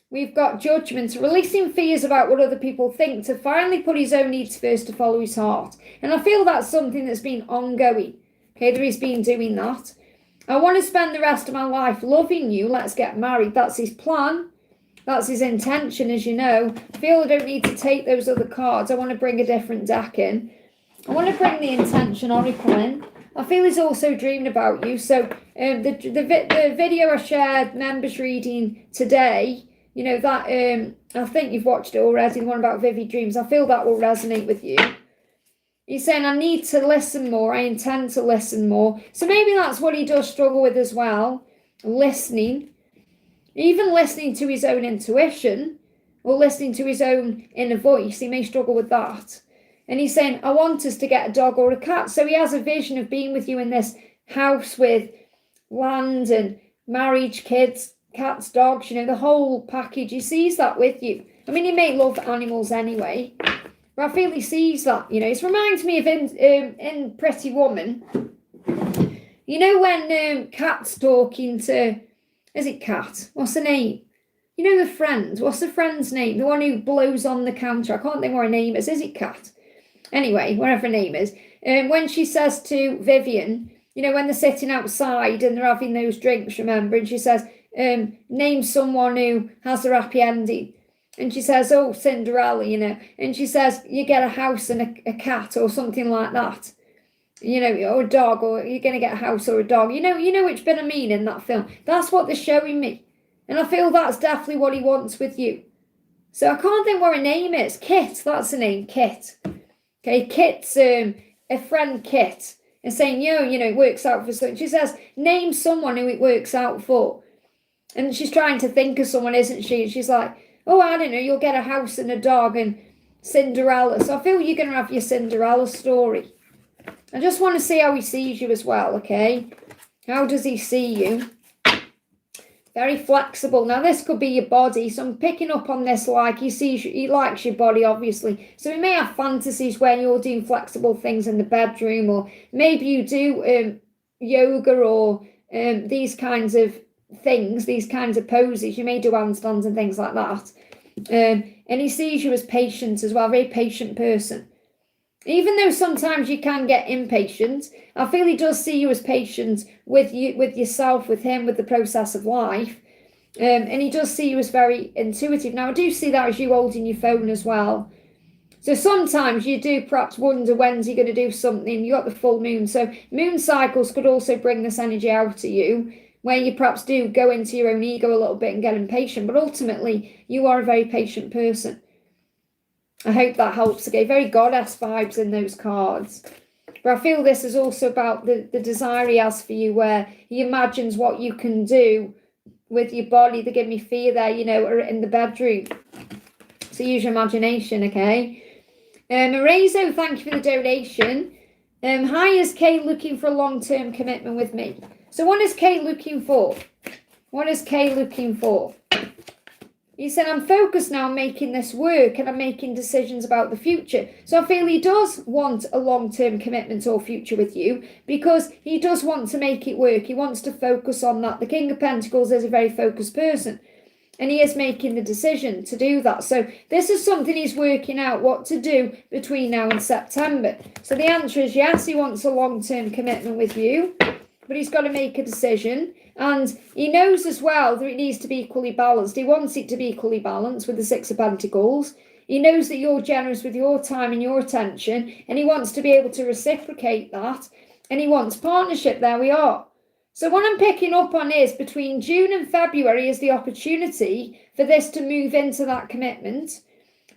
We've got judgment, releasing fears about what other people think to finally put his own needs first to follow his heart. And I feel that's something that's been ongoing. Okay, that he's been doing that. I want to spend the rest of my life loving you. Let's get married. That's his plan. That's his intention, as you know. I feel I don't need to take those other cards. I want to bring a different deck in. I want to bring the intention oracle in. I feel he's also dreaming about you. So the video I shared, members reading today, that I think you've watched it already, the one about vivid dreams. I feel that will resonate with you. He's saying, I need to listen more. I intend to listen more. So maybe that's what he does struggle with as well. Listening. Even listening to his own intuition or listening to his own inner voice. He may struggle with that. And he's saying, I want us to get a dog or a cat. So he has a vision of being with you in this house with land and marriage, kids, cats, dogs, the whole package. He sees that with you. I mean, he may love animals anyway. But I feel he sees that, It reminds me of in Pretty Woman. When Cat's talking to, is it Cat? What's her name? The friend. What's the friend's name? The one who blows on the counter. I can't think what her name is. Is it Cat? Anyway, whatever her name is. When she says to Vivian, when they're sitting outside and they're having those drinks, remember? And she says, name someone who has a happy ending. And she says, oh, Cinderella, And she says, you get a house and a cat or something like that. Or a dog, or you're going to get a house or a dog. You know which bit I mean in that film. That's what they're showing me. And I feel that's definitely what he wants with you. So I can't think what her name is. Kit, that's her name, Kit. Okay, Kit's a friend, Kit. And saying, it works out for something. She says, name someone who it works out for. And she's trying to think of someone, isn't she? And she's like, oh, I don't know, you'll get a house and a dog and Cinderella. So I feel you're going to have your Cinderella story. I just want to see how he sees you as well, okay? How does he see you? Very flexible. Now, this could be your body. So I'm picking up on this like he likes your body, obviously. So he may have fantasies where you're doing flexible things in the bedroom, or maybe you do yoga or these kinds of things, these kinds of poses. You may do handstands and things like that. And he sees you as patient as well, a very patient person. Even though sometimes you can get impatient, I feel he does see you as patient with you, with yourself, with him, with the process of life. And he does see you as very intuitive. Now, I do see that as you holding your phone as well. So sometimes you do perhaps wonder when's he going to do something. You got the full moon. So moon cycles could also bring this energy out to you, where you perhaps do go into your own ego a little bit and get impatient. But ultimately, you are a very patient person. I hope that helps. Okay, very goddess vibes in those cards. But I feel this is also about the desire he has for you, where he imagines what you can do with your body. They give me fear there, you know, or in the bedroom. So use your imagination, okay? Marezo, thank you for the donation. Hi, is Kay looking for a long-term commitment with me? So what is Kay looking for? What is Kay looking for? He said, I'm focused now on making this work and I'm making decisions about the future. So I feel he does want a long-term commitment or future with you because he does want to make it work. He wants to focus on that. The King of Pentacles is a very focused person and he is making the decision to do that. So this is something he's working out what to do between now and September. So the answer is yes, he wants a long-term commitment with you, but he's got to make a decision. And he knows as well that it needs to be equally balanced. He wants it to be equally balanced with the Six of Pentacles. He knows that you're generous with your time and your attention, and he wants to be able to reciprocate that. And he wants partnership. There we are. So what I'm picking up on is between June and February is the opportunity for this to move into that commitment.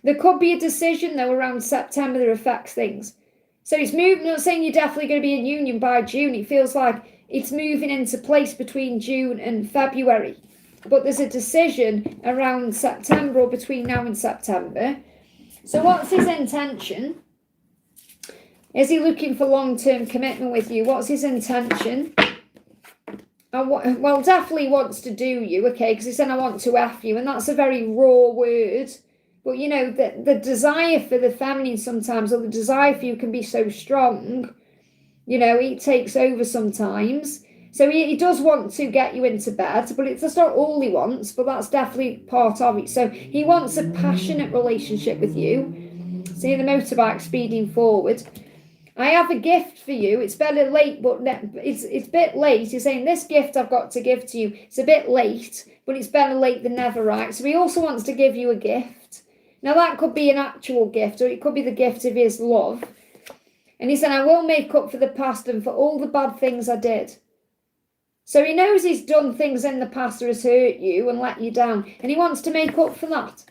There could be a decision, though, around September that affects things. So it's moving, not saying you're definitely going to be in union by June. It feels like it's moving into place between June and February. But there's a decision around September or between now and September. So what's his intention? Is he looking for long-term commitment with you? What's his intention? Well, definitely wants to do you, okay, because he said, I want to F you, and that's a very raw word. But, you know, the desire for the feminine sometimes, or the desire for you can be so strong, you know, it takes over sometimes. So he does want to get you into bed, but it's not all he wants, but that's definitely part of it. So he wants a passionate relationship with you. See the motorbike speeding forward. I have a gift for you. It's better late, but it's a bit late. He's saying, this gift I've got to give to you. It's a bit late, but it's better late than never, right? So he also wants to give you a gift. Now, that could be an actual gift, or it could be the gift of his love. And he said, I will make up for the past and for all the bad things I did. So he knows he's done things in the past that has hurt you and let you down. And he wants to make up for that.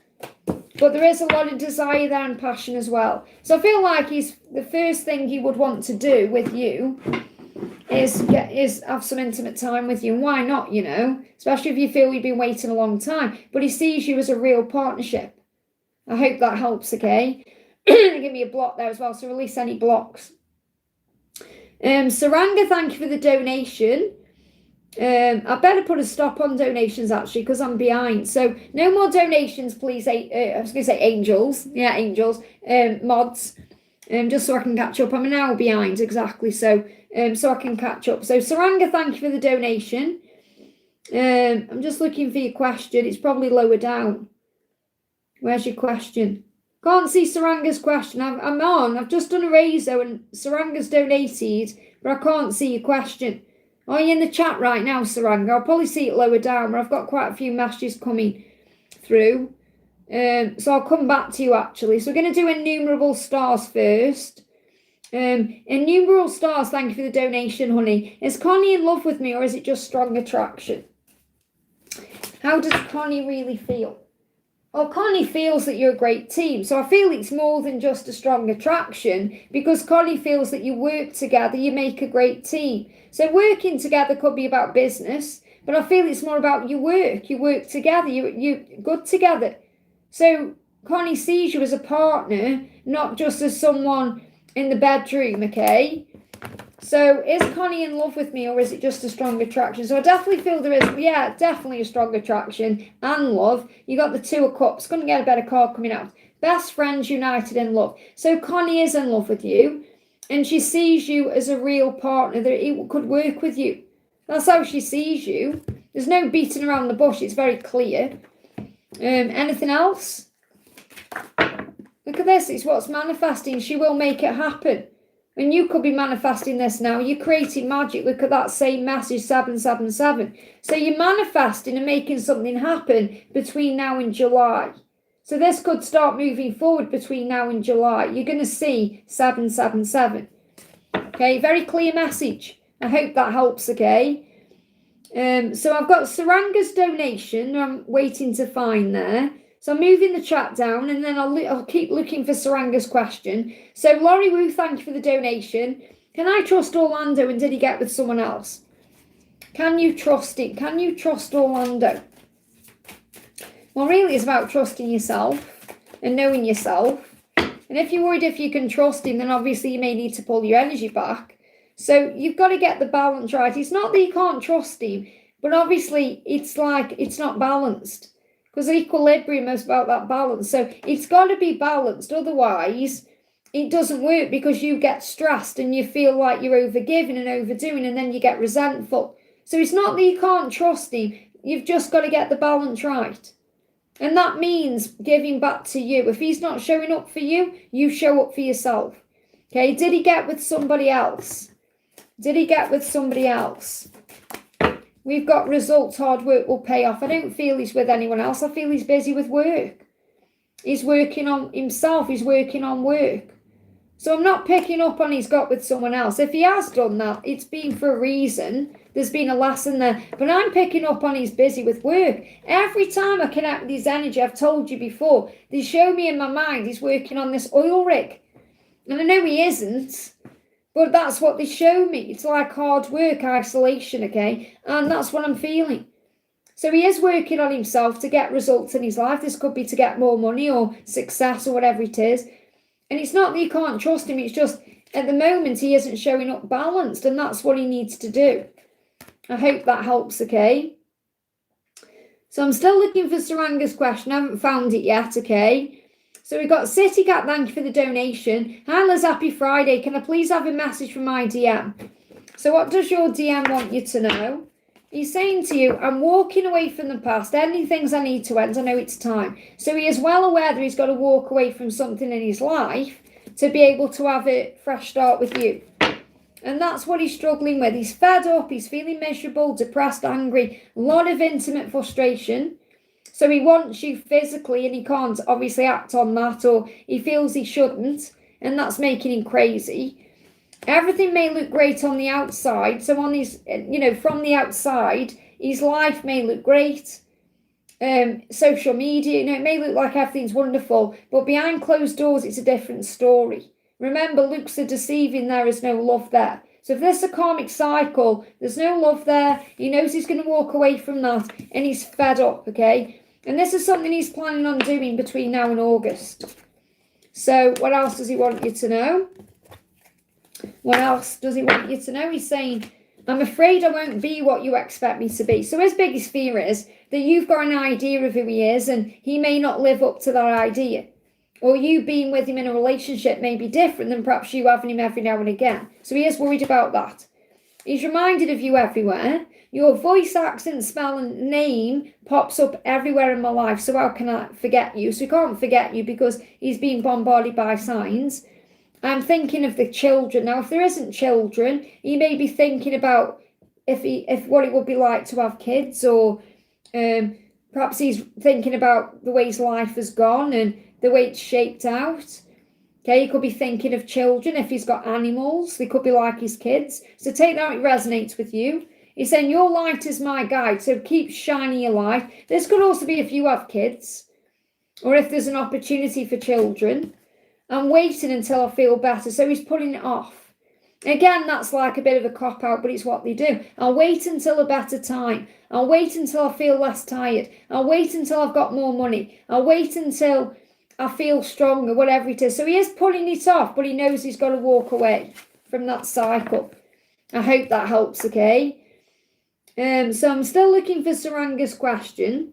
But there is a lot of desire there and passion as well. So I feel like the first thing he would want to do with you is have some intimate time with you. And why not, you know? Especially if you feel you've been waiting a long time. But he sees you as a real partnership. I hope that helps, okay? Give me a block there as well, so release any blocks. Saranga, thank you for the donation. I better put a stop on donations, actually, because I'm behind. So no more donations, please. I was going to say angels. Yeah, angels. Mods. Just so I can catch up. I'm an hour behind, exactly. So I can catch up. So Saranga, thank you for the donation. I'm just looking for your question. It's probably lower down. Where's your question? Can't see Saranga's question. I'm on. I've just done a Rezo and Saranga's donated, but I can't see your question. Are you in the chat right now, Saranga? I'll probably see it lower down, but I've got quite a few messages coming through. So I'll come back to you, actually. So we're going to do innumerable stars first. Innumerable stars, thank you for the donation, honey. Is Connie in love with me, or is it just strong attraction? How does Connie really feel? Well, Connie feels that you're a great team. So I feel it's more than just a strong attraction, because Connie feels that you work together, you make a great team. So working together could be about business, but I feel it's more about you work together, you're good together. So Connie sees you as a partner, not just as someone in the bedroom, okay? So is Connie in love with me, or is it just a strong attraction? So I definitely feel there is, yeah, definitely a strong attraction and love. You got the Two of Cups. Couldn't get a better card coming out. Best friends united in love. So Connie is in love with you, and she sees you as a real partner that it could work with you. That's how she sees you. There's no beating around the bush. It's very clear. Anything else? Look at this. It's what's manifesting. She will make it happen. And you could be manifesting this now. You're creating magic. Look at that same message, 777. So you're manifesting and making something happen between now and July. So this could start moving forward between now and July. You're going to see 777. Okay, very clear message. I hope that helps, okay? So I've got Saranga's donation. I'm waiting to find there. So I'm moving the chat down, and then I'll keep looking for Saranga's question. So Laurie Wu, thank you for the donation. Can I trust Orlando, and did he get with someone else? Can you trust it? Can you trust Orlando? Well, really, it's about trusting yourself and knowing yourself. And if you're worried if you can trust him, then obviously you may need to pull your energy back. So you've got to get the balance right. It's not that you can't trust him, but obviously it's like it's not balanced. Because equilibrium is about that balance. So it's got to be balanced. Otherwise, it doesn't work because you get stressed and you feel like you're overgiving and overdoing, and then you get resentful. So it's not that you can't trust him. You've just got to get the balance right. And that means giving back to you. If he's not showing up for you, you show up for yourself. Okay, did he get with somebody else? Did he get with somebody else? We've got results, hard work will pay off. I don't feel he's with anyone else. I feel he's busy with work. He's working on himself. He's working on work. So I'm not picking up on he's got with someone else. If he has done that, it's been for a reason. There's been a lesson there. But I'm picking up on he's busy with work. Every time I connect with his energy, I've told you before, they show me in my mind he's working on this oil rig. And I know he isn't. But that's what they show me. It's like hard work, isolation, okay? And that's what I'm feeling. So he is working on himself to get results in his life. This could be to get more money or success or whatever it is. And it's not that you can't trust him. It's just at the moment he isn't showing up balanced, and that's what he needs to do. I hope that helps, okay? So I'm still looking for Saranga's question. I haven't found it yet, okay? So we've got City Cat, thank you for the donation. Hi Liz, happy Friday. Can I please have a message from my DM? So what does your DM want you to know? He's saying to you, I'm walking away from the past. Ending things I need to end. I know it's time. So he is well aware that he's got to walk away from something in his life to be able to have a fresh start with you. And that's what he's struggling with. He's fed up. He's feeling miserable, depressed, angry. A lot of intimate frustration. So he wants you physically and he can't obviously act on that, or he feels he shouldn't, and that's making him crazy. Everything may look great on the outside. So on his, from the outside, his life may look great. Social media, it may look like everything's wonderful, but behind closed doors, it's a different story. Remember, looks are deceiving. There is no love there. So if this is a karmic cycle, there's no love there. He knows he's going to walk away from that, and he's fed up, okay? And this is something he's planning on doing between now and August. So what else does he want you to know? What else does he want you to know? He's saying, I'm afraid I won't be what you expect me to be. So his biggest fear is that you've got an idea of who he is, and he may not live up to that idea. Or you being with him in a relationship may be different than perhaps you having him every now and again. So he is worried about that. He's reminded of you everywhere. Your voice, accent, spell and name pops up everywhere in my life. So how can I forget you? So he can't forget you because he's being bombarded by signs. I'm thinking of the children. Now, if there isn't children, he may be thinking about if what it would be like to have kids, or perhaps he's thinking about the way his life has gone and the way it's shaped out. Okay, he could be thinking of children. If he's got animals, they could be like his kids. So take that, it resonates with you. He's saying, your light is my guide, so keep shining your light. This could also be if you have kids, or if there's an opportunity for children. I'm waiting until I feel better. So he's putting it off. Again, that's like a bit of a cop-out, but it's what they do. I'll wait until a better time. I'll wait until I feel less tired. I'll wait until I've got more money. I'll wait until I feel stronger, whatever it is. So he is putting it off, but he knows he's got to walk away from that cycle. I hope that helps, okay? So I'm still looking for Saranga's question.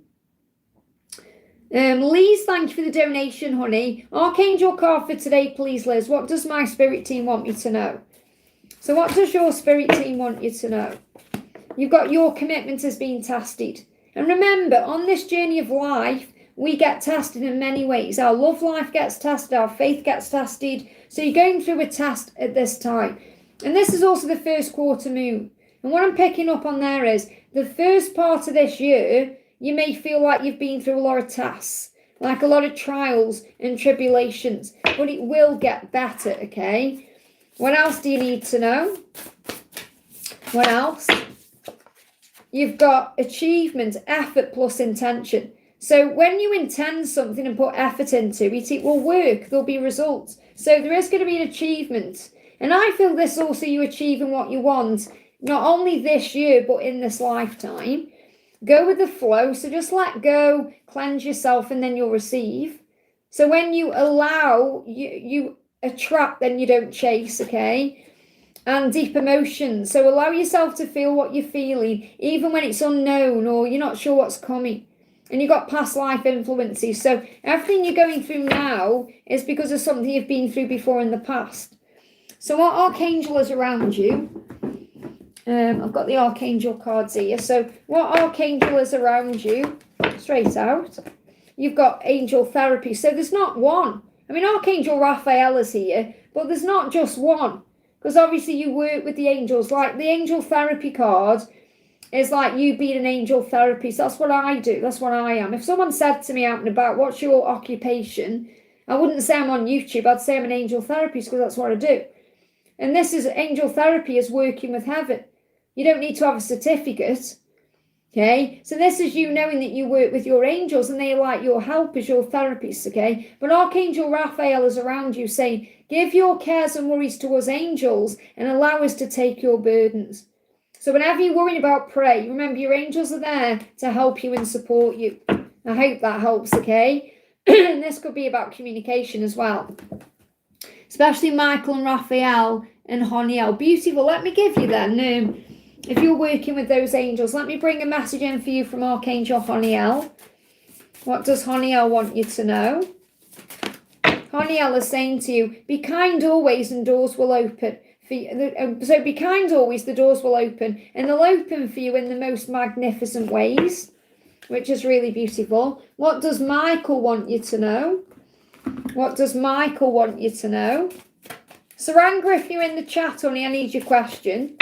Liz, thank you for the donation, honey. Archangel card for today, please, Liz. What does my spirit team want me to know? So what does your spirit team want you to know? You've got your commitment has been tested. And remember, on this journey of life, we get tested in many ways. Our love life gets tested, our faith gets tested. So you're going through a test at this time. And this is also the first quarter moon. And what I'm picking up on there is the first part of this year, you may feel like you've been through a lot of tests, like a lot of trials and tribulations, but it will get better, okay? What else do you need to know? What else? You've got achievement, effort plus intention. So when you intend something and put effort into it, it will work. There'll be results. So there is going to be an achievement. And I feel this also you achieving what you want, not only this year, but in this lifetime. Go with the flow. So just let go, cleanse yourself, and then you'll receive. So when you allow, you attract, then you don't chase, okay? And deep emotions. So allow yourself to feel what you're feeling, even when it's unknown or you're not sure what's coming. And you've got past life influences. So everything you're going through now is because of something you've been through before in the past. So what archangel is around you? I've got the archangel cards here. So what archangel is around you? Straight out. You've got angel therapy. So there's not one. I mean, Archangel Raphael is here, but there's not just one. Because obviously you work with the angels. Like the angel therapy card is like you being an angel therapist. That's what I do. That's what I am. If someone said to me out and about, what's your occupation? I wouldn't say I'm on YouTube. I'd say I'm an angel therapist because that's what I do. And this is angel therapy is working with heaven. You don't need to have a certificate. Okay, so this is you knowing that you work with your angels and they are like your helpers, your therapists, okay? But Archangel Raphael is around you saying, give your cares and worries to us angels and allow us to take your burdens. So whenever you're worrying about pray, remember your angels are there to help you and support you. I hope that helps, okay? And this could be about communication as well. Especially Michael and Raphael and Honiel. Beautiful. Let me give you then, if you're working with those angels, let me bring a message in for you from Archangel Honiel. What does Honiel want you to know? Honiel is saying to you, be kind always and doors will open. So be kind always, the doors will open. And they'll open for you in the most magnificent ways, which is really beautiful. What does Michael want you to know? What does Michael want you to know? Saranga, if you're in the chat, honey, I need your question.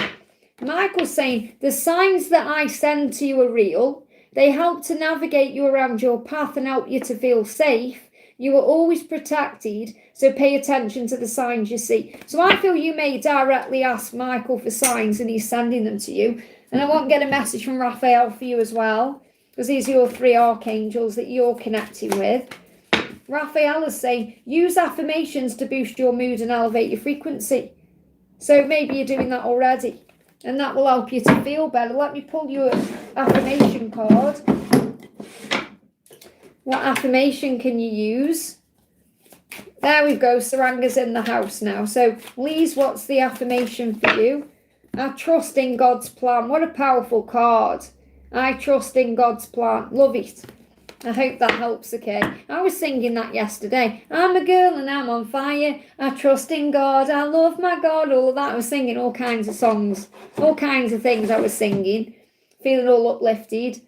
Michael's saying, the signs that I send to you are real. They help to navigate you around your path and help you to feel safe. You are always protected, so pay attention to the signs you see. So I feel you may directly ask Michael for signs and he's sending them to you. And I won't get a message from Raphael for you as well, because these are your three archangels that you're connecting with. Raphael is saying, use affirmations to boost your mood and elevate your frequency. So maybe you're doing that already. And that will help you to feel better. Let me pull you an affirmation card. What affirmation can you use? There we go. Saranga's in the house now. So, Lise, what's the affirmation for you? I trust in God's plan. What a powerful card. I trust in God's plan. Love it. I hope that helps, okay? I was singing that yesterday. I'm a girl and I'm on fire. I trust in God. I love my God. All of that. I was singing all kinds of songs. All kinds of things I was singing. Feeling all uplifted.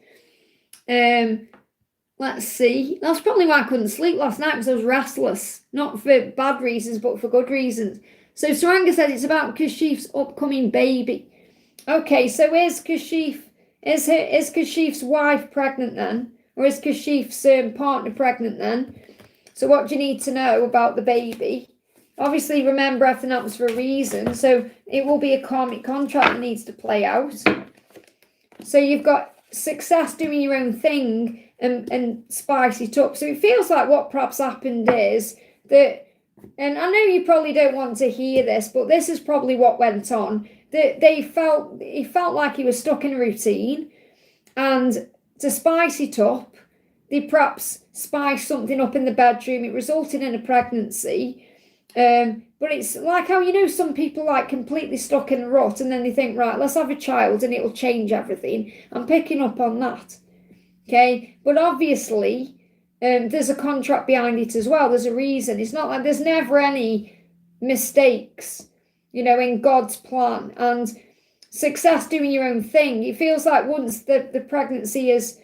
Let's see. That's probably why I couldn't sleep last night, because I was restless. Not for bad reasons, but for good reasons. So Saranga said it's about Kashif's upcoming baby. Okay, so is Kashif's wife pregnant then? Or is Kashif's partner pregnant then? So what do you need to know about the baby? Obviously, remember, everything happens for a reason. So it will be a karmic contract that needs to play out. So you've got success doing your own thing and spice it up. So it feels like what perhaps happened is that, and I know you probably don't want to hear this, but this is probably what went on. That he felt like he was stuck in a routine, and to spice it up, they perhaps spiced something up in the bedroom. It resulted in a pregnancy. But it's like how, some people like completely stuck in a rut and then they think, right, let's have a child and it'll change everything. I'm picking up on that. Okay. But obviously, there's a contract behind it as well. There's a reason. It's not like there's never any mistakes, in God's plan. And success doing your own thing. It feels like once the pregnancy is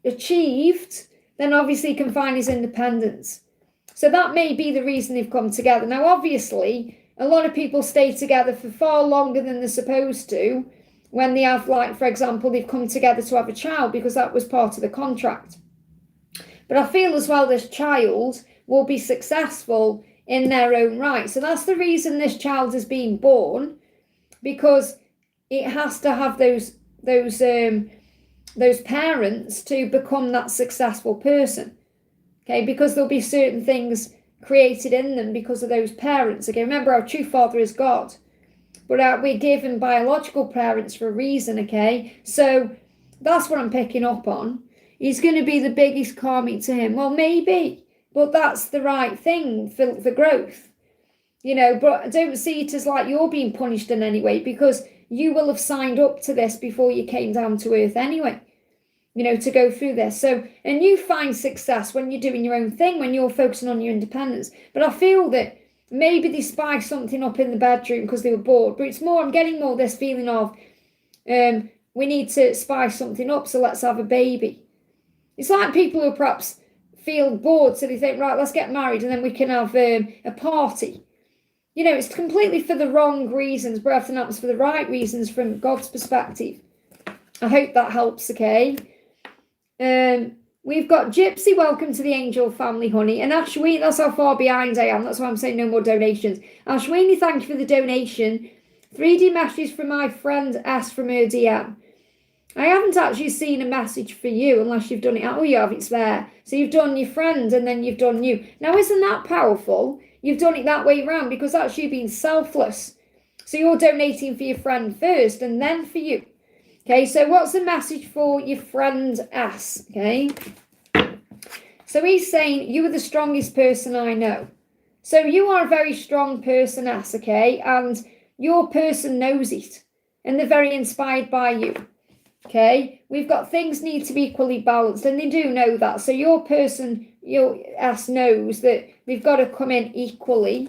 achieved, then obviously he can find his independence. So that may be the reason they've come together. Now, obviously, a lot of people stay together for far longer than they're supposed to when they have, like, for example, they've come together to have a child because that was part of the contract. But I feel as well this child will be successful in their own right. So that's the reason this child is being born, because it has to have those parents to become that successful person. Okay, because there'll be certain things created in them because of those parents. Okay, remember our true father is God, but we're given biological parents for a reason. Okay, so that's what I'm picking up on. He's going to be the biggest karmic to him. Well, maybe, but that's the right thing for growth. But I don't see it as like you're being punished in any way, because you will have signed up to this before you came down to earth anyway, to go through this. So, and you find success when you're doing your own thing, when you're focusing on your independence. But I feel that maybe they spiced something up in the bedroom because they were bored. But it's more, I'm getting more this feeling of, we need to spice something up, so let's have a baby. It's like people who perhaps feel bored, so they think, right, let's get married and then we can have a party. It's completely for the wrong reasons, but everything happens for the right reasons from God's perspective. I hope that helps, okay? We've got Gypsy, welcome to the Angel family, honey. And Ashwini, that's how far behind I am. That's why I'm saying no more donations. Ashwini, thank you for the donation. 3D messages from my friend S from her DM. I haven't actually seen a message for you unless you've done it. Oh, you have, it's there. So you've done your friend and then you've done you. Now, isn't that powerful? You've done it that way around because that's you being selfless. So you're donating for your friend first and then for you. Okay, so what's the message for your friend S? Okay, so he's saying, you are the strongest person I know. So you are a very strong person, S, okay, and your person knows it, and they're very inspired by you. Okay, we've got things need to be equally balanced, and they do know that. So your person, your S, knows that they've got to come in equally.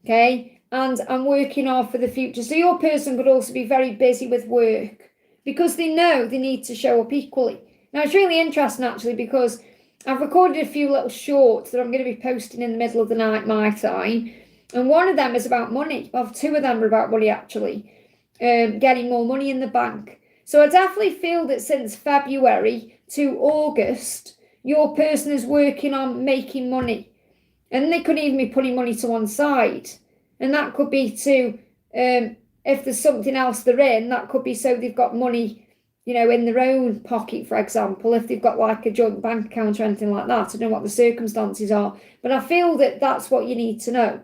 Okay, and I'm working hard for the future. So your person could also be very busy with work because they know they need to show up equally. Now it's really interesting actually, because I've recorded a few little shorts that I'm going to be posting in the middle of the night my time, and one of them is about money. Well, two of them are about money actually, getting more money in the bank. So I definitely feel that since February to August, your person is working on making money. And they could even be putting money to one side. And that could be to, if there's something else they're in, that could be so they've got money, in their own pocket, for example, if they've got like a joint bank account or anything like that. I don't know what the circumstances are. But I feel that that's what you need to know.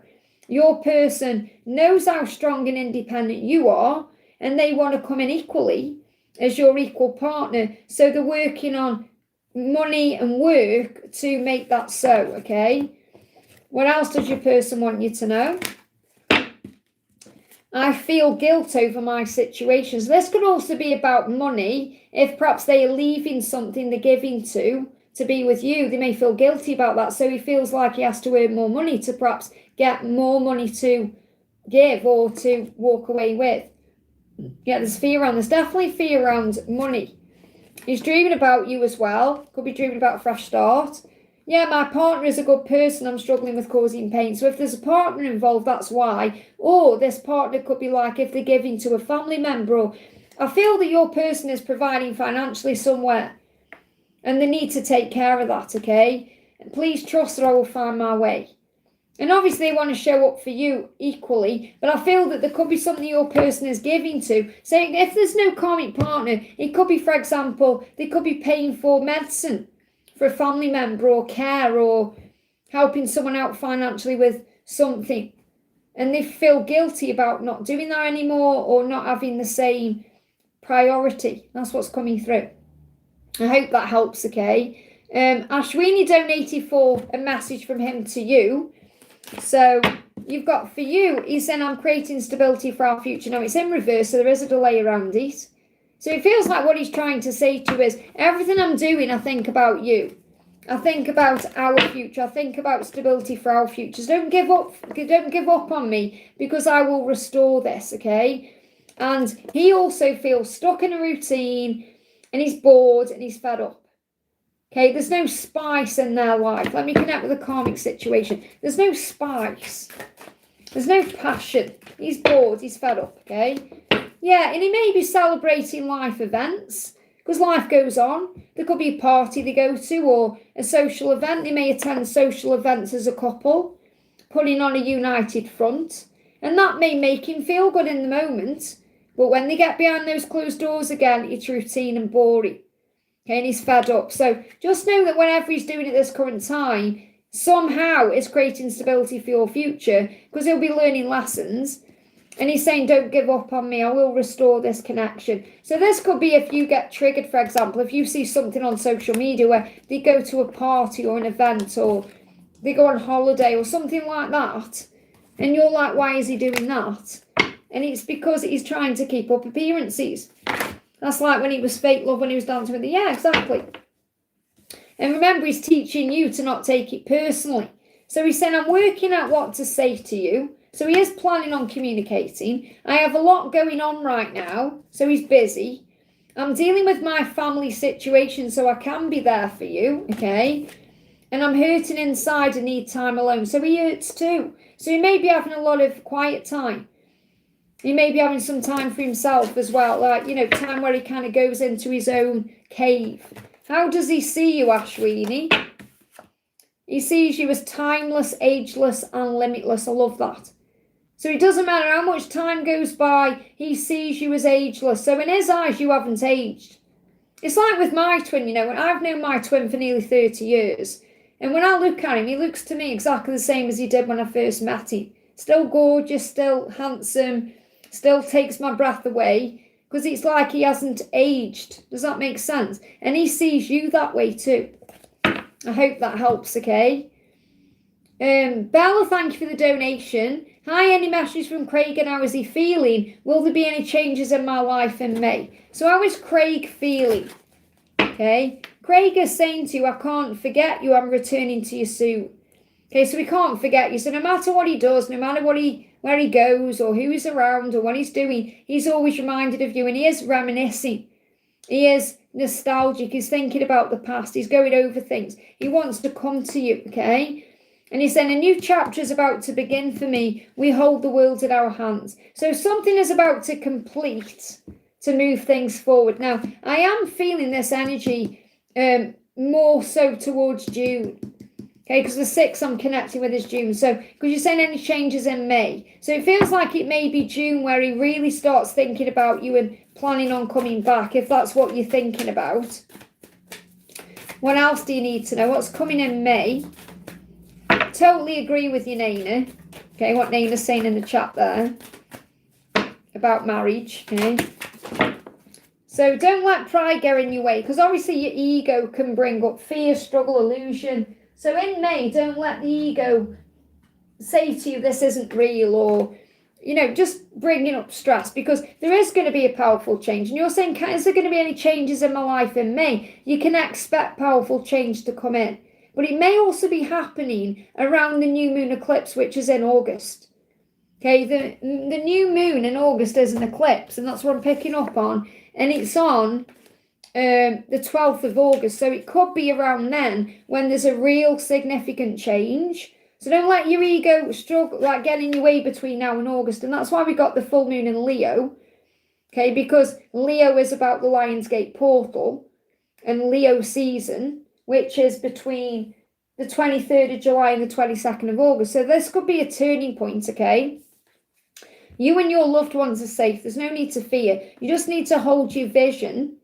Your person knows how strong and independent you are, and they want to come in equally as your equal partner. So they're working on money and work to make that so, okay? What else does your person want you to know? I feel guilt over my situations. This could also be about money. If perhaps they are leaving something they're giving to be with you, they may feel guilty about that. So he feels like he has to earn more money to perhaps get more money to give or to walk away with. Yeah, there's fear around. There's definitely fear around money. He's dreaming about you as well. Could be dreaming about a fresh start. Yeah, my partner is a good person. I'm struggling with causing pain. So if there's a partner involved, that's why. Or this partner could be like if they're giving to a family member. Or I feel that your person is providing financially somewhere, and they need to take care of that, okay? And please trust that I will find my way. And obviously they want to show up for you equally, but I feel that there could be something your person is giving to. So if there's no karmic partner, it could be, for example, they could be paying for medicine for a family member or care or helping someone out financially with something. And they feel guilty about not doing that anymore or not having the same priority. That's what's coming through. I hope that helps, okay? Ashwini donated for a message from him to you. So you've got for you, he's saying, I'm creating stability for our future. Now it's in reverse, so there is a delay around it. So it feels like what he's trying to say to you is, everything I'm doing, I think about you. I think about our future. I think about stability for our futures. Don't give up on me, because I will restore this, okay? And he also feels stuck in a routine and he's bored and he's fed up. Okay, there's no spice in their life. Let me connect with the karmic situation. There's no spice. There's no passion. He's bored, he's fed up, okay? Yeah, and he may be celebrating life events because life goes on. There could be a party they go to or a social event. They may attend social events as a couple, putting on a united front. And that may make him feel good in the moment. But when they get behind those closed doors again, it's routine and boring. Okay, and he's fed up. So just know that whenever he's doing it this current time, somehow it's creating stability for your future because he'll be learning lessons. And he's saying, don't give up on me. I will restore this connection. So this could be if you get triggered, for example, if you see something on social media where they go to a party or an event or they go on holiday or something like that. And you're like, why is he doing that? And it's because he's trying to keep up appearances. That's like when he was fake love when he was dancing with the... Yeah, exactly. And remember, he's teaching you to not take it personally. So he's saying, I'm working out what to say to you. So he is planning on communicating. I have a lot going on right now. So he's busy. I'm dealing with my family situation so I can be there for you. Okay. And I'm hurting inside and need time alone. So he hurts too. So he may be having a lot of quiet time. He may be having some time for himself as well. Like, you know, time where he kind of goes into his own cave. How does he see you, Ashwini? He sees you as timeless, ageless, and limitless. I love that. So it doesn't matter how much time goes by, he sees you as ageless. So in his eyes, you haven't aged. It's like with my twin, you know, I've known my twin for nearly 30 years. And when I look at him, he looks to me exactly the same as he did when I first met him. Still gorgeous, still handsome, still takes my breath away. Because it's like he hasn't aged. Does that make sense? And he sees you that way too. I hope that helps, okay? Bella, thank you for the donation. Hi, any messages from Craig and how is he feeling? Will there be any changes in my life in May? So how is Craig feeling? Okay. Craig is saying to you, I can't forget you. I'm returning to you soon. Okay, so he can't forget you. So no matter what he does, no matter where he goes or who he's around or what he's doing, he's always reminded of you and he is reminiscing. He is nostalgic. He's thinking about the past. He's going over things. He wants to come to you, okay? And he's saying, a new chapter is about to begin for me. We hold the world in our hands. So something is about to complete to move things forward. Now, I am feeling this energy more so towards June. Okay, because the 6th I'm connecting with is June. So, because you're saying any changes in May. So it feels like it may be June where he really starts thinking about you and planning on coming back, if that's what you're thinking about. What else do you need to know? What's coming in May? Totally agree with you, Naina. Okay, what Naina's saying in the chat there about marriage. Okay. So don't let pride get in your way, because obviously your ego can bring up fear, struggle, illusion. So in May, don't let the ego say to you, this isn't real, or, you know, just bringing up stress, because there is going to be a powerful change. And you're saying, is there going to be any changes in my life in May? You can expect powerful change to come in. But it may also be happening around the new moon eclipse, which is in August. Okay, the new moon in August is an eclipse, and that's what I'm picking up on. And it's on the 12th of August. So it could be around then when there's a real significant change. So don't let your ego struggle, like get in your way between now and August. And that's why we got the full moon in Leo. Okay, because Leo is about the Lionsgate portal and Leo season, which is between the 23rd of July and the 22nd of August. So this could be a turning point, okay? You and your loved ones are safe. There's no need to fear. You just need to hold your vision,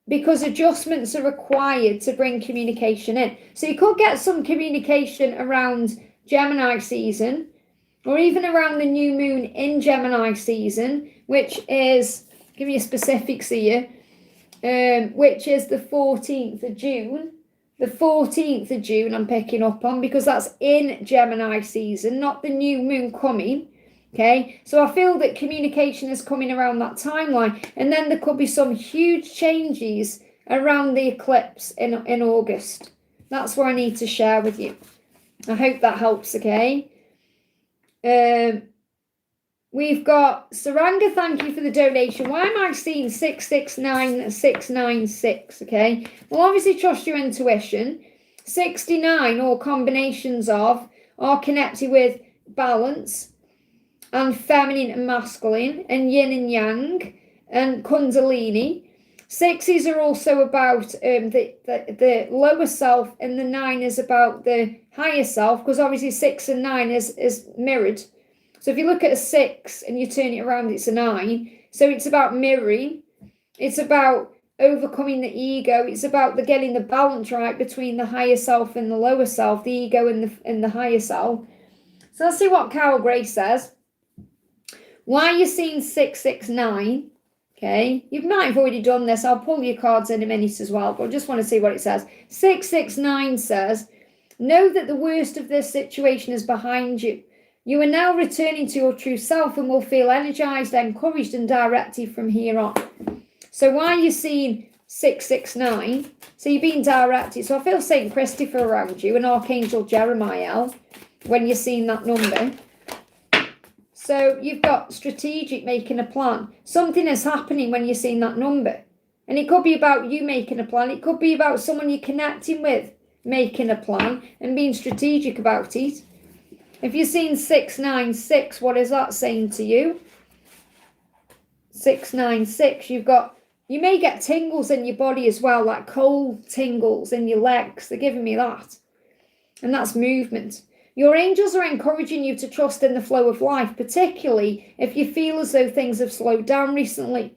because adjustments are required to bring communication in. So you could get some communication around Gemini season, or even around the new moon in Gemini season, which is, give me a specifics here, which is the 14th of June. The 14th of June I'm picking up on, because that's in Gemini season, not the new moon coming. Okay, so I feel that communication is coming around that timeline, and then there could be some huge changes around the eclipse in August. That's what I need to share with you. I hope that helps, okay? We've got Saranga, thank you for the donation. Why am I seeing 669696? Okay, well, obviously trust your intuition. 69 or combinations of are connected with balance and feminine and masculine and yin and yang and kundalini. Sixes are also about the lower self, and the 9 is about the higher self, because obviously 6 and 9 is mirrored. So if you look at a 6 and you turn it around, it's a 9. So it's about mirroring. It's about overcoming the ego. It's about getting the balance right between the higher self and the lower self, the ego and the higher self. So let's see what Carol Gray says. Why are you seeing 669? Okay, you might have already done this. I'll pull your cards in a minute as well, but I just want to see what it says. 669 says, know that the worst of this situation is behind you. You are now returning to your true self and will feel energized, encouraged, and directed from here on. So why are you seeing 669? So you're being directed. So I feel St. Christopher around you and Archangel Jeremiah when you're seeing that number. So you've got strategic, making a plan. Something is happening when you're seeing that number. And it could be about you making a plan. It could be about someone you're connecting with making a plan and being strategic about it. If you're seeing 696, what is that saying to you? 696, you may get tingles in your body as well, like cold tingles in your legs. They're giving me that. And that's movement. Your angels are encouraging you to trust in the flow of life, particularly if you feel as though things have slowed down recently.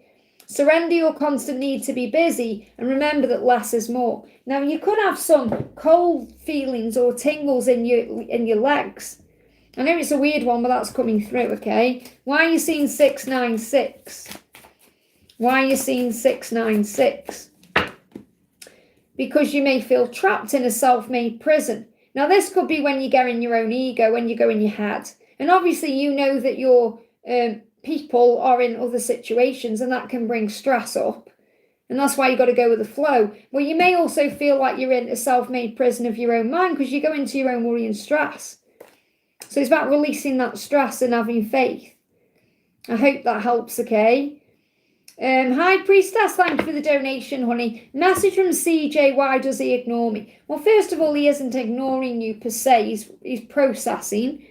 Surrender your constant need to be busy and remember that less is more. Now, you could have some cold feelings or tingles in your legs. I know it's a weird one, but that's coming through, okay? Why are you seeing 696? Why are you seeing 696? Because you may feel trapped in a self-made prison. Now, this could be when you go in your own ego, when you go in your head. And obviously, you know that your people are in other situations, and that can bring stress up. And that's why you got to go with the flow. Well, you may also feel like you're in a self-made prison of your own mind because you go into your own worry and stress. So it's about releasing that stress and having faith. I hope that helps, okay? Hi, Priestess. Thank you for the donation, honey. Message from CJ, why does he ignore me? Well, first of all, he isn't ignoring you per se. He's processing.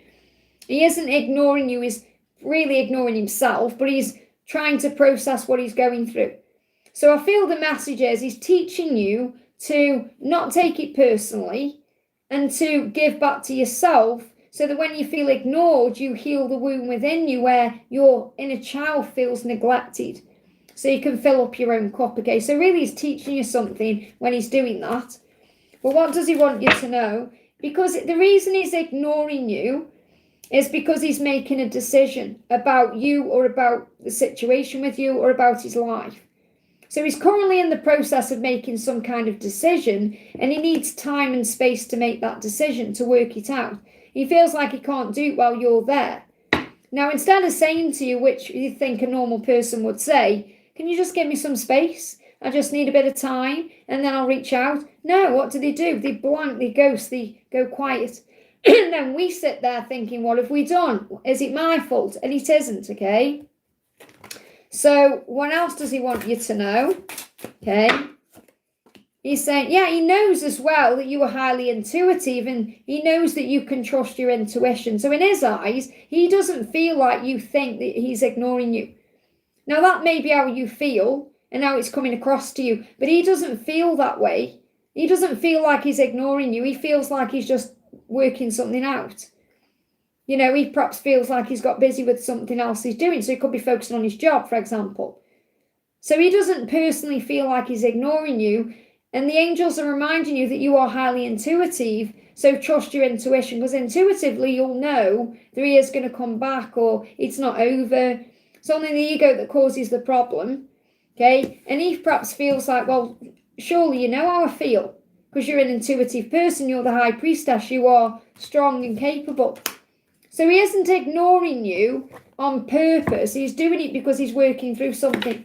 He isn't ignoring you. He's really ignoring himself, but he's trying to process what he's going through. So I feel the message is he's teaching you to not take it personally and to give back to yourself, so that when you feel ignored, you heal the wound within you where your inner child feels neglected. So you can fill up your own cup, okay? So really he's teaching you something when he's doing that. But what does he want you to know? Because the reason he's ignoring you is because he's making a decision about you or about the situation with you or about his life. So he's currently in the process of making some kind of decision, and he needs time and space to make that decision, to work it out. He feels like he can't do it while you're there. Now, instead of saying to you, which you think a normal person would say, can you just give me some space? I just need a bit of time and then I'll reach out. No, what do? They blank, they ghost, they go quiet. And then we sit there thinking, what have we done? Is it my fault? And it isn't, okay? So what else does he want you to know? Okay. He's saying, yeah, he knows as well that you are highly intuitive and he knows that you can trust your intuition. So in his eyes, he doesn't feel like you think that he's ignoring you. Now, that may be how you feel and how it's coming across to you, but he doesn't feel that way. He doesn't feel like he's ignoring you. He feels like he's just working something out. You know, he perhaps feels like he's got busy with something else he's doing. So he could be focusing on his job, for example. So he doesn't personally feel like he's ignoring you. And the angels are reminding you that you are highly intuitive. So trust your intuition, because intuitively you'll know that he is going to come back or it's not over. It's only the ego that causes the problem. Okay. And he perhaps feels like, well, surely you know how I feel, because you're an intuitive person. You're the high priestess. You are strong and capable. So he isn't ignoring you on purpose. He's doing it because he's working through something.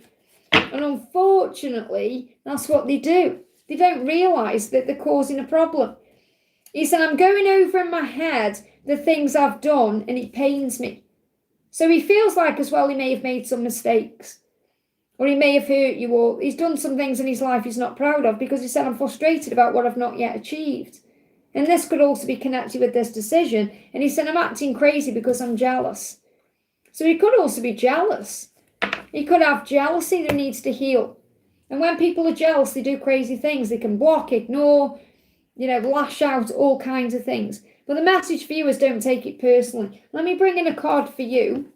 And unfortunately, that's what they do. They don't realise that they're causing a problem. He said, I'm going over in my head the things I've done and it pains me. So he feels like as well he may have made some mistakes. Or he may have hurt you, or he's done some things in his life he's not proud of because he said, I'm frustrated about what I've not yet achieved. And this could also be connected with this decision. And he said, I'm acting crazy because I'm jealous. So he could also be jealous. He could have jealousy that needs to heal. And when people are jealous, they do crazy things. They can block, ignore, lash out, all kinds of things. But the message for you is don't take it personally. Let me bring in a card for you.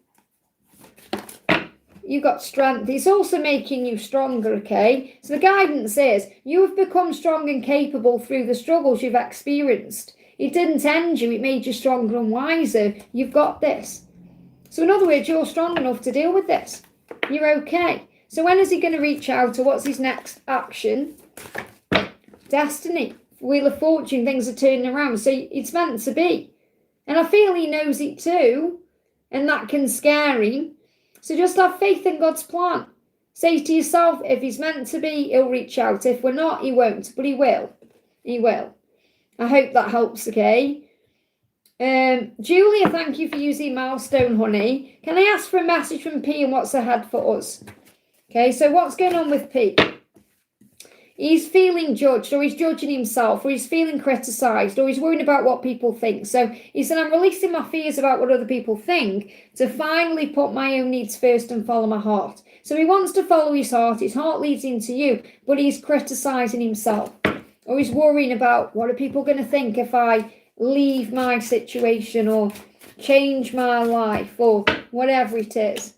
You've got strength. It's also making you stronger, okay? So the guidance is you have become strong and capable through the struggles you've experienced. It didn't end you. It made you stronger and wiser. You've got this. So in other words, you're strong enough to deal with this. You're okay. So when is he going to reach out, or what's his next action? Destiny. Wheel of Fortune. Things are turning around. So it's meant to be. And I feel he knows it too. And that can scare him. So just have faith in God's plan. Say to yourself, if he's meant to be, he'll reach out. If we're not, he won't. But he will. He will. I hope that helps, okay? Julia, thank you for using milestone, honey. Can I ask for a message from P and what's ahead for us? Okay, so what's going on with P? He's feeling judged, or he's judging himself, or he's feeling criticised, or he's worrying about what people think. So he said, I'm releasing my fears about what other people think to finally put my own needs first and follow my heart. So he wants to follow his heart. His heart leads into you, but he's criticising himself, or he's worrying about what are people going to think if I leave my situation or change my life or whatever it is.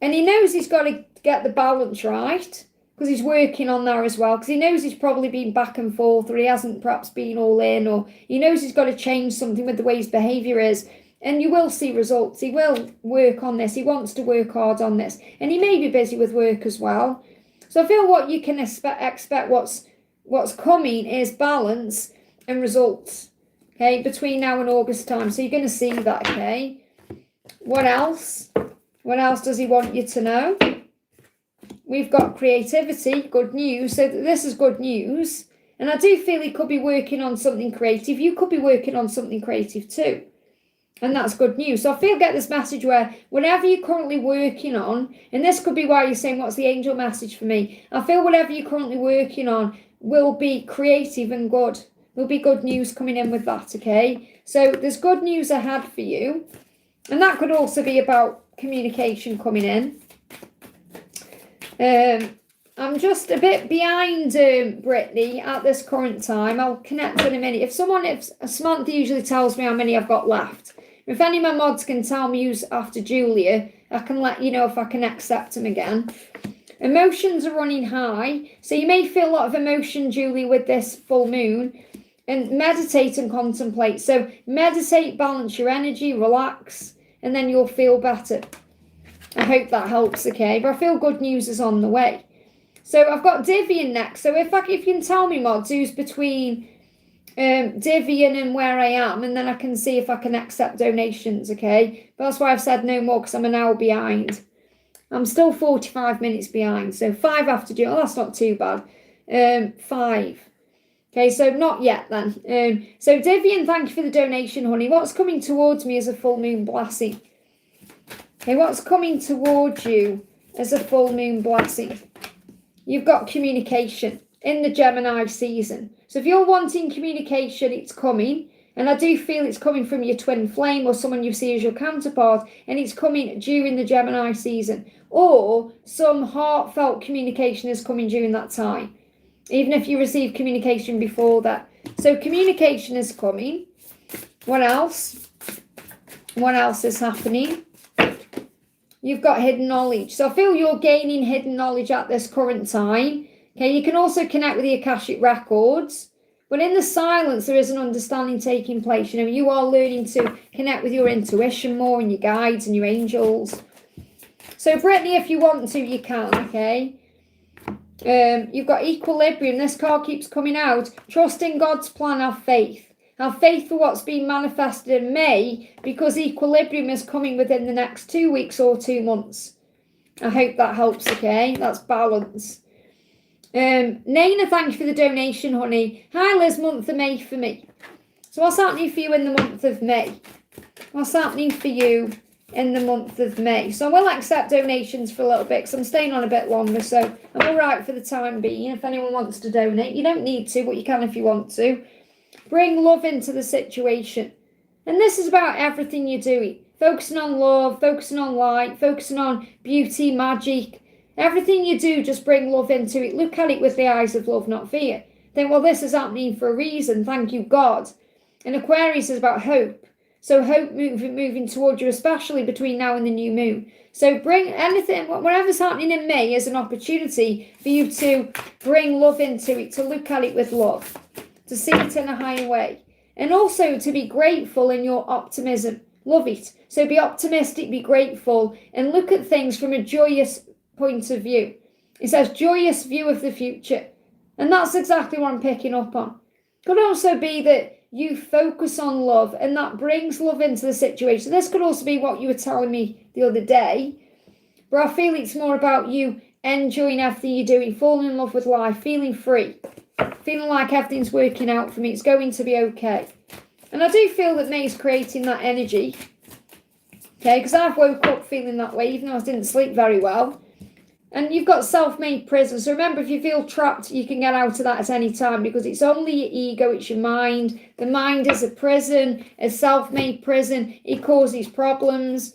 And he knows he's got to get the balance right, because he's working on that as well, because he knows he's probably been back and forth, or he hasn't perhaps been all in, or he knows he's got to change something with the way his behaviour is, and you will see results. He will work on this. He wants to work hard on this, and he may be busy with work as well. So I feel what you can expect what's coming is balance and results, okay, between now and August time. So you're going to see that, okay? What else? What else does he want you to know? We've got creativity, good news. So this is good news. And I do feel he could be working on something creative. You could be working on something creative too. And that's good news. So I feel get this message where whatever you're currently working on, and this could be why you're saying, what's the angel message for me? I feel whatever you're currently working on will be creative and good. There'll be good news coming in with that, okay? So there's good news ahead for you. And that could also be about communication coming in. I'm just a bit behind Brittany at this current time. I'll connect in a minute. If Samantha usually tells me how many I've got left. If any of my mods can tell me who's after Julia, I can let you know if I can accept them again. Emotions are running high. So you may feel a lot of emotion, Julie, with this full moon. And meditate and contemplate. So meditate, balance your energy, relax, and then you'll feel better. I hope that helps, okay? But I feel good news is on the way. So I've got Divian next. So if you can tell me, mods, who's between Divian and where I am, and then I can see if I can accept donations, okay? But that's why I've said no more, because I'm an hour behind. I'm still 45 minutes behind. So 5 after June. Oh, that's not too bad. 5. Okay, so not yet then. So Divian, thank you for the donation, honey. What's coming towards me is a full moon blessing. Okay, what's coming towards you as a full moon blessing? You've got communication in the Gemini season. So if you're wanting communication, it's coming. And I do feel it's coming from your twin flame or someone you see as your counterpart. And it's coming during the Gemini season. Or some heartfelt communication is coming during that time. Even if you receive communication before that. So communication is coming. What else? What else is happening? You've got hidden knowledge. So I feel you're gaining hidden knowledge at this current time. Okay, you can also connect with the Akashic records. But in the silence, there is an understanding taking place. You know, you are learning to connect with your intuition more and your guides and your angels. So Brittany, if you want to, you can, okay? You've got equilibrium. This card keeps coming out. Trust in God's plan, have faith. Have faith for what's being manifested in May, because equilibrium is coming within the next 2 weeks or 2 months. I hope that helps, okay? That's balance. Naina, thank you for the donation, honey. Hi, Liz, month of May for me. So what's happening for you in the month of May? What's happening for you in the month of May. So I will accept donations for a little bit because I'm staying on a bit longer. So I'm all right for the time being. If anyone wants to donate, you don't need to, but you can if you want to. Bring love into the situation. And this is about everything you're doing. Focusing on love, focusing on light, focusing on beauty, magic. Everything you do, just bring love into it. Look at it with the eyes of love, not fear. Think, well, this is happening for a reason. Thank you, God. And Aquarius is about hope. So hope moving towards you, especially between now and the new moon. So bring anything, whatever's happening in May as an opportunity for you to bring love into it, to look at it with love, to see it in a higher way. And also to be grateful in your optimism. Love it. So be optimistic, be grateful, and look at things from a joyous point of view. It says joyous view of the future. And that's exactly what I'm picking up on. Could also be that you focus on love and that brings love into the situation. This could also be what you were telling me the other day, but I feel it's more about you enjoying everything you're doing, falling in love with life, feeling free, feeling like everything's working out for me, it's going to be okay. And I do feel that May's creating that energy, okay, because I've woke up feeling that way, even though I didn't sleep very well. And you've got self-made prison. So remember, if you feel trapped, you can get out of that at any time because it's only your ego, it's your mind. The mind is a prison, a self-made prison. It causes problems.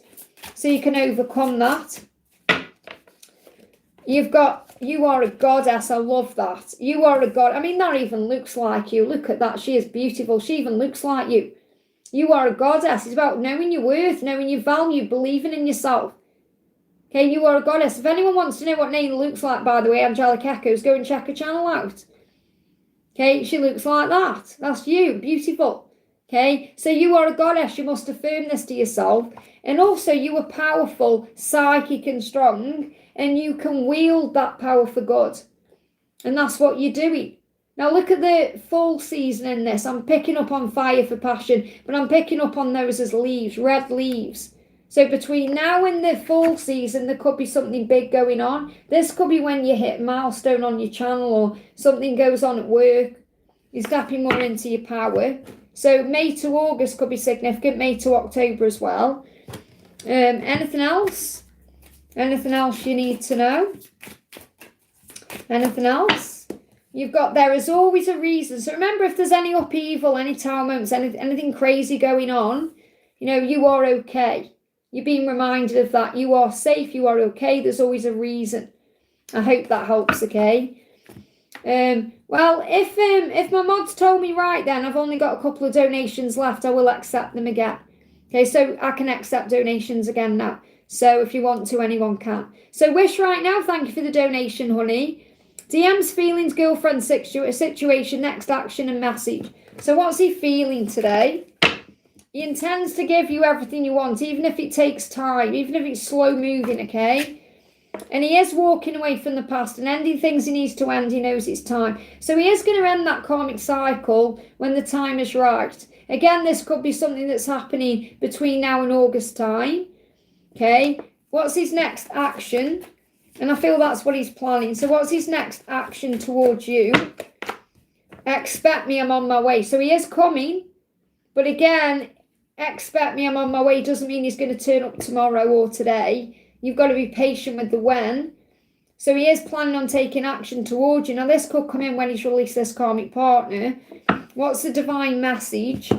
So you can overcome that. You are a goddess. I love that. You are a god. I mean, that even looks like you. Look at that. She is beautiful. She even looks like you. You are a goddess. It's about knowing your worth, knowing your value, believing in yourself. Okay, you are a goddess. If anyone wants to know what Naina looks like, by the way, Angelic Echoes, go and check her channel out. Okay, she looks like that. That's you. Beautiful. Okay, so you are a goddess. You must affirm this to yourself. And also, you are powerful, psychic and strong, and you can wield that power for good. And that's what you're doing. Now, look at the fall season in this. I'm picking up on fire for passion, but I'm picking up on those as leaves, red leaves. So between now and the fall season, there could be something big going on. This could be when you hit a milestone on your channel or something goes on at work. You're stepping more into your power. So May to August could be significant, May to October as well. Anything else? Anything else you need to know? Anything else? You've got there is always a reason. So remember, if there's any upheaval, any tower moments, anything crazy going on, you are okay. You're being reminded of that. You are safe. You are okay. There's always a reason. I hope that helps, okay? Well, if my mods told me right then, I've only got a couple of donations left, I will accept them again. Okay, so I can accept donations again now. So if you want to, anyone can. So Wish right now, thank you for the donation, honey. DMs, feelings, girlfriend, situation, next action and message. So what's he feeling today? He intends to give you everything you want, even if it takes time, even if it's slow moving, okay? And he is walking away from the past and ending things he needs to end. He knows it's time. So he is going to end that karmic cycle when the time is right. Again, this could be something that's happening between now and August time, okay? What's his next action? And I feel that's what he's planning. So what's his next action towards you? Expect me, I'm on my way. So he is coming, but again, expect me, I'm on my way doesn't mean he's going to turn up tomorrow or today. You've got to be patient with the when. So he is planning on taking action towards you. Now, this could come in when he's released this karmic partner. What's the divine message?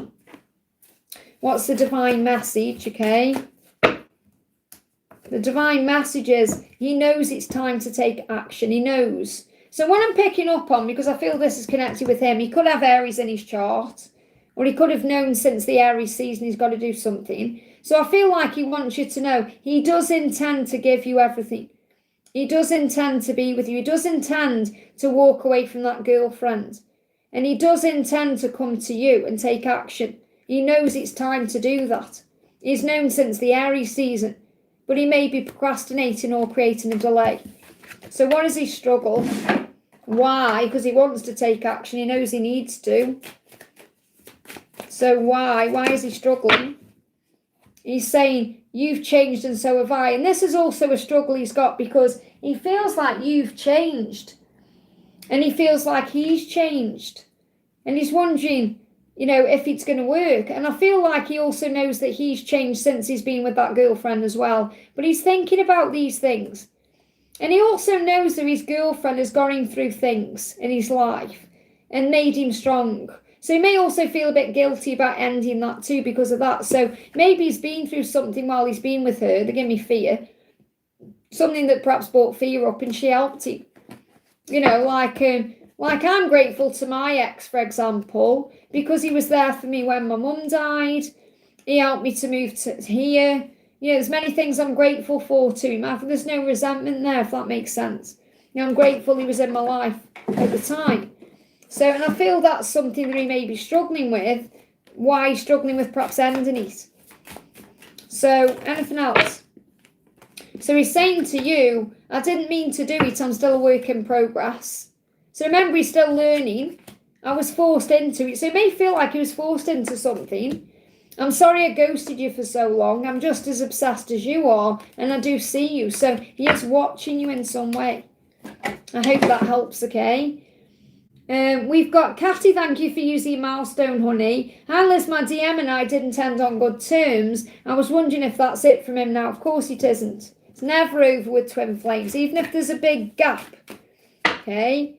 What's the divine message, okay? The divine message is he knows it's time to take action. He knows. So what I'm picking up on, because I feel this is connected with him, he could have Aries in his chart. Or he could have known since the Aries season he's got to do something. So I feel like he wants you to know he does intend to give you everything. He does intend to be with you. He does intend to walk away from that girlfriend. And he does intend to come to you and take action. He knows it's time to do that. He's known since the Aries season. But he may be procrastinating or creating a delay. So what does he struggle? Why? Because he wants to take action. He knows he needs to. So why? Why is he struggling? He's saying, you've changed and so have I. And this is also a struggle he's got because he feels like you've changed. And he feels like he's changed. And he's wondering, if it's going to work. And I feel like he also knows that he's changed since he's been with that girlfriend as well. But he's thinking about these things. And he also knows that his girlfriend has gone through things in his life and made him strong. So he may also feel a bit guilty about ending that too because of that. So maybe he's been through something while he's been with her that gave me fear. Something that perhaps brought fear up and she helped him. Like I'm grateful to my ex, for example, because he was there for me when my mum died. He helped me to move to here. There's many things I'm grateful for to him. There's no resentment there, if that makes sense. I'm grateful he was in my life at the time. So, and I feel that's something that he may be struggling with. Why he's struggling with perhaps ending it. So, anything else? So he's saying to you, I didn't mean to do it. I'm still a work in progress. So remember, he's still learning. I was forced into it. So it may feel like he was forced into something. I'm sorry I ghosted you for so long. I'm just as obsessed as you are. And I do see you. So he is watching you in some way. I hope that helps, okay? We've got Catty, thank you for using milestone, honey. Hi Liz, my DM and I didn't end on good terms. I was wondering if that's it from him now. Of course it isn't. It's never over with twin flames, even if there's a big gap. Okay?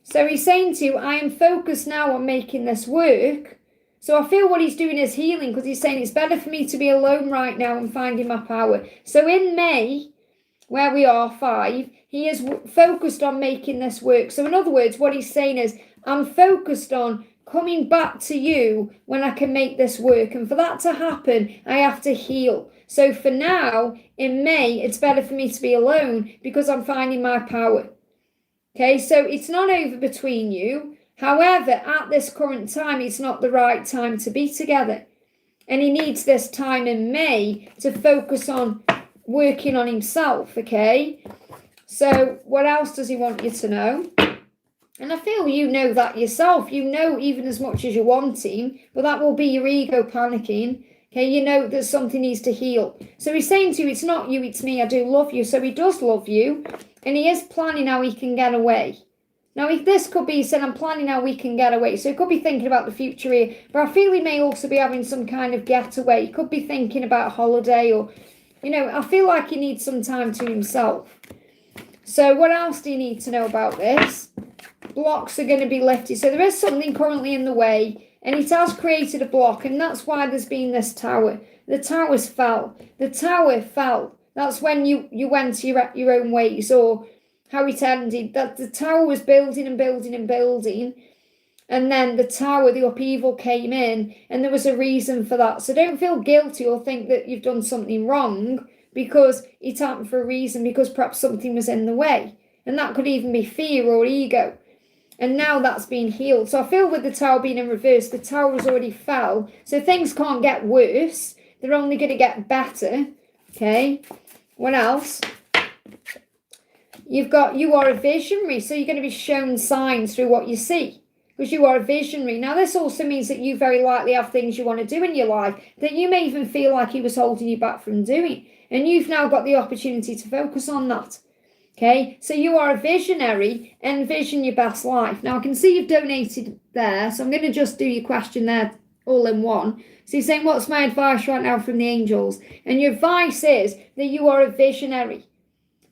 So he's saying to you, I am focused now on making this work. So I feel what he's doing is healing because he's saying it's better for me to be alone right now and finding my power. So in May, where we are 5, he is focused on making this work. So in other words, what he's saying is, I'm focused on coming back to you when I can make this work. And for that to happen, I have to heal. So for now, in May, it's better for me to be alone because I'm finding my power. Okay, so it's not over between you. However, at this current time, it's not the right time to be together. And he needs this time in May to focus on working on himself, okay? So what else does he want you to know? And I feel you know that yourself. You know even as much as you're wanting, but that will be your ego panicking. Okay, you know that something needs to heal. So he's saying to you, it's not you, it's me. I do love you. So he does love you. And he is planning how he can get away. Now, if this could be, he said, I'm planning how we can get away. So he could be thinking about the future here. But I feel he may also be having some kind of getaway. He could be thinking about a holiday or, I feel like he needs some time to himself. So what else do you need to know about this? Blocks are going to be lifted. So there is something currently in the way. And it has created a block. And that's why there's been this tower. The towers fell. The tower fell. That's when you went your own ways, or how it ended. That the tower was building and building and building, and then the tower, the upheaval came in, and there was a reason for that. So don't feel guilty or think that you've done something wrong, because it happened for a reason, because perhaps something was in the way. And that could even be fear or ego. And now that's been healed. So I feel with the tower being in reverse, the tower has already fell. So things can't get worse. They're only going to get better. Okay. What else? You are a visionary, so you're going to be shown signs through what you see, because you are a visionary. Now, this also means that you very likely have things you want to do in your life that you may even feel like he was holding you back from doing, and you've now got the opportunity to focus on that. Okay, so you are a visionary. Envision your best life. Now, I can see you've donated there, so I'm going to just do your question there all in one. So you're saying, what's my advice right now from the angels? And your advice is that you are a visionary.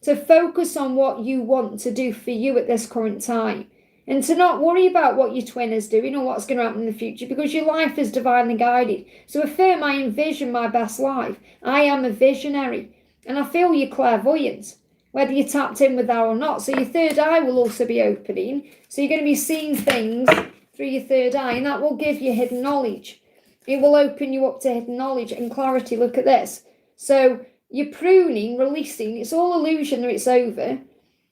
To focus on what you want to do for you at this current time. And to not worry about what your twin is doing or what's going to happen in the future, because your life is divinely guided. So affirm, I envision my best life. I am a visionary. And I feel you're clairvoyant, whether you're tapped in with that or not. So your third eye will also be opening. So you're going to be seeing things through your third eye, and that will give you hidden knowledge. It will open you up to hidden knowledge and clarity. Look at this. So you're pruning, releasing. It's all illusion that it's over.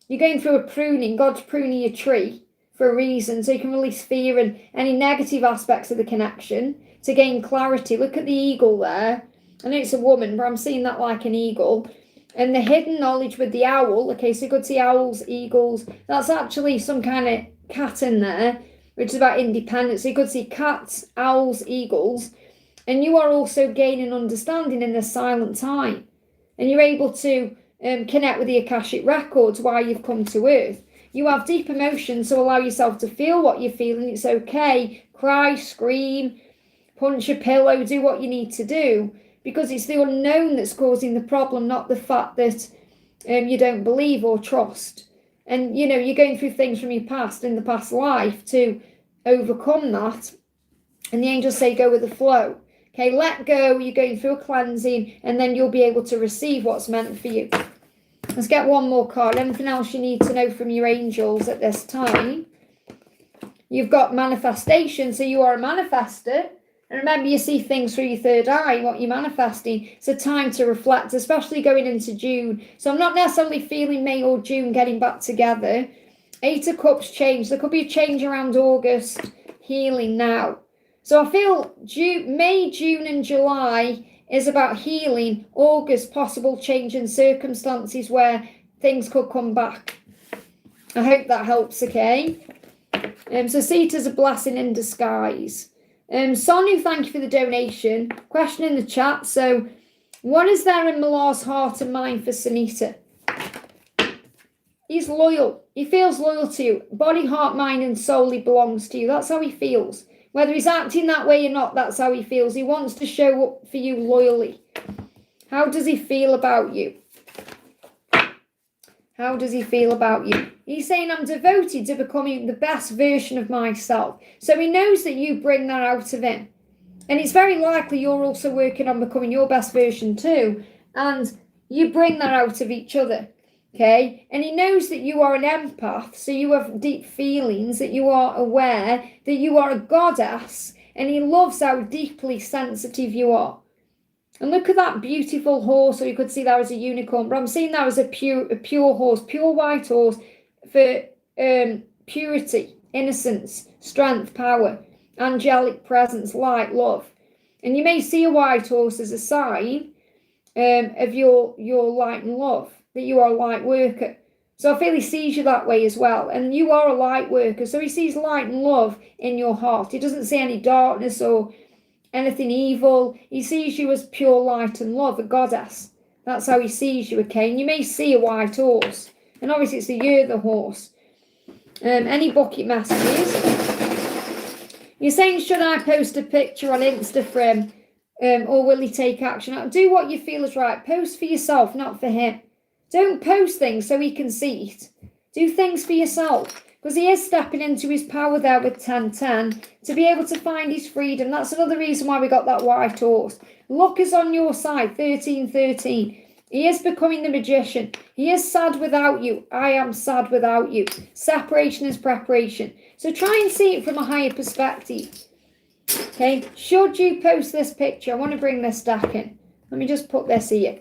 You're going through a pruning. God's pruning your tree for a reason, so you can release fear and any negative aspects of the connection to gain clarity. Look at the eagle there. I know it's a woman, but I'm seeing that like an eagle. And the hidden knowledge with the owl. Okay, so you could see owls, eagles. That's actually some kind of cat in there, which is about independence. So you could see cats, owls, eagles. And you are also gaining understanding in this silent time. And you're able to connect with the Akashic records while you've come to Earth. You have deep emotions, so allow yourself to feel what you're feeling. It's okay. Cry, scream, punch a pillow, do what you need to do, because it's the unknown that's causing the problem, not the fact that you don't believe or trust. And, you're going through things from your past, in the past life, to overcome that. And the angels say, go with the flow. Okay, let go. You're going through a cleansing, and then you'll be able to receive what's meant for you. Let's get one more card. Anything else you need to know from your angels at this time? You've got manifestation, so you are a manifester. And remember, you see things through your third eye, what you're manifesting. It's a time to reflect, especially going into June. So I'm not necessarily feeling May or June getting back together. 8 of Cups change. There could be a change around August, healing now. So I feel May, June and July is about healing. August, possible change in circumstances where things could come back. I hope that helps, okay? So see it as a blessing in disguise. Sonu, thank you for the donation. Question in the chat. So, what is there in Malar's heart and mind for Sunita? He's loyal. He feels loyal to you. Body, heart, mind and soul, he belongs to you. That's how he feels. Whether he's acting that way or not, that's how he feels. He wants to show up for you loyally. How does he feel about you? How does he feel about you? He's saying, I'm devoted to becoming the best version of myself. So he knows that you bring that out of him. And it's very likely you're also working on becoming your best version too. And you bring that out of each other. Okay? And he knows that you are an empath. So you have deep feelings, that you are aware, that you are a goddess. And he loves how deeply sensitive you are. And look at that beautiful horse, or you could see that as a unicorn, but I'm seeing that as a pure horse, pure white horse for purity, innocence, strength, power, angelic presence, light, love. And you may see a white horse as a sign of your light and love, that you are a light worker. So I feel he sees you that way as well. And you are a light worker, so he sees light and love in your heart. He doesn't see any darkness or anything evil. He sees you as pure light and love, a goddess. That's how he sees you, okay? And you may see a white horse. And obviously it's you're the horse. Any bucket messages? You're saying, should I post a picture on Instagram or will he take action? Do what you feel is right. Post for yourself, not for him. Don't post things so he can see it. Do things for yourself. Because he is stepping into his power there with 1010 to be able to find his freedom. That's another reason why we got that white horse. Luck is on your side, 1313. He is becoming the magician. He is sad without you. I am sad without you. Separation is preparation. So try and see it from a higher perspective. Okay, should you post this picture? I want to bring this deck in. Let me just put this here.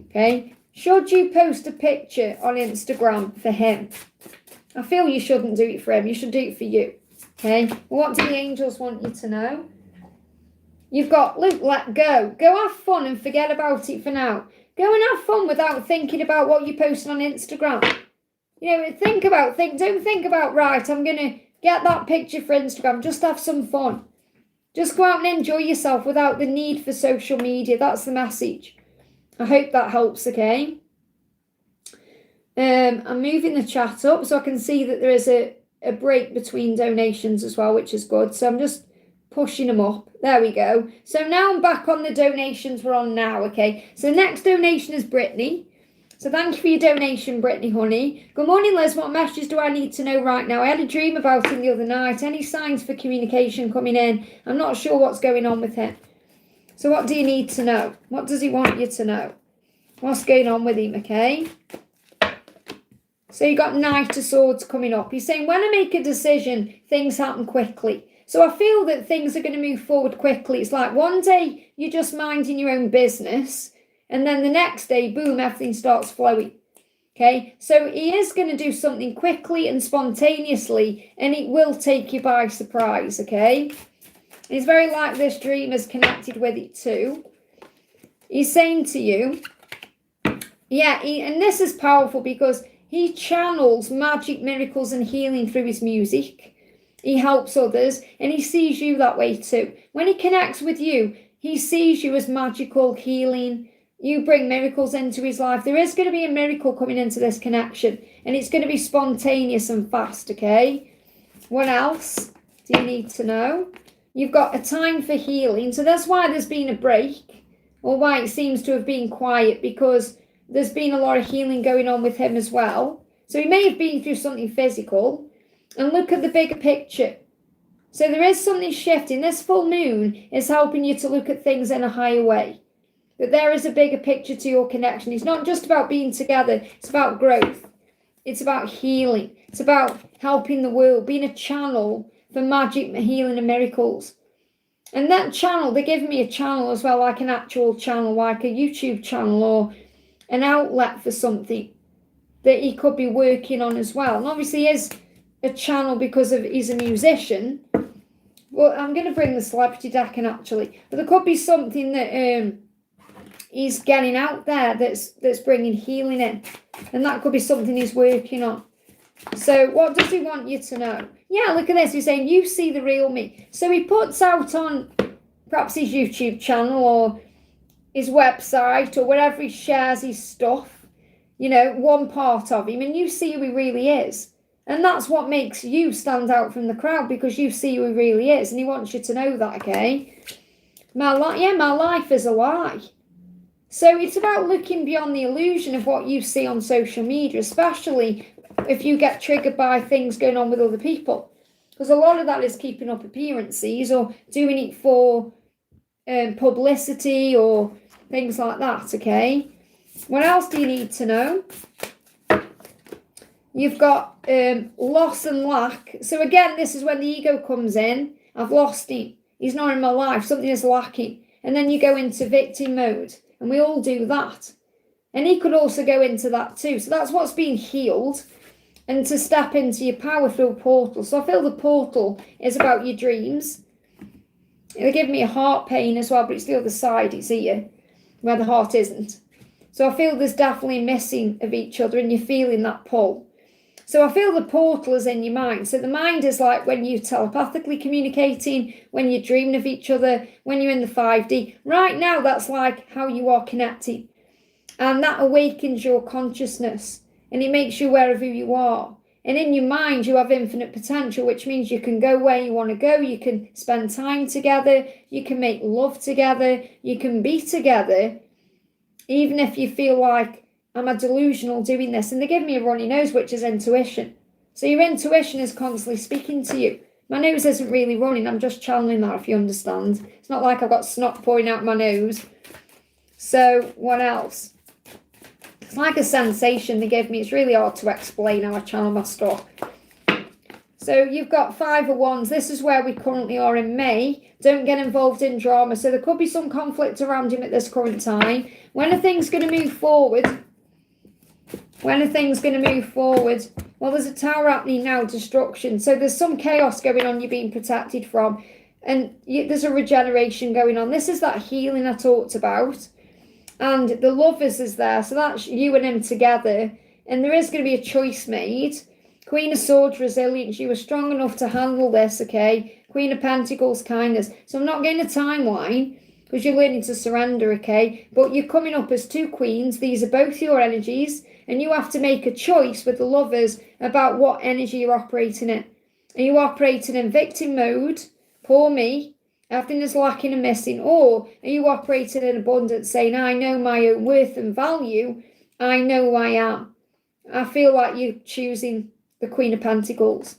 Okay, should you post a picture on Instagram for him? I feel you shouldn't do it for him. You should do it for you. Okay? What do the angels want you to know? You've got, Luke, let go. Go have fun and forget about it for now. Go and have fun without thinking about what you post on Instagram. Don't think about, right, I'm going to get that picture for Instagram. Just have some fun. Just go out and enjoy yourself without the need for social media. That's the message. I hope that helps, okay? I'm moving the chat up so I can see that there is a break between donations as well, which is good. So I'm just pushing them up. There we go. So now I'm back on the donations we're on now, okay? So the next donation is Brittany. So thank you for your donation, Brittany, honey. Good morning, Liz. What messages do I need to know right now? I had a dream about him the other night. Any signs for communication coming in? I'm not sure what's going on with him. So what do you need to know? What does he want you to know? What's going on with him, okay? So you got Knight of Swords coming up. He's saying, when I make a decision, things happen quickly. So I feel that things are going to move forward quickly. It's like one day you're just minding your own business, and then the next day, boom, everything starts flowing. Okay, so he is going to do something quickly and spontaneously, and it will take you by surprise, okay? It's very like this dream is connected with it too. He's saying to you, yeah, and this is powerful because he channels magic, miracles and healing through his music. He helps others and he sees you that way too. When he connects with you, he sees you as magical, healing, you bring miracles into his life. There is going to be a miracle coming into this connection, and it's going to be spontaneous and fast, okay? What else do you need to know? You've got a time for healing. So that's why there's been a break, or why it seems to have been quiet, because there's been a lot of healing going on with him as well. So he may have been through something physical. And look at the bigger picture. So there is something shifting. This full moon is helping you to look at things in a higher way. But there is a bigger picture to your connection. It's not just about being together. It's about growth. It's about healing. It's about helping the world, being a channel for magic, healing and miracles. And that channel, they're giving me a channel as well, like an actual channel, like a YouTube channel or an outlet for something that he could be working on as well. And obviously he is a channel because he's a musician. Well, I'm going to bring the celebrity deck in actually. But there could be something that he's getting out there that's bringing healing in. And that could be something he's working on. So what does he want you to know? Yeah, look at this. He's saying, you see the real me. So he puts out on perhaps his YouTube channel or his website or wherever he shares his stuff, you know, one part of him, and you see who he really is. And that's what makes you stand out from the crowd, because you see who he really is, and he wants you to know that, okay? My life is a lie. So it's about looking beyond the illusion of what you see on social media, especially if you get triggered by things going on with other people. Because a lot of that is keeping up appearances or doing it for publicity or things like that, okay? What else do you need to know? You've got loss and lack. So again, this is when the ego comes in. I've lost him. He's not in my life. Something is lacking. And then you go into victim mode. And we all do that. And he could also go into that too. So that's what's being healed. And to step into your power through a portal. So I feel the portal is about your dreams. It'll give me a heart pain as well, but it's the other side. It's here, where the heart isn't. So I feel there's definitely missing of each other, and you're feeling that pull. So I feel the portal is in your mind. So the mind is like when you're telepathically communicating, when you're dreaming of each other, when you're in the 5D. Right now, that's like how you are connecting. And that awakens your consciousness. And it makes you aware of who you are. And in your mind, you have infinite potential, which means you can go where you want to go. You can spend time together. You can make love together. You can be together. Even if you feel like, am I delusional doing this? And they give me a runny nose, which is intuition. So your intuition is constantly speaking to you. My nose isn't really running. I'm just channeling that, if you understand. It's not like I've got snot pouring out my nose. So what else? It's like a sensation they give me. It's really hard to explain how I channel my stuff. So you've got 5 of Wands. This is where we currently are in May. Don't get involved in drama. So there could be some conflict around him at this current time. When are things going to move forward? When are things going to move forward? Well, there's a tower happening now, destruction. So there's some chaos going on you're being protected from. And there's a regeneration going on. This is that healing I talked about. And the lovers is there. So that's you and him together. And there is going to be a choice made. Queen of Swords, resilience. You were strong enough to handle this, okay? Queen of Pentacles, kindness. So I'm not getting a timeline because you're learning to surrender, okay? But you're coming up as 2 queens. These are both your energies. And you have to make a choice with the lovers about what energy you're operating in. Are you operating in victim mode? Poor me. Everything is lacking and missing. Or are you operating in abundance, saying, I know my own worth and value. I know who I am. I feel like you're choosing the Queen of Pentacles.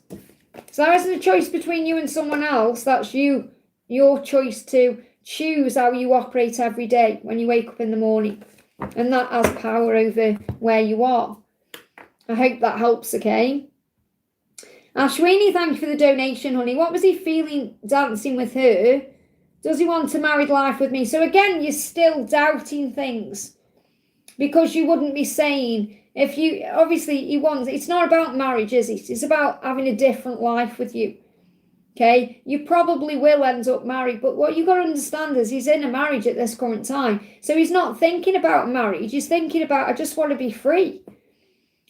So there isn't a choice between you and someone else. That's you. Your choice to choose how you operate every day when you wake up in the morning. And that has power over where you are. I hope that helps, okay? Ashwini, thank you for the donation, honey. What was he feeling dancing with her? Does he want a married life with me? So again, you're still doubting things. Because you wouldn't be saying, if you, obviously he wants, it's not about marriage, is it? It's about having a different life with you. Okay, you probably will end up married, but what you got to understand is he's in a marriage at this current time. So he's not thinking about marriage. He's thinking about, I just want to be free.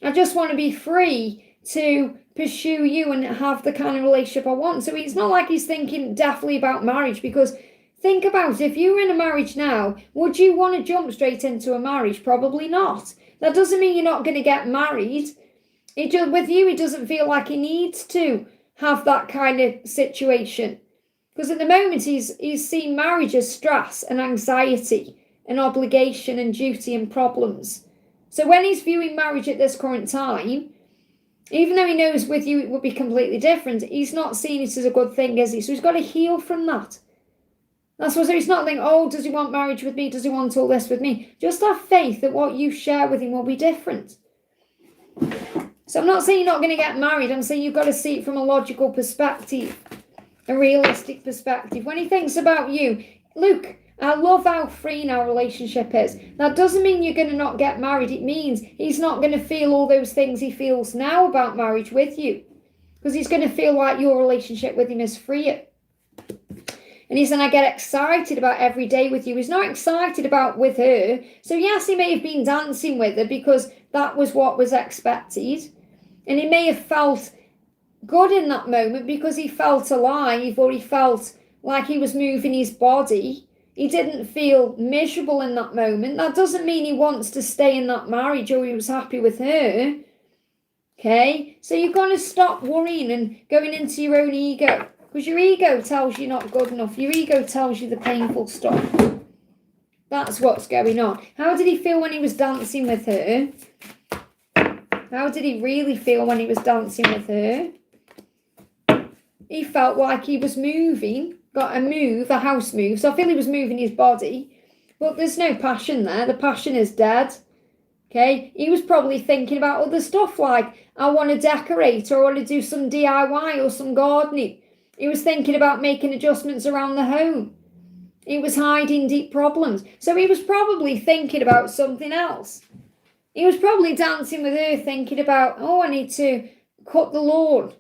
I just want to be free to pursue you and have the kind of relationship I want. So it's not like he's thinking definitely about marriage, because Think about it. If you were in a marriage now, would you want to jump straight into a marriage? Probably not. That doesn't mean you're not going to get married. With you, he doesn't feel like he needs to have that kind of situation. Because at the moment, he's seen marriage as stress and anxiety and obligation and duty and problems. So when he's viewing marriage at this current time, even though he knows with you it would be completely different, he's not seeing it as a good thing, is he? So he's got to heal from that. That's what, so he's not thinking, oh, does he want marriage with me? Does he want all this with me? Just have faith that what you share with him will be different. So I'm not saying you're not going to get married. I'm saying you've got to see it from a logical perspective, a realistic perspective. When he thinks about you, look, I love how freeing our relationship is. That doesn't mean you're going to not get married. It means he's not going to feel all those things he feels now about marriage with you. Because he's going to feel like your relationship with him is freer. And he's saying, I get excited about every day with you. He's not excited about with her. So yes, he may have been dancing with her because that was what was expected. And he may have felt good in that moment because he felt alive, or he felt like he was moving his body. He didn't feel miserable in that moment. That doesn't mean he wants to stay in that marriage or he was happy with her. Okay? So you've got to stop worrying and going into your own ego. Because your ego tells you not good enough. Your ego tells you the painful stuff. That's what's going on. How did he feel when he was dancing with her? How did he really feel when he was dancing with her? He felt like he was moving. Got a house move. So I feel he was moving his body. But there's no passion there. The passion is dead. Okay? He was probably thinking about other stuff like, I want to decorate, or I want to do some DIY or some gardening. He was thinking about making adjustments around the home. He was hiding deep problems. So he was probably thinking about something else. He was probably dancing with her thinking about, oh, I need to cut the lawn.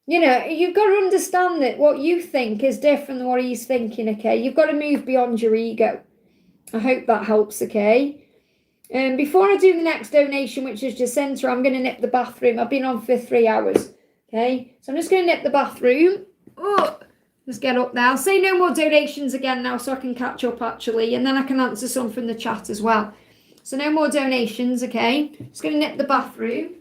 You know, you've got to understand that what you think is different than what he's thinking, okay? You've got to move beyond your ego. I hope that helps, okay? Before I do the next donation, which is Jacinta, I'm going to nip the bathroom. I've been on for 3 hours. Okay, so I'm just going to nip the bathroom. Oh, let's get up now. I'll say no more donations again now so I can catch up actually. And then I can answer some from the chat as well. So no more donations, okay. Just going to nip the bathroom.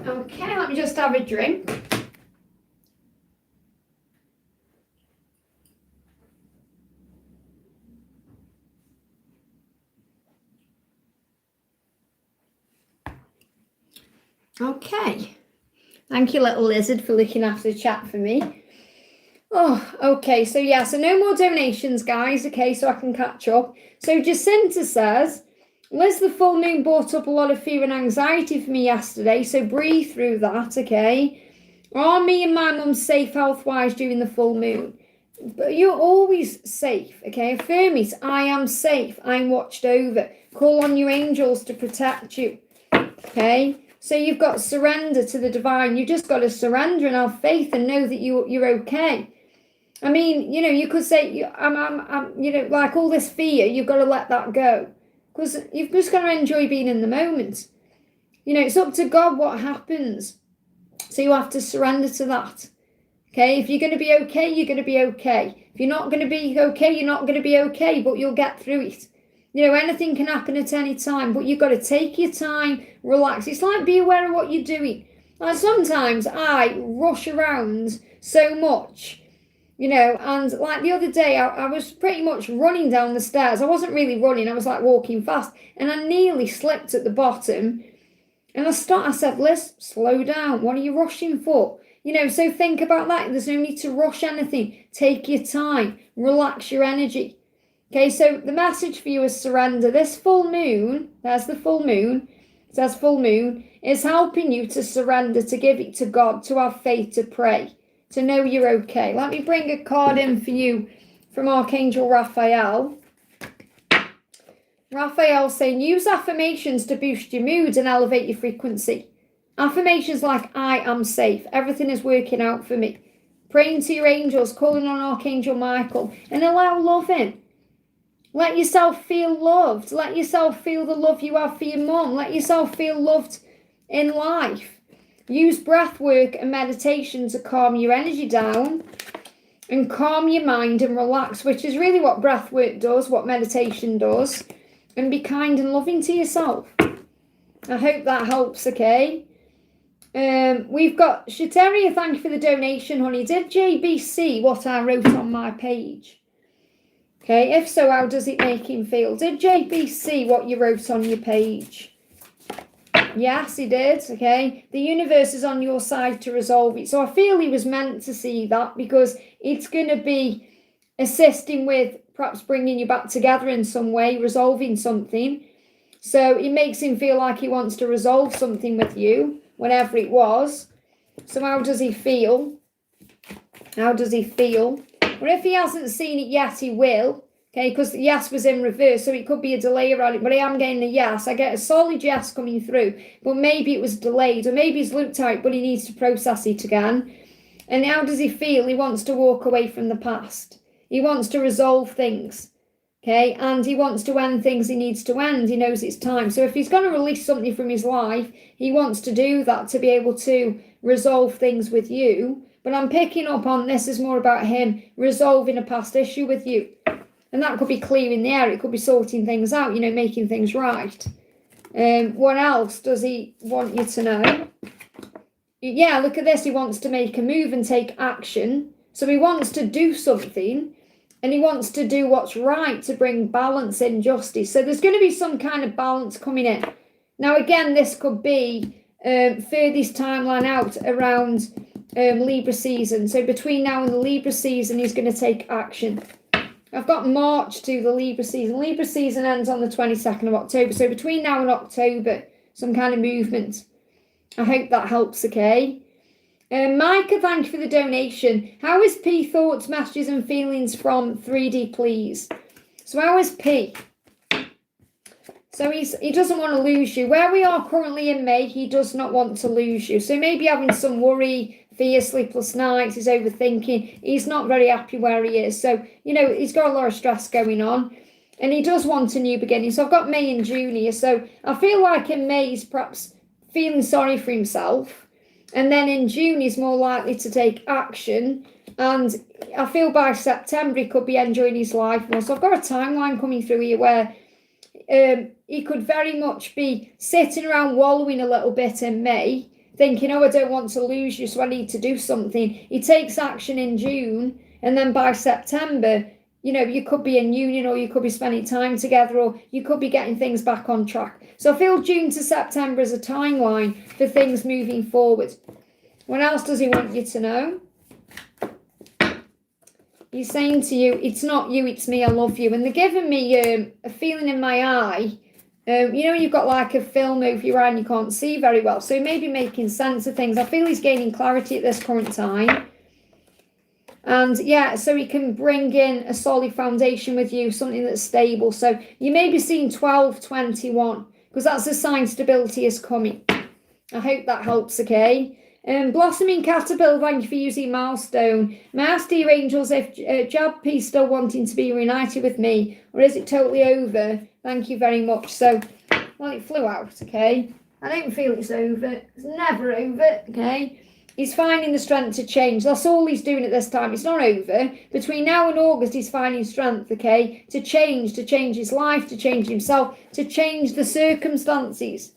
Okay, let me just have a drink. Okay. Thank you, little lizard, for looking after the chat for me. Oh, okay. So, yeah. So, no more donations, guys. Okay, so I can catch up. So, Jacinta says, Liz, the full moon brought up a lot of fear and anxiety for me yesterday. So, breathe through that, okay? Are me and my mum safe health-wise during the full moon? But you're always safe, okay? Affirm it. I am safe. I'm watched over. Call on your angels to protect you, okay? So you've got surrender to the divine. You just got to surrender and have faith and know that you're okay. I mean, you know, you could say, I'm, you know, like all this fear, you've got to let that go. Because you've just got to enjoy being in the moment. You know, it's up to God what happens. So you have to surrender to that. Okay, if you're going to be okay, you're going to be okay. If you're not going to be okay, you're not going to be okay, but you'll get through it. You know, anything can happen at any time, but you've got to take your time, relax. It's like be aware of what you're doing. Like sometimes I rush around so much, you know, and like the other day, I was pretty much running down the stairs. I wasn't really running, I was like walking fast, and I nearly slipped at the bottom. And I said, Liz, slow down. What are you rushing for? You know, so think about that. There's no need to rush anything. Take your time. Relax your energy. Okay, so the message for you is surrender. This full moon, there's the full moon. It says full moon, is helping you to surrender, to give it to God, to have faith, to pray, to know you're okay. Let me bring a card in for you from Archangel Raphael. Raphael saying, use affirmations to boost your mood and elevate your frequency. Affirmations like, I am safe. Everything is working out for me. Praying to your angels, calling on Archangel Michael, and allow love in. Let yourself feel loved. Let yourself feel the love you have for your mum. Let yourself feel loved in life. Use breath work and meditation to calm your energy down and calm your mind and relax, which is really what breath work does, what meditation does. And be kind and loving to yourself. I hope that helps, okay? We've got Shateria, thank you for the donation, honey. Did JB see what I wrote on my page? Okay, if so, how does it make him feel? Did JB see what you wrote on your page? Yes, he did, okay? The universe is on your side to resolve it. So I feel he was meant to see that because it's going to be assisting with perhaps bringing you back together in some way, resolving something. So it makes him feel like he wants to resolve something with you, whenever it was. So how does he feel? How does he feel? Well, if he hasn't seen it yet, he will. Okay, because the yes was in reverse, so it could be a delay around it. But I am getting a yes. I get a solid yes coming through. But maybe it was delayed, or maybe he's looked at it, but he needs to process it again. And how does he feel? He wants to walk away from the past. He wants to resolve things, okay? And he wants to end things he needs to end. He knows it's time. So if he's going to release something from his life, he wants to do that to be able to resolve things with you. But I'm picking up on this is more about him resolving a past issue with you. And that could be clearing the air. It could be sorting things out, you know, making things right. What else does he want you to know? Yeah, look at this. He wants to make a move and take action. So he wants to do something. And he wants to do what's right to bring balance in, justice. So there's going to be some kind of balance coming in. Now, again, this could be furthest timeline out around Libra season. So between now and the Libra season, he's going to take action. I've got March to the Libra season. Libra season ends on the 22nd of October. So between now and October, some kind of movement. I hope that helps, okay? Micah, thank you for the donation. How is P? Thoughts, messages and feelings from 3D, please? So how is P? So he doesn't want to lose you. Where we are currently in May, he does not want to lose you. So maybe having some worry, fear, sleepless nights, he's overthinking. He's not very happy where he is. So, you know, he's got a lot of stress going on. And he does want a new beginning. So I've got May and June here. So I feel like in May he's perhaps feeling sorry for himself. And then in June, he's more likely to take action. And I feel by September, he could be enjoying his life more. So I've got a timeline coming through here where he could very much be sitting around wallowing a little bit in May, thinking, oh, I don't want to lose you, so I need to do something. He takes action in June. And then by September, you know, you could be in union or you could be spending time together or you could be getting things back on track. So I feel June to September is a timeline for things moving forward. What else does he want you to know? He's saying to you, it's not you, it's me, I love you. And they're giving me a feeling in my eye. You know, you've got like a film over your eye and you can't see very well. So maybe making sense of things. I feel he's gaining clarity at this current time. And yeah, so he can bring in a solid foundation with you, something that's stable. So you may be seeing 1221 because that's a sign stability is coming. I hope that helps, okay? Blossoming Caterpillar, thank you for using milestone. May I ask, dear angels, if Jab P still wanting to be reunited with me, or is it totally over? Thank you very much. So, well, it flew out, okay? I don't feel it's over. It's never over, okay? He's finding the strength to change. That's all he's doing at this time. It's not over. Between now and August, he's finding strength, okay? To change his life, to change himself, to change the circumstances.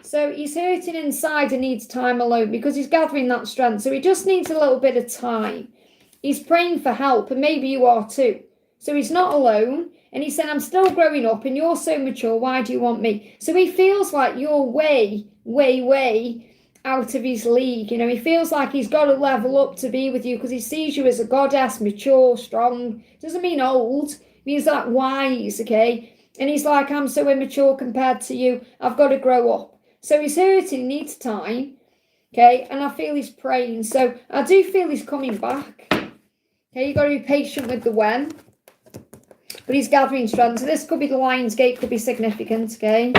So he's hurting inside and needs time alone because he's gathering that strength. So he just needs a little bit of time. He's praying for help, and maybe you are too. So he's not alone. And he said, I'm still growing up and you're so mature. Why do you want me? So he feels like you're way, way, way out of his league. You know, he feels like he's got to level up to be with you because he sees you as a goddess, mature, strong. Doesn't mean old. It means like wise, okay? And he's like, I'm so immature compared to you. I've got to grow up. So he's hurting, he needs time, okay? And I feel he's praying. So I do feel he's coming back. Okay, you've got to be patient with the when. But he's gathering strength. So this could be the Lion's Gate, could be significant, okay?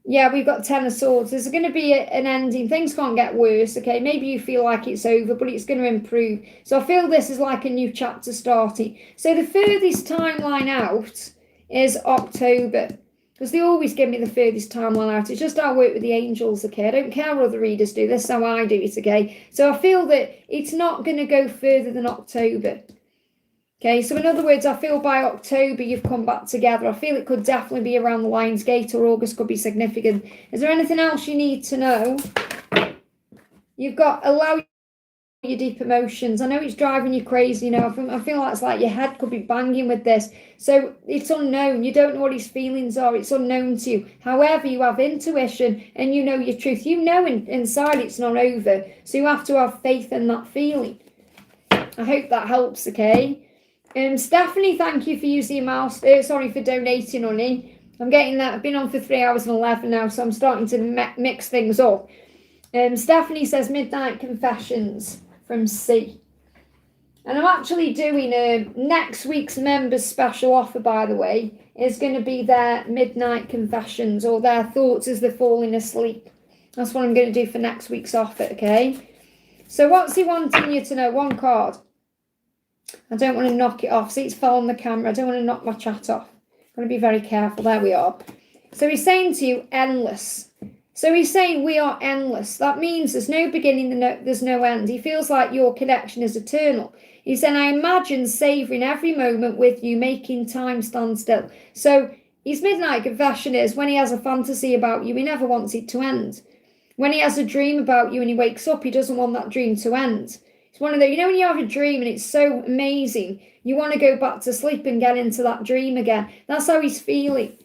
Yeah, we've got Ten of Swords. There's going to be an ending. Things can't get worse, okay? Maybe you feel like it's over, but it's going to improve. So I feel this is like a new chapter starting. So the furthest timeline out is October. Because they always give me the furthest timeline out. It's just how I work with the angels, okay? I don't care what other readers do. This is how I do it, okay? So I feel that it's not going to go further than October. Okay, so in other words, I feel by October you've come back together. I feel it could definitely be around the Lion's Gate, or August could be significant. Is there anything else you need to know? You've got allow your deep emotions. I know it's driving you crazy, you know. I feel like it's like your head could be banging with this. So it's unknown. You don't know what his feelings are. It's unknown to you. However, you have intuition and you know your truth. You know inside it's not over. So you have to have faith in that feeling. I hope that helps, okay? Stephanie, thank you for using your mouse. Sorry for donating, honey. I'm getting that. I've been on for 3 hours and 11 now, so I'm starting to mix things up. Stephanie says Midnight Confessions from C. And I'm actually doing next week's members special offer, by the way, is going to be their Midnight Confessions, or their thoughts as they're falling asleep. That's what I'm going to do for next week's offer, okay? So what's he wanting you to know? One card. I don't want to knock it off. See, it's fell on the camera. I don't want to knock my chat off. I'm going to be very careful. There we are. So he's saying to you, endless. So he's saying we are endless. That means there's no beginning, there's no end. He feels like your connection is eternal. He said, I imagine savouring every moment with you, making time stand still. So his midnight confession is when he has a fantasy about you, he never wants it to end. When he has a dream about you and he wakes up, he doesn't want that dream to end. It's one of the, you know, when you have a dream and it's so amazing, you want to go back to sleep and get into that dream again. That's how he's feeling.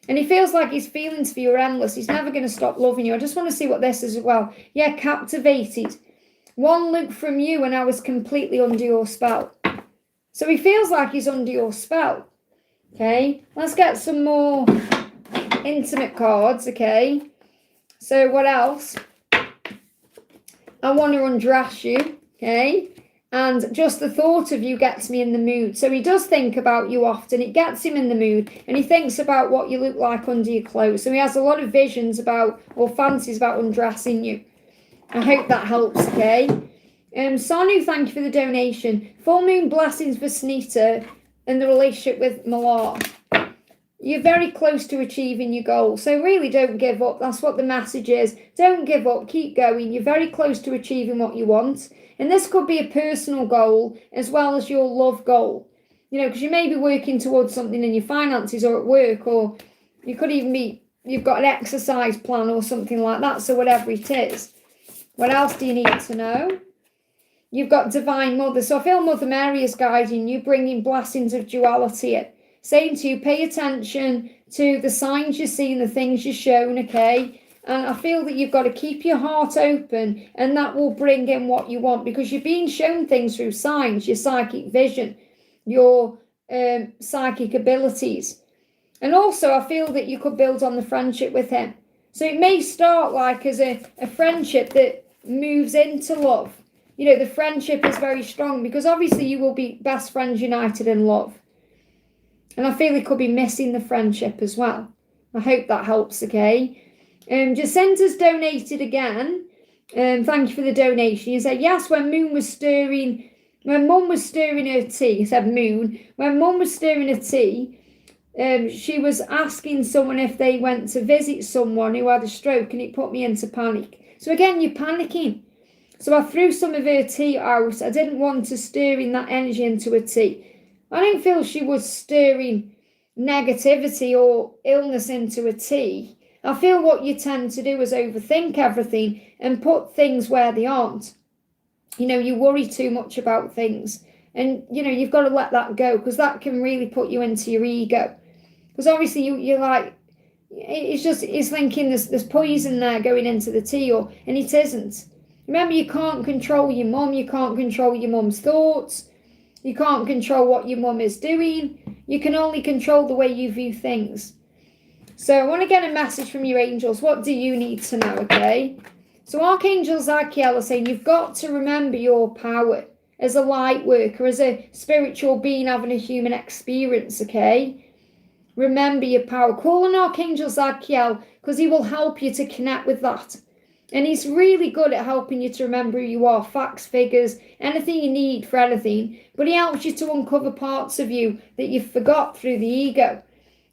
And he feels like his feelings for you are endless. He's never going to stop loving you. I just want to see what this is as well. Yeah, captivated. One look from you and I was completely under your spell. So he feels like he's under your spell. Okay, let's get some more intimate cards, okay? So what else? I want to undress you, okay? And just the thought of you gets me in the mood. So he does think about you often. It gets him in the mood. And he thinks about what you look like under your clothes. So he has a lot of visions about, or fancies about undressing you. I hope that helps, okay? Sonu, thank you for the donation. Full moon blessings for Snita and the relationship with Malar. You're very close to achieving your goal. So really don't give up. That's what the message is. Don't give up. Keep going. You're very close to achieving what you want. And this could be a personal goal as well as your love goal. You know, because you may be working towards something in your finances or at work, or you could even be, you've got an exercise plan or something like that. So whatever it is. What else do you need to know? You've got Divine Mother. So I feel Mother Mary is guiding you, bringing blessings of duality in. Saying to you, pay attention to the signs you see and the things you're shown, okay? And I feel that you've got to keep your heart open, and that will bring in what you want, because you're being shown things through signs, your psychic vision, your psychic abilities. And also I feel that you could build on the friendship with him. So it may start like as a friendship that moves into love. the friendship is very strong, because obviously you will be best friends united in love. And I feel he could be missing the friendship as well. I hope that helps, okay? Jacinta's donated again. Thank you for the donation. You said, yes, when Mum was stirring her tea, he said Moon, when Mum was stirring her tea, she was asking someone if they went to visit someone who had a stroke, and it put me into panic. So again, you're panicking. So I threw some of her tea out. I didn't want to stir in that energy into her tea. I don't feel she was stirring negativity or illness into a tea. I feel what you tend to do is overthink everything and put things where they aren't. You worry too much about things, and you've got to let that go, because that can really put you into your ego. Because obviously you're like, it's thinking there's poison there going into the tea, and it isn't. Remember, you can't control your mum. You can't control your mum's thoughts. You can't control what your mum is doing. You can only control the way you view things. So I want to get a message from your angels. What do you need to know, okay? So Archangel Zadkiel is saying you've got to remember your power as a light worker, as a spiritual being having a human experience, okay? Remember your power. Call on Archangel Zadkiel, because he will help you to connect with that. And he's really good at helping you to remember who you are, facts, figures, anything you need for anything. But he helps you to uncover parts of you that you've forgot through the ego.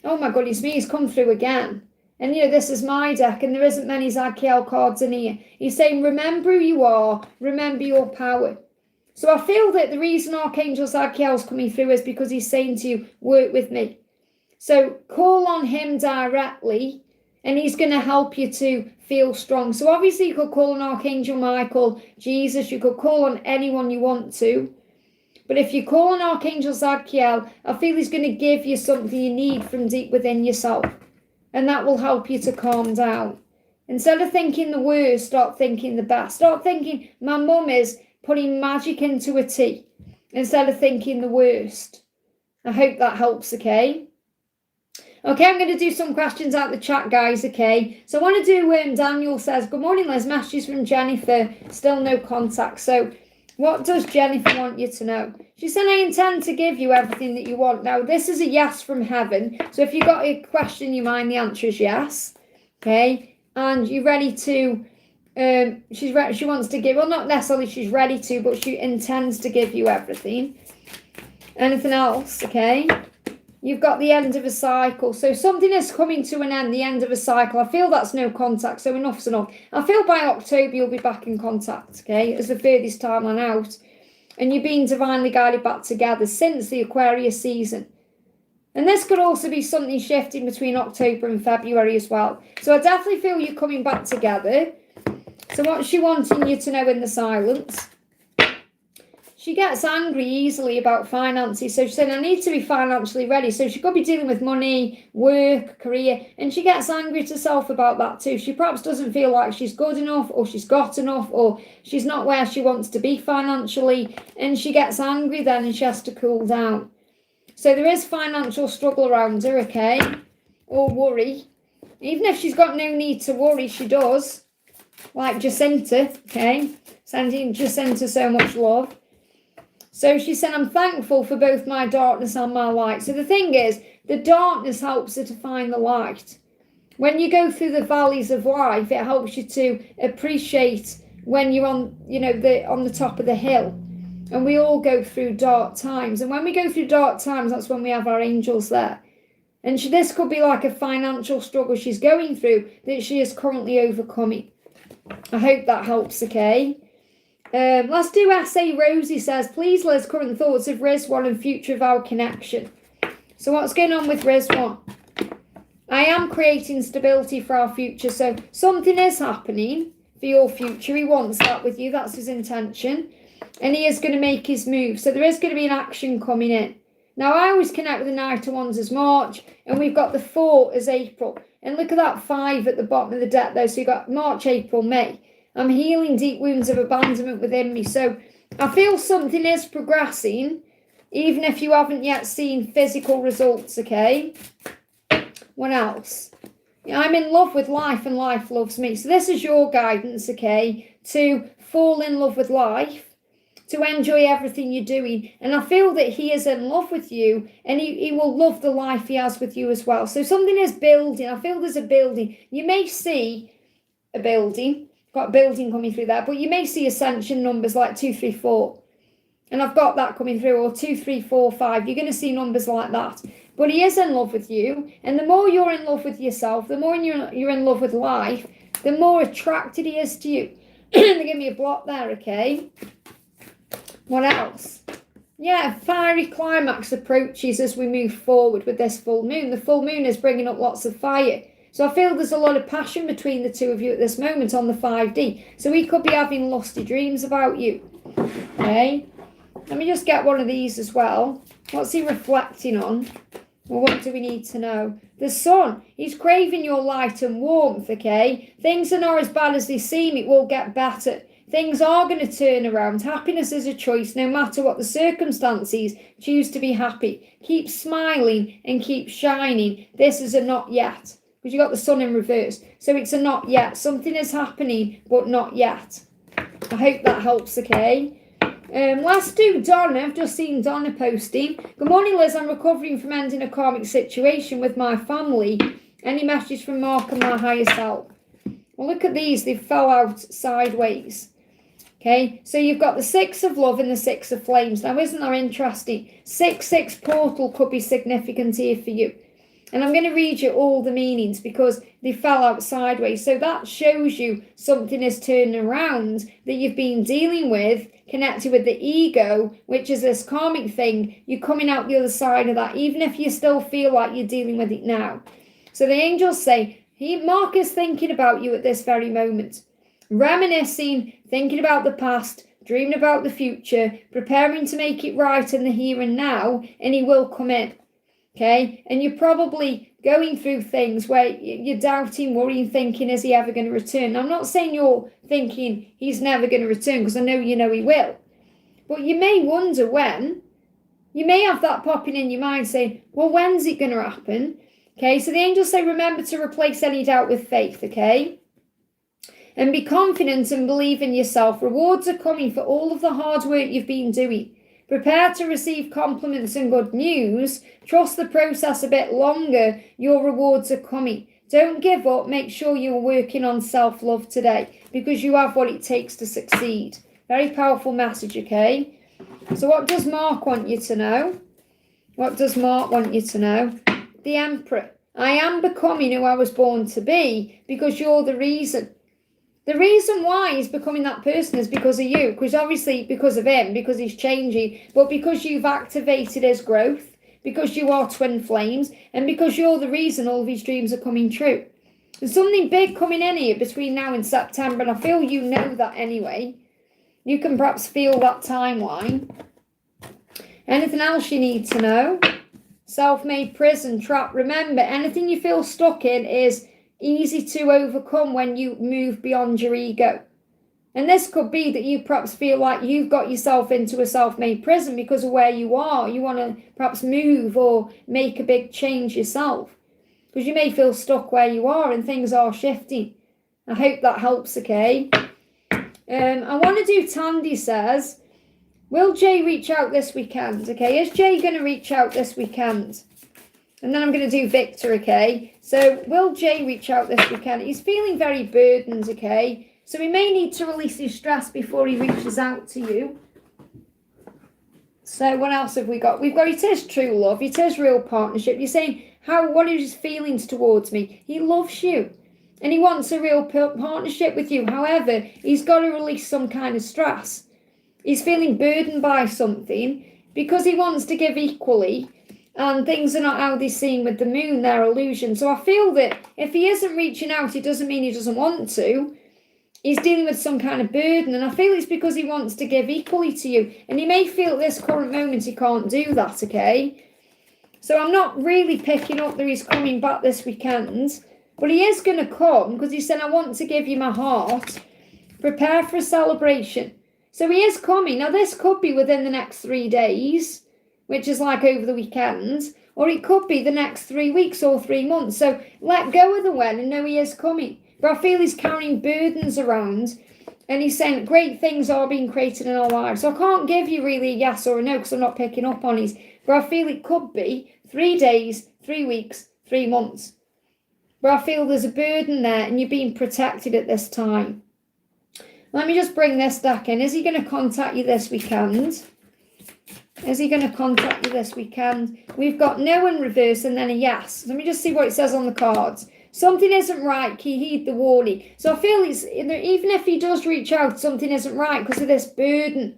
Oh my goodness me, he's come through again. And this is my deck, and there isn't many Zadkiel cards in here. He's saying, remember who you are, remember your power. So I feel that the reason Archangel Zadkiel's coming through is because he's saying to you, work with me. So call on him directly, and he's going to help you to feel strong. So obviously you could call on Archangel Michael, Jesus, you could call on anyone you want to. But if you call on Archangel Zadkiel, I feel he's going to give you something you need from deep within yourself. And that will help you to calm down. Instead of thinking the worst, start thinking the best. Start thinking, my mum is putting magic into a tea, instead of thinking the worst. I hope that helps, okay? Okay, I'm going to do some questions out the chat, guys, okay? So I want to do, Daniel says, good morning, Liz. Messages from Jennifer, still no contact. So what does Jennifer want you to know? She said, I intend to give you everything that you want. Now, this is a yes from heaven. So if you've got a question in your mind, the answer is yes, okay? And you're ready to, she wants to give, well, not necessarily she's ready to, but she intends to give you everything. Anything else, okay? You've got the end of a cycle. So something is coming to an end, the end of a cycle. I feel that's no contact, so enough's enough. I feel by October you'll be back in contact, okay, as the furthest timeline out. And you're being divinely guided back together since the Aquarius season. And this could also be something shifting between October and February as well. So I definitely feel you're coming back together. So what's she wanting you to know in the silence? She gets angry easily about finances. So she's saying, I need to be financially ready. So she could be dealing with money, work, career. And she gets angry to self about that too. She perhaps doesn't feel like she's good enough, or she's got enough, or she's not where she wants to be financially. And she gets angry then, and she has to cool down. So there is financial struggle around her, okay? Or worry. Even if she's got no need to worry, she does. Like Jacinta, okay? Sending Jacinta so much love. So she said, I'm thankful for both my darkness and my light. So the thing is, the darkness helps her to find the light. When you go through the valleys of life, it helps you to appreciate when you're on, on the top of the hill. And we all go through dark times. And when we go through dark times, that's when we have our angels there. And this could be like a financial struggle she's going through that she is currently overcoming. I hope that helps, okay? Let's do SA. Rosie says, please, Liz, current thoughts of Rizwan and future of our connection. So what's going on with Rizwan? I am creating stability for our future. So something is happening for your future. He wants that with you. That's his intention. And he is going to make his move. So there is going to be an action coming in. Now, I always connect with the Knight of Wands as March. And we've got the 4 as April. And look at that 5 at the bottom of the deck, though. So you've got March, April, May. I'm healing deep wounds of abandonment within me. So I feel something is progressing, even if you haven't yet seen physical results, okay? What else? I'm in love with life and life loves me. So this is your guidance, okay? To fall in love with life to enjoy everything you're doing. And I feel that he is in love with you, and he will love the life he has with you as well. So something is building. I feel there's a building. You may see a building, got a building coming through there, but you may see ascension numbers like 2, 3, 4. And I've got that coming through, or 2, 3, 4, 5. You're going to see numbers like that. But he is in love with you. And the more you're in love with yourself, the more you're in love with life, the more attracted he is to you. They give me a block there, okay? What else? Yeah, fiery climax approaches as we move forward with this full moon. The full moon is bringing up lots of fire. So I feel there's a lot of passion between the two of you at this moment on the 5D. So he could be having lusty dreams about you. Okay? Let me just get one of these as well. What's he reflecting on? Well, what do we need to know? The sun. He's craving your light and warmth, okay? Things are not as bad as they seem. It will get better. Things are going to turn around. Happiness is a choice. No matter what the circumstances, choose to be happy. Keep smiling and keep shining. This is a not yet. Because you got the sun in reverse. So it's a not yet. Something is happening, but not yet. I hope that helps, okay? Let's do Donna. I've just seen Donna posting. Good morning, Liz. I'm recovering from ending a karmic situation with my family. Any message from Mark and my higher self? Well, look at these. They fell out sideways. Okay, so you've got the 6 of love and the 6 of flames. Now, isn't that interesting? 6-6 portal could be significant here for you. And I'm going to read you all the meanings because they fell out sideways. So that shows you something is turning around that you've been dealing with, connected with the ego, which is this karmic thing. You're coming out the other side of that, even if you still feel like you're dealing with it now. So the angels say, Mark is thinking about you at this very moment. Reminiscing, thinking about the past, dreaming about the future, preparing to make it right in the here and now, and he will come in. Okay, and you're probably going through things where you're doubting, worrying, thinking, is he ever going to return? I'm not saying you're thinking he's never going to return, because I know you know he will. But you may wonder when. You may have that popping in your mind saying, well, when's it going to happen? Okay, so the angels say, remember to replace any doubt with faith, okay? And be confident and believe in yourself. Rewards are coming for all of the hard work you've been doing. Prepare to receive compliments and good news. Trust the process a bit longer. Your rewards are coming. Don't give up. Make sure you're working on self-love today because you have what it takes to succeed. Very powerful message, okay? So what does Mark want you to know? What does Mark want you to know? The Emperor. I am becoming who I was born to be because you're the reason. The reason why he's becoming that person is because of you, because obviously because of him, because he's changing, but because you've activated his growth, because you are twin flames, and because you're the reason all of his dreams are coming true. There's something big coming in here between now and September, and I feel you know that anyway. You can perhaps feel that timeline. Anything else you need to know? Self-made prison trap. Remember, anything you feel stuck in is easy to overcome when you move beyond your ego. And this could be that you perhaps feel like you've got yourself into a self-made prison because of where you are. You want to perhaps move or make a big change yourself because you may feel stuck where you are and things are shifting. I hope that helps, okay? I want to do Tandy says, will Jay reach out this weekend? Okay, is Jay going to reach out this weekend? And then I'm going to do Victor, okay? So, will Jay reach out this weekend? He's feeling very burdened, okay? So, he may need to release his stress before he reaches out to you. So, what else have we got? We've got, it is true love. It is real partnership. You're saying, what are his feelings towards me? He loves you. And he wants a real partnership with you. However, he's got to release some kind of stress. He's feeling burdened by something because he wants to give equally. And things are not how they seem with the moon, they're illusion. So I feel that if he isn't reaching out, it doesn't mean he doesn't want to. He's dealing with some kind of burden. And I feel it's because he wants to give equally to you. And he may feel at this current moment he can't do that, okay? So I'm not really picking up that he's coming back this weekend. But he is going to come because he said, I want to give you my heart. Prepare for a celebration. So he is coming. Now this could be within the next 3 days, which is like over the weekend, or it could be the next 3 weeks or 3 months. So let go of the when and know he is coming. But I feel he's carrying burdens around And he's saying great things are being created in our lives. So I can't give you really a yes or a no because I'm not picking up on it. But I feel it could be 3 days, 3 weeks, 3 months. But I feel there's a burden there and you're being protected at this time. Let me just bring this deck in. Is he going to contact you this weekend? Is he going to contact you this weekend? We've got no in reverse and then a yes. Let me just see what it says on the cards. Something isn't right. Heed the warning. So I feel it's, even if he does reach out, something isn't right because of this burden.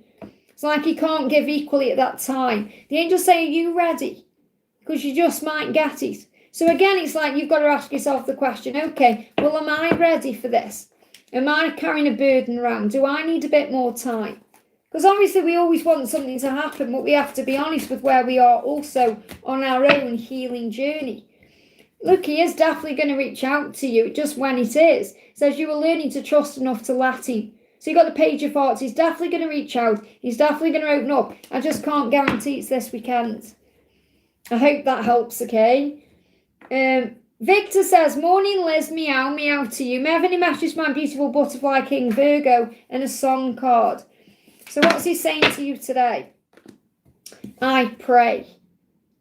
It's like he can't give equally at that time. The angels say, are you ready? Because you just might get it. So again, it's like you've got to ask yourself the question, okay, well, am I ready for this? Am I carrying a burden around? Do I need a bit more time? Because obviously we always want something to happen, but we have to be honest with where we are also on our own healing journey. Look, he is definitely going to reach out to you, just when it is. It says you are learning to trust enough to let him. So you've got the Page of Hearts. He's definitely going to reach out. He's definitely going to open up. I just can't guarantee it's this weekend. I hope that helps, okay? Victor says, morning Liz, meow, meow to you. May I have any messages, my beautiful butterfly king Virgo, and a song card. So what's he saying to you today? I pray.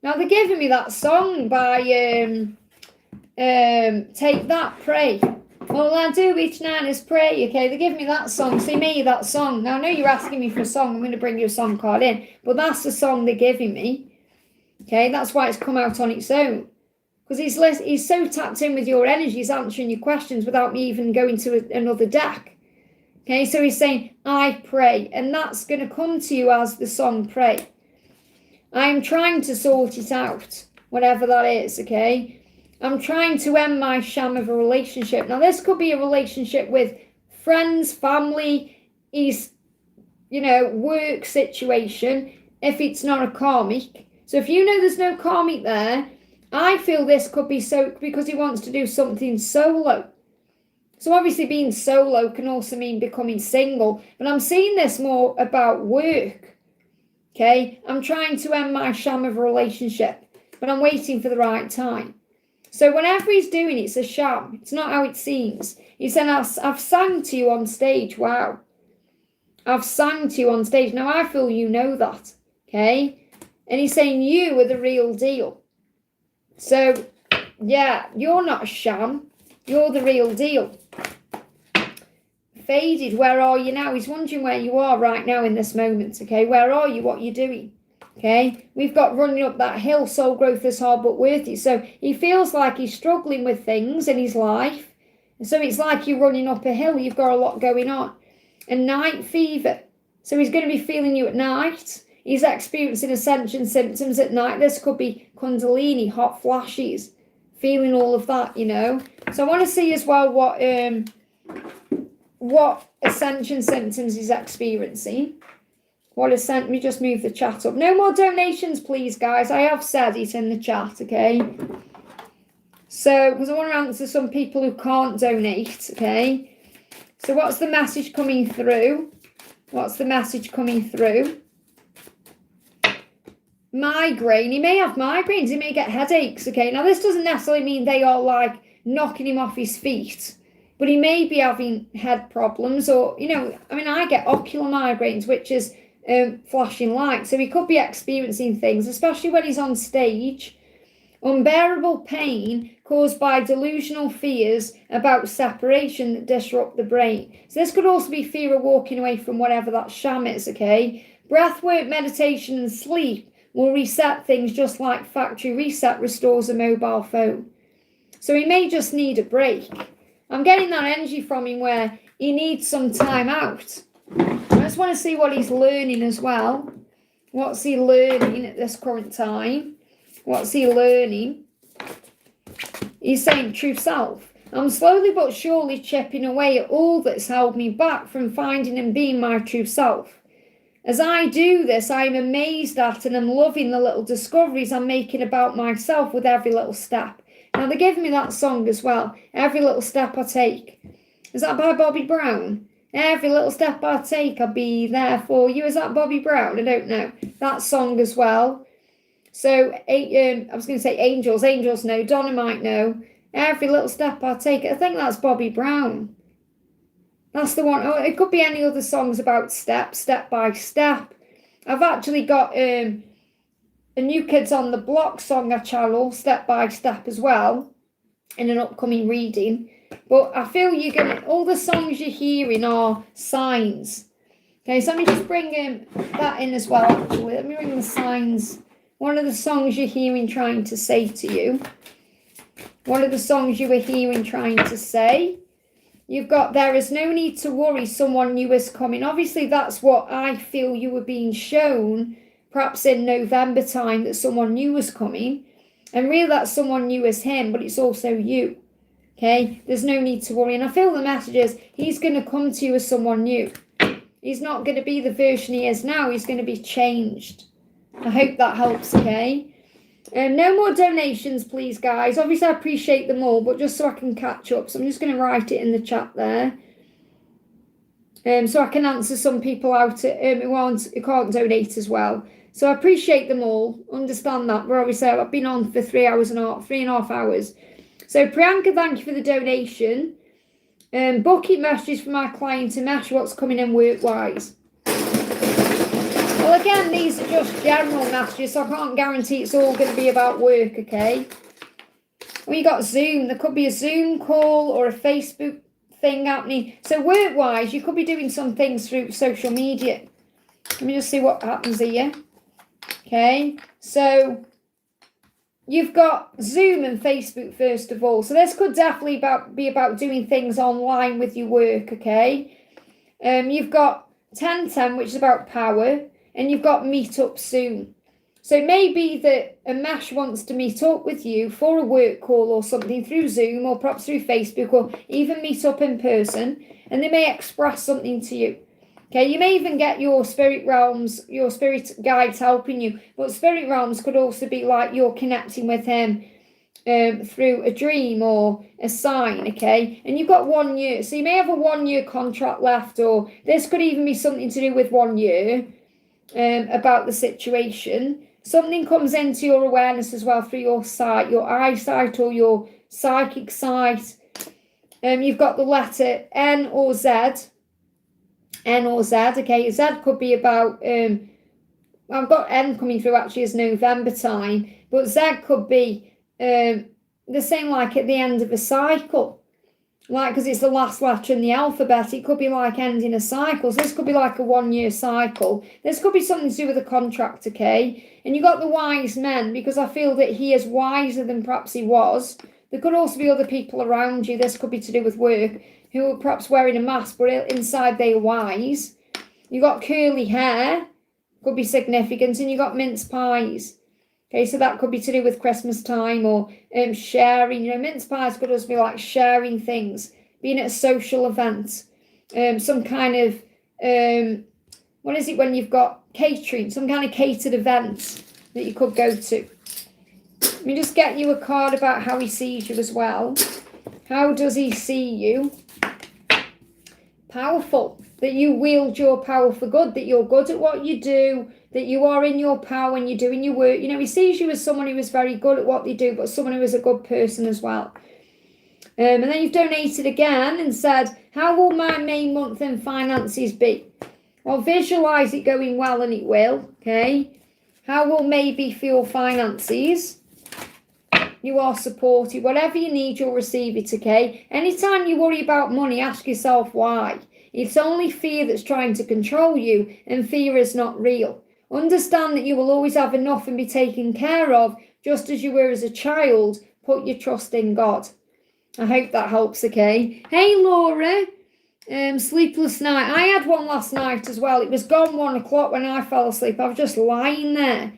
Now they're giving me that song by Take That, Pray. All I do each night is pray. Okay, they're giving me that song. See me, that song. Now I know you're asking me for a song. I'm going to bring you a song card in. But that's the song they're giving me. Okay, that's why it's come out on its own. Because he's so tapped in with your energy, he's answering your questions without me even going to another deck. Okay, so he's saying, I pray. And that's going to come to you as the song Pray. I'm trying to sort it out, whatever that is, okay? I'm trying to end my sham of a relationship. Now, this could be a relationship with friends, family, work situation, if it's not a karmic. So if you know there's no karmic there, I feel this could be so because he wants to do something solo. So obviously being solo can also mean becoming single, but I'm seeing this more about work. Okay, I'm trying to end my sham of a relationship, but I'm waiting for the right time. So whenever he's doing it, it's a sham. It's not how it seems. He said, I've sang to you on stage. Wow. I've sang to you on stage. Now I feel you know that. Okay. And he's saying you are the real deal. So, yeah, you're not a sham. You're the real deal. Faded, where are you now? He's wondering where you are right now in this moment, okay? Where are you? What are you doing? Okay? We've got running up that hill, soul growth is hard but worth it. So he feels like he's struggling with things in his life. And so it's like you're running up a hill. You've got a lot going on. And night fever. So he's going to be feeling you at night. He's experiencing ascension symptoms at night. This could be kundalini, hot flashes, feeling all of that, So I want to see as well what ascension symptoms he's experiencing. Let me just move the chat up. No more donations, please, guys. I have said it in the chat, okay? So, because I want to answer some people who can't donate, okay? So what's the message coming through? Migraine. He may have migraines. He may get headaches, okay? Now, this doesn't necessarily mean they are like knocking him off his feet. But he may be having head problems or, I get ocular migraines, which is flashing light. So he could be experiencing things, especially when he's on stage. Unbearable pain caused by delusional fears about separation that disrupt the brain. So this could also be fear of walking away from whatever that sham is, okay? Breathwork, meditation and sleep will reset things just like factory reset restores a mobile phone. So he may just need a break. I'm getting that energy from him where he needs some time out. I just want to see what he's learning as well. What's he learning at this current time? What's he learning? He's saying true self. I'm slowly but surely chipping away at all that's held me back from finding and being my true self. As I do this, I'm amazed at and I'm loving the little discoveries I'm making about myself with every little step. Now, they're giving me that song as well. Every little step I take. Is that by Bobby Brown? Every little step I take, I'll be there for you. Is that Bobby Brown? I don't know. That song as well. So, I was going to say angels. Angels know. Donna might know. Every little step I take. I think that's Bobby Brown. That's the one. Oh, it could be any other songs about step by step. I've actually got a New Kids on the Block song I channel, Step by Step, as well, in an upcoming reading. But I feel you're going to, all the songs you're hearing are signs. Okay, so let me just bring that in as well, actually. Let me bring the signs. One of the songs you're hearing trying to say to you. One of the songs you were hearing trying to say. You've got, there is no need to worry, someone new is coming. Obviously, that's what I feel you were being shown, perhaps in November time, that someone new was coming. And really, that someone new is him, but it's also you. Okay, there's no need to worry. And I feel the message is, he's going to come to you as someone new. He's not going to be the version he is now. He's going to be changed. I hope that helps, okay? No more donations, please, guys. Obviously, I appreciate them all, but just so I can catch up. So I'm just going to write it in the chat there. So I can answer some people out who can't donate as well. So I appreciate them all. Understand that. But obviously, I've been on for 3.5 hours. So Priyanka, thank you for the donation. Bucket messages for my client to match what's coming in work-wise. Well, again, these are just general messages, so I can't guarantee it's all going to be about work, okay? Well, you got Zoom. There could be a Zoom call or a Facebook thing happening. So work-wise, you could be doing some things through social media. Let me just see what happens here. Okay, so you've got Zoom and Facebook first of all. So this could definitely be about doing things online with your work, okay? You've got 1010, which is about power, and you've got meet up soon. So it may be that a mesh wants to meet up with you for a work call or something through Zoom or perhaps through Facebook or even meet up in person, and they may express something to you. Okay, you may even get your spirit realms, your spirit guides helping you, but spirit realms could also be like you're connecting with him through a dream or a sign, okay? And you've got 1 year, so you may have a 1 year contract left, or this could even be something to do with 1 year about the situation. Something comes into your awareness as well through your sight, your eyesight or your psychic sight. You've got the letter N or Z. N or Z, okay? Z could be about, I've got N coming through actually as November time, but Z could be the same like at the end of a cycle. Like, because it's the last letter in the alphabet, it could be like ending a cycle. So this could be like a 1 year cycle. This could be something to do with a contract, okay? And you got the wise men, because I feel that he is wiser than perhaps he was. There could also be other people around you. This could be to do with work, who are perhaps wearing a mask, but inside they are wise. You got curly hair, could be significant, and you got mince pies. Okay, so that could be to do with Christmas time or sharing. You know, mince pies could also be like sharing things, being at a social event, some kind of, what is it when you've got catering, some kind of catered event that you could go to. Let me just get you a card about how he sees you as well. How does he see you? Powerful, that you wield your power for good, that you're good at what you do, that you are in your power when you're doing your work. You know, he sees you as someone who is very good at what they do, but someone who is a good person as well. And then you've donated again and said, how will my May month in finances be? Well, visualize it going well, and it will, okay? How will May be for your finances? You are supported. Whatever you need, you'll receive it, okay? Anytime you worry about money, ask yourself why. It's only fear that's trying to control you, and fear is not real. Understand that you will always have enough and be taken care of, just as you were as a child. Put your trust in God. I hope that helps, okay? Hey, Laura. Sleepless night. I had one last night as well. It was gone 1 o'clock when I fell asleep. I was just lying there,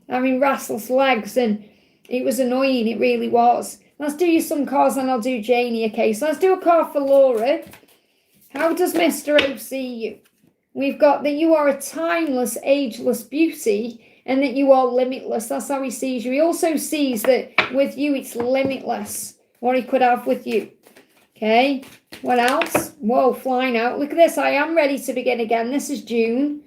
having restless legs, and it was annoying, it really was. Let's do you some cards and I'll do Janie, okay? So let's do a card for Laura. How does Mr. O see you? We've got that you are a timeless, ageless beauty and that you are limitless. That's how he sees you. He also sees that with you it's limitless, what he could have with you. Okay, what else? Whoa, flying out. Look at this. I am ready to begin again. This is June.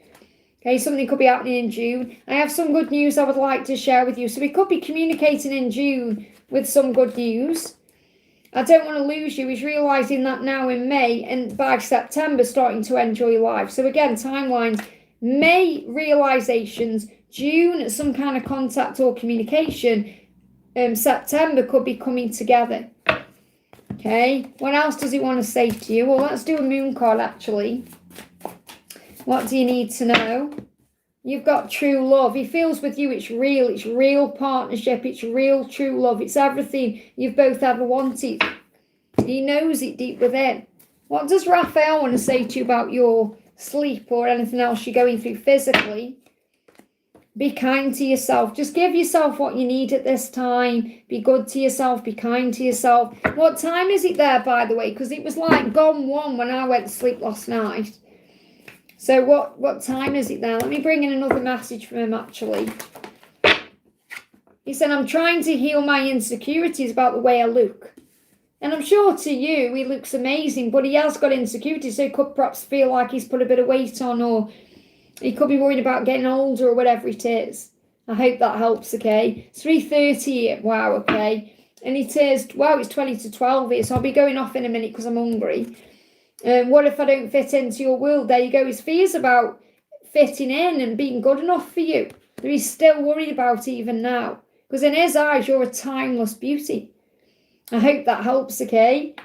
Okay, something could be happening in June. I have some good news I would like to share with you. So we could be communicating in June with some good news. I don't want to lose you. He's realising that now in May, and by September starting to enjoy life. So again, timelines, May realisations, June some kind of contact or communication, September could be coming together. Okay, what else does he want to say to you? Well, let's do a moon card actually. What do you need to know? You've got true love. He feels with you it's real partnership, it's real true love, it's everything you've both ever wanted. He knows it deep within. What does Raphael want to say to you about your sleep or anything else you're going through physically? Be kind to yourself. Just give yourself what you need at this time. Be good to yourself. Be kind to yourself. What time is it there, by the way? Because it was like gone 1 when I went to sleep last night. So what time is it there? Let me bring in another message from him, actually. He said, I'm trying to heal my insecurities about the way I look. And I'm sure to you, he looks amazing, but he has got insecurities, so he could perhaps feel like he's put a bit of weight on, or he could be worried about getting older or whatever it is. I hope that helps, okay? It's 3:30, wow, okay. And it is, wow, it's 20 to 12 here, so I'll be going off in a minute because I'm hungry. What if I don't fit into your world? There you go. His fears about fitting in and being good enough for you. That he's still worried about even now. Because in his eyes, you're a timeless beauty. I hope that helps, okay?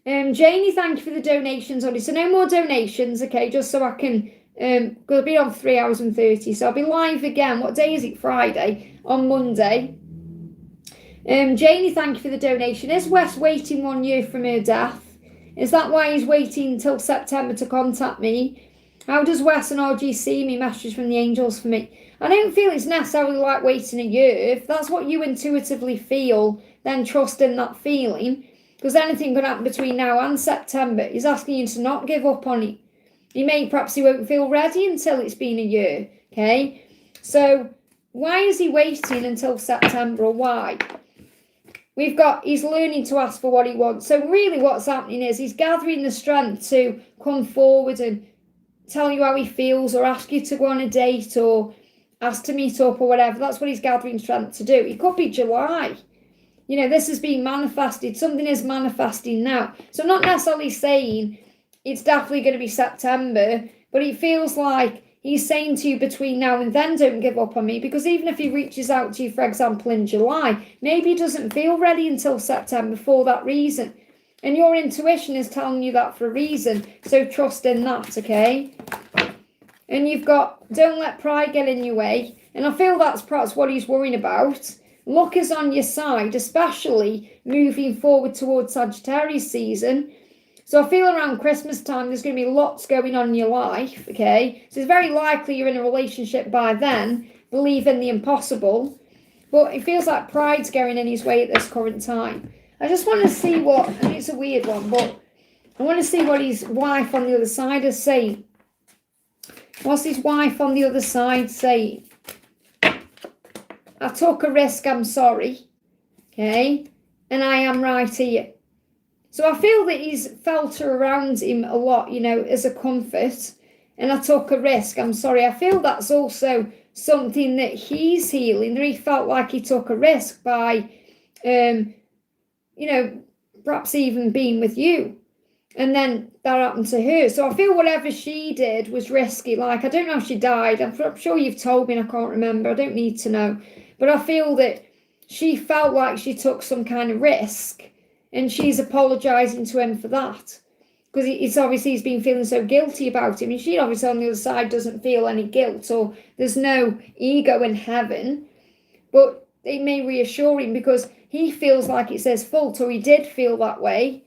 Janie, thank you for the donations, Ollie. So no more donations, okay, just so I can... because I've been on 3 hours and 30, so I'll be live again. What day is it? Friday, on Monday. Janie, thank you for the donation. Is Wes waiting 1 year from her death? Is that why he's waiting until September to contact me? How does Wes and RG see me? Message from the angels for me. I don't feel it's necessarily like waiting a year. If that's what you intuitively feel, then trust in that feeling. Because anything could happen between now and September. He's asking you to not give up on it. Perhaps he won't feel ready until it's been a year, okay? So why is he waiting until September, or why? We've got, he's learning to ask for what he wants. So really what's happening is he's gathering the strength to come forward and tell you how he feels, or ask you to go on a date, or ask to meet up, or whatever. That's what he's gathering strength to do. It could be July. You know, this has been manifested. Something is manifesting now. So I'm not necessarily saying it's definitely going to be September, but it feels like he's saying to you between now and then, don't give up on me, because even if he reaches out to you, for example, in July, maybe he doesn't feel ready until September for that reason. And your intuition is telling you that for a reason, so trust in that, okay? And you've got, don't let pride get in your way, and I feel that's perhaps what he's worrying about. Luck is on your side, especially moving forward towards Sagittarius season. So I feel around Christmas time, there's going to be lots going on in your life, okay? So it's very likely you're in a relationship by then, believe in the impossible. But it feels like pride's going in his way at this current time. I just want to see what, and it's a weird one, but I want to see what his wife on the other side is saying. What's his wife on the other side saying? I took a risk, I'm sorry, okay? And I am right here. So I feel that he's felt her around him a lot, you know, as a comfort. And I took a risk, I'm sorry. I feel that's also something that he's healing, that he felt like he took a risk by, you know, perhaps even being with you. And then that happened to her. So I feel whatever she did was risky. Like, I don't know if she died. I'm sure you've told me and I can't remember. I don't need to know. But I feel that she felt like she took some kind of risk. And she's apologising to him for that. Because it's obviously he's been feeling so guilty about him. And she obviously on the other side doesn't feel any guilt, or there's no ego in heaven. But it may reassure him because he feels like it's his fault, or he did feel that way.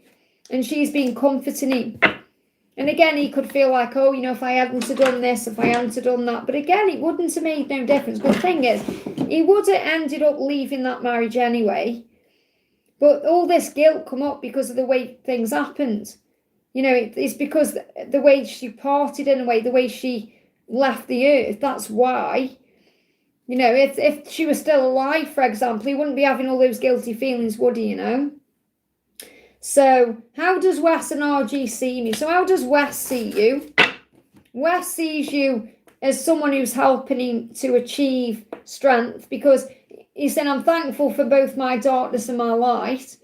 And she's been comforting him. And again, he could feel like, oh, you know, if I hadn't have done this, if I hadn't have done that. But again, it wouldn't have made no difference. But the thing is, he would have ended up leaving that marriage anyway. But all this guilt come up because of the way things happened. You know, it's because the way she parted in a way, the way she left the earth, that's why. You know, if she was still alive, for example, he wouldn't be having all those guilty feelings, would he, you know? So, how does Wes and RG see me? So, how does Wes see you? Wes sees you as someone who's helping him to achieve strength, because he said, I'm thankful for both my darkness and my light.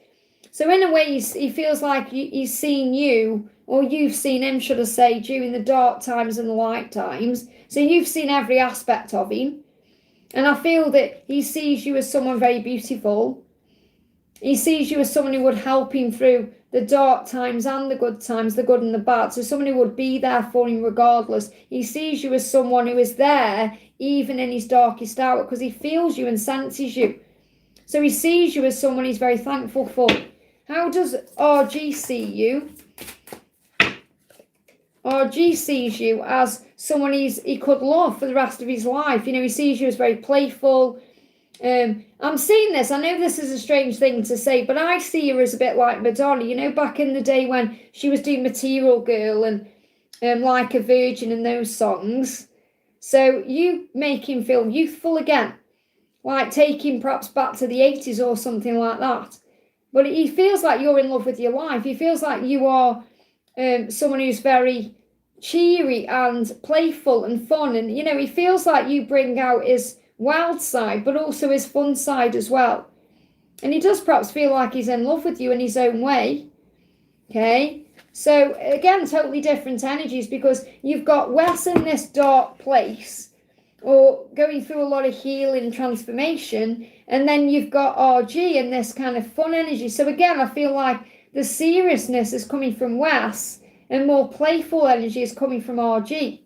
So in a way, he feels like he's seen you, or you've seen him, should I say, during the dark times and the light times. So you've seen every aspect of him. And I feel that he sees you as someone very beautiful. He sees you as someone who would help him through the dark times and the good times, the good and the bad. So someone who would be there for him regardless. He sees you as someone who is there even in his darkest hour, because he feels you and senses you. So he sees you as someone he's very thankful for. How does RG see you? RG sees you as someone he could love for the rest of his life. You know, he sees you as very playful. I'm seeing this. I know this is a strange thing to say, but I see her as a bit like Madonna. You know, back in the day when she was doing Material Girl and Like a Virgin and those songs. So you make him feel youthful again. Like take him perhaps back to the 80s or something like that. But he feels like you're in love with your life. He feels like you are someone who's very cheery and playful and fun. And, you know, he feels like you bring out his wild side, but also his fun side as well. And he does perhaps feel like he's in love with you in his own way. Okay? So, again, totally different energies, because you've got Wes in this dark place, or going through a lot of healing transformation, and then you've got RG in this kind of fun energy. So again, I feel like the seriousness is coming from Wes and more playful energy is coming from RG.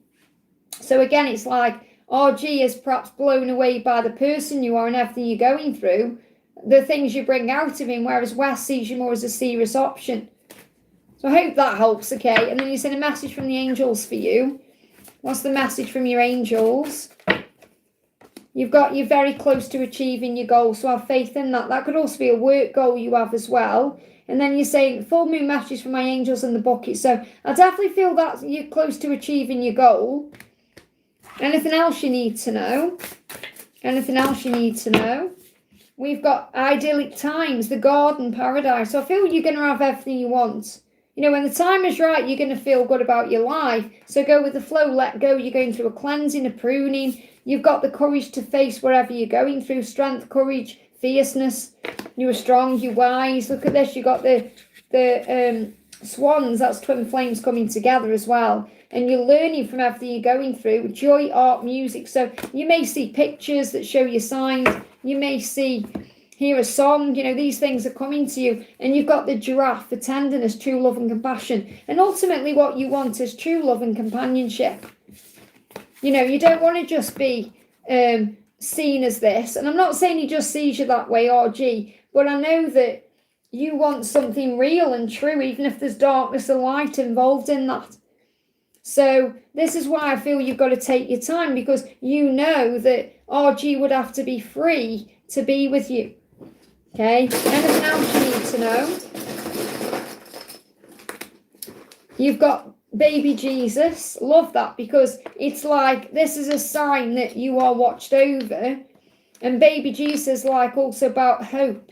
So again, it's like RG is perhaps blown away by the person you are and everything you're going through, the things you bring out of him, whereas Wes sees you more as a serious option. So I hope that helps, okay? And then you send a message from the angels for you. What's the message from your angels? You're very close to achieving your goal, so have faith in that. That could also be a work goal you have as well. And then you're saying full moon messages from my angels in the bucket. So I definitely feel that you're close to achieving your goal. Anything else you need to know? Anything else you need to know? We've got idyllic times, the garden paradise. So I feel you're going to have everything you want. You know, when the time is right, you're going to feel good about your life. So go with the flow, let go. You're going through a cleansing, a pruning. You've got the courage to face whatever you're going through. Strength, courage, fierceness. You are strong, you're wise. Look at this. You've got the swans. That's twin flames coming together as well. And you're learning from everything you're going through. Joy, art, music. So you may see pictures that show you signs. You may hear a song. You know, these things are coming to you. And you've got the giraffe for tenderness, true love and compassion. And ultimately what you want is true love and companionship. You know, you don't want to just be seen as this. And I'm not saying he just sees you that way, RG. But I know that you want something real and true, even if there's darkness and light involved in that. So this is why I feel you've got to take your time, because you know that RG would have to be free to be with you. Okay? Anything else you need to know? You've got baby Jesus. Love that, because it's like this is a sign that you are watched over. And baby Jesus like also about hope.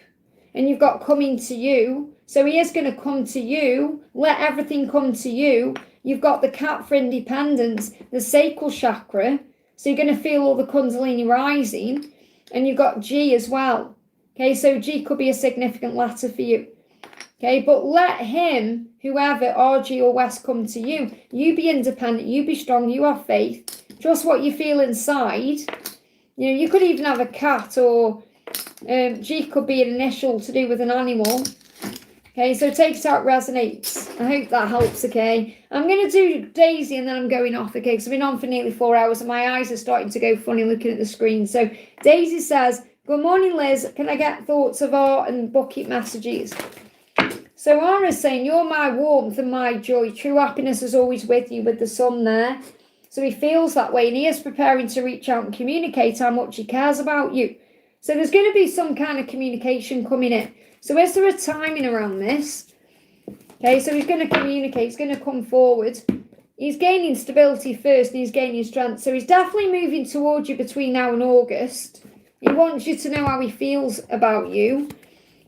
And you've got coming to you. So he is going to come to you. Let everything come to you. You've got the cat for independence, the sacral chakra. So you're going to feel all the kundalini rising. And you've got G as well. Okay, so G could be a significant letter for you. Okay, but let him, whoever, RG or West, come to you. You be independent, you be strong, you have faith. Trust what you feel inside. You know, you could even have a cat, or G could be an initial to do with an animal. Okay, so take it out, resonates. I hope that helps, okay? I'm going to do Daisy and then I'm going off, okay? Because I've been on for nearly 4 hours and my eyes are starting to go funny looking at the screen. So Daisy says, good morning, Liz. Can I get thoughts of art and bucket messages? So Ara's saying, you're my warmth and my joy. True happiness is always with you, with the sun there. So he feels that way and he is preparing to reach out and communicate how much he cares about you. So there's going to be some kind of communication coming in. So is there a timing around this? Okay, so he's going to communicate. He's going to come forward. He's gaining stability first and he's gaining strength. So he's definitely moving towards you between now and August. He wants you to know how he feels about you.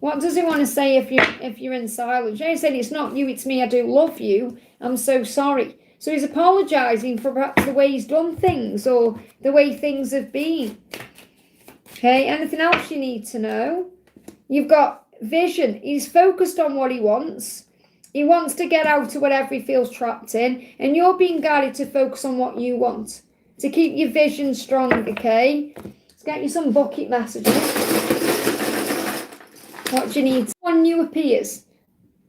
What does he want to say if you're in silence? He's saying, it's not you, it's me. I do love you. I'm so sorry. So he's apologising for perhaps the way he's done things or the way things have been. Okay, anything else you need to know? You've got vision. He's focused on what he wants. He wants to get out of whatever he feels trapped in, and you're being guided to focus on what you want, to keep your vision strong, okay? Let's get you some bucket messages. What do you need? Someone new appears.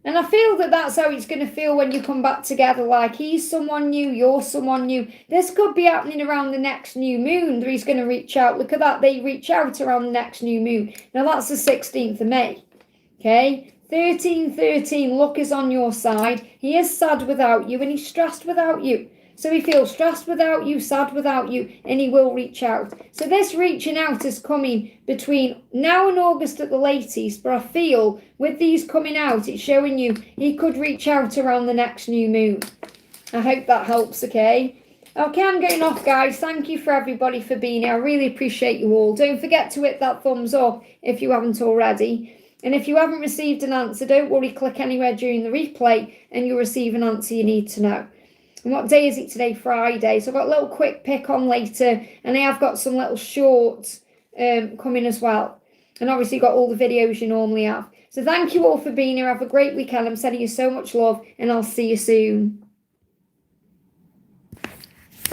And I feel that that's how it's going to feel when you come back together, like he's someone new, you're someone new. This could be happening around the next new moon that he's going to reach out. Look at that, they reach out around the next new moon. Now that's the 16th of May, okay? 1313, luck is on your side. He is sad without you and he's stressed without you. So he feels stressed without you, sad without you, and he will reach out. So this reaching out is coming between now and August at the latest, but I feel with these coming out, it's showing you he could reach out around the next new moon. I hope that helps, okay? Okay, I'm going off, guys. Thank you for everybody for being here. I really appreciate you all. Don't forget to hit that thumbs up if you haven't already. And if you haven't received an answer, don't worry, click anywhere during the replay and you'll receive an answer you need to know. And what day is it today? Friday. So I've got a little quick pick on later, and I have got some little shorts coming as well. And obviously got all the videos you normally have. So thank you all for being here. Have a great weekend. I'm sending you so much love, and I'll see you soon.